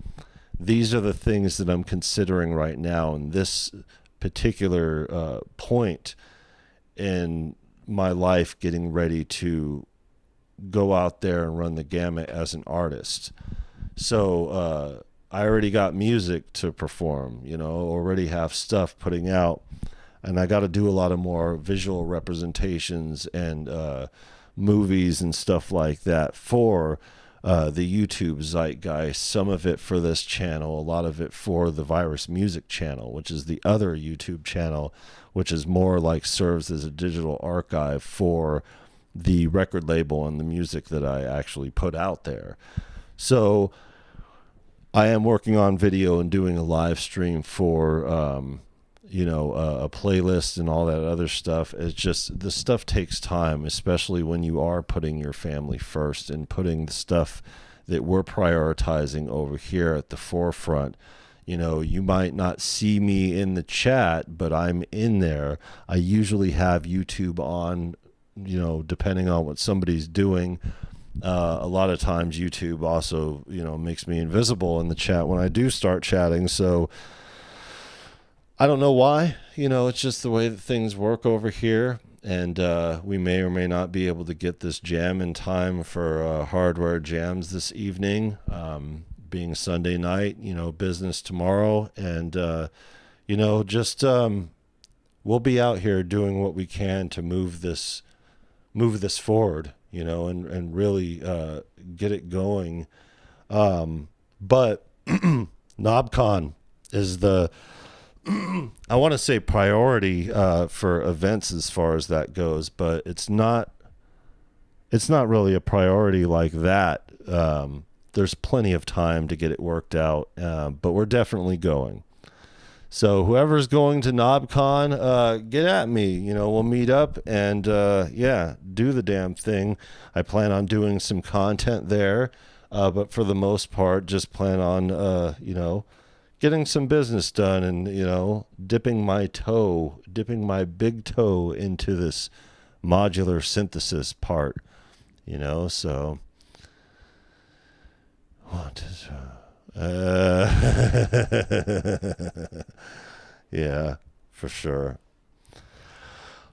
These are the things that I'm considering right now in this particular point in my life, getting ready to go out there and run the gamut as an artist. So I already got music to perform, you know, already have stuff putting out, and I got to do a lot of more visual representations and movies and stuff like that for the YouTube zeitgeist, some of it for this channel, a lot of it for the Virus Music channel, which is the other YouTube channel, which is more like serves as a digital archive for the record label and the music that I actually put out there. So I am working on video and doing a live stream for you know, a playlist and all that other stuff. It's just, the stuff takes time, especially when you are putting your family first and putting the stuff that we're prioritizing over here at the forefront. You know, you might not see me in the chat, but I'm in there. I usually have YouTube on, you know, depending on what somebody's doing. A lot of times YouTube also, you know, makes me invisible in the chat when I do start chatting. So I don't know why, you know, it's just the way that things work over here. And we may or may not be able to get this jam in time for hardware jams this evening, being Sunday night, you know, business tomorrow. And, you know, just we'll be out here doing what we can to move this forward, you know, and really get it going. But Knobcon is the, I want to say priority for events as far as that goes, but it's not really a priority like that there's plenty of time to get it worked out, but we're definitely going. So whoever's going to Knobcon, get at me. You know, we'll meet up and, do the damn thing. I plan on doing some content there, but for the most part, just plan on, getting some business done and, dipping my big toe into this modular synthesis part, so what is yeah, for sure.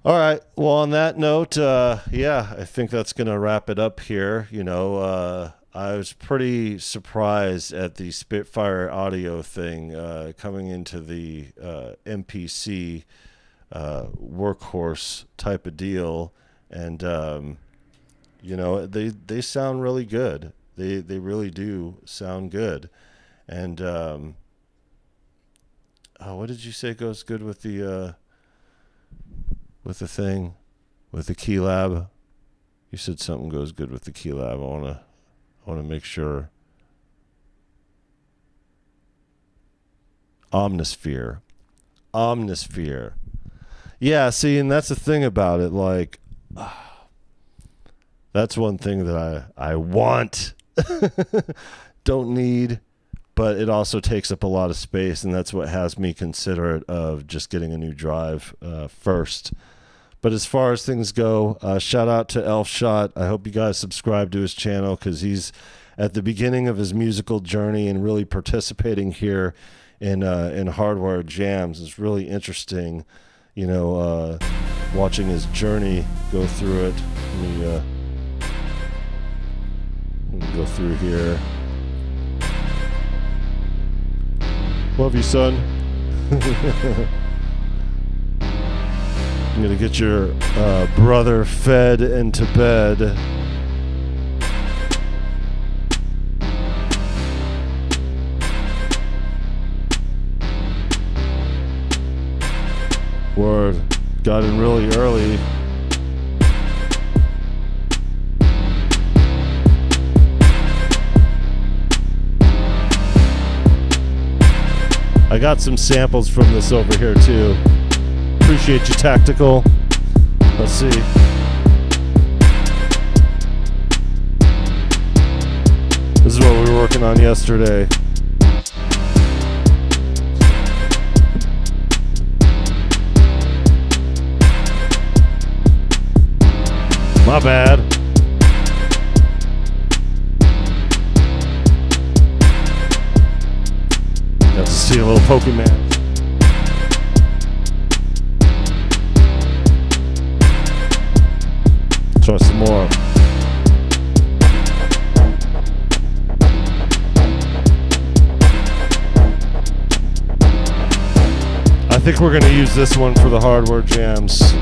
All right. Well, on that note, I think that's going to wrap it up here. I was pretty surprised at the Spitfire audio thing coming into the MPC workhorse type of deal. And, they sound really good. They really do sound good. And what did you say goes good with the thing, with the Key Lab? You said something goes good with the Key Lab. I wanna make sure. Omnisphere. Yeah, see, and that's the thing about it. Like, that's one thing that I want. Don't need, but it also takes up a lot of space, and that's what has me considerate of just getting a new drive first. But as far as things go, shout out to Elfshot. I hope you guys subscribe to his channel because he's at the beginning of his musical journey and really participating here in Hardware Jams. It's really interesting, watching his journey go through it. Let me go through here. Love you, son. I'm gonna get your brother fed into bed. Word. Got in really early. I got some samples from this over here too. Appreciate you, Tactical. Let's see. This is what we were working on yesterday. My bad. Got to see a little Pokemon. Try some more. I think we're going to use this one for the Hardware Jams.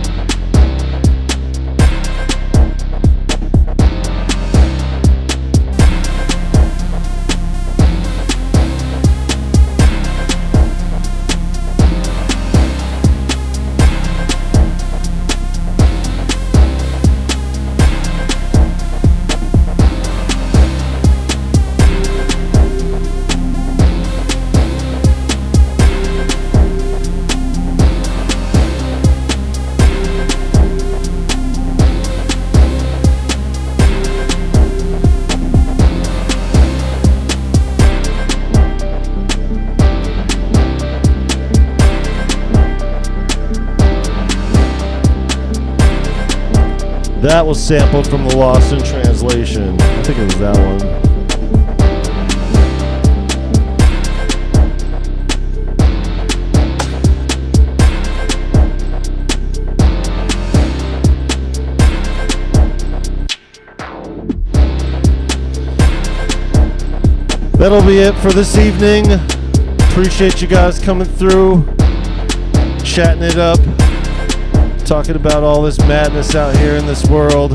That was sampled from the Lost in Translation. I think it was that one. That'll be it for this evening. Appreciate you guys coming through, chatting it up, talking about all this madness out here in this world.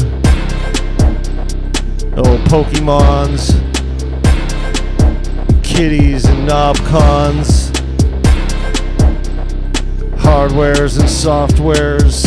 Oh, Pokemons, kitties and Knobcons, hardwares and softwares.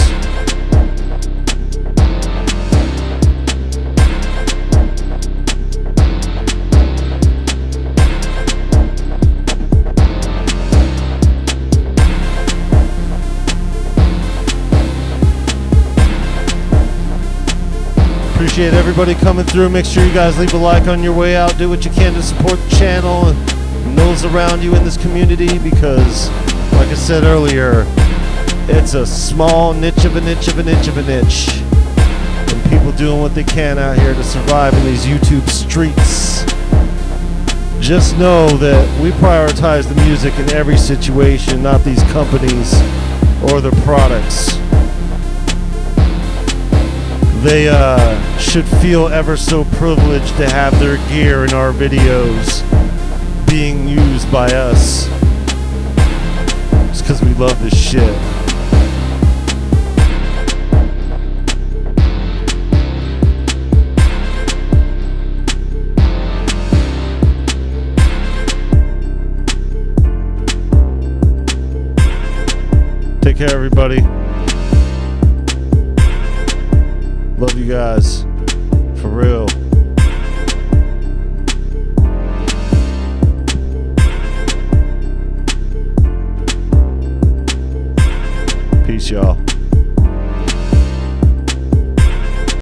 Appreciate everybody coming through. Make sure you guys leave a like on your way out. Do what you can to support the channel and those around you in this community, because, like I said earlier, it's a small niche of a niche of a niche of a niche. And people doing what they can out here to survive in these YouTube streets. Just know that we prioritize the music in every situation, not these companies or their products. They should feel ever so privileged to have their gear in our videos being used by us. Just because we love this shit. Take care, everybody. Love you guys. For real. Peace, y'all.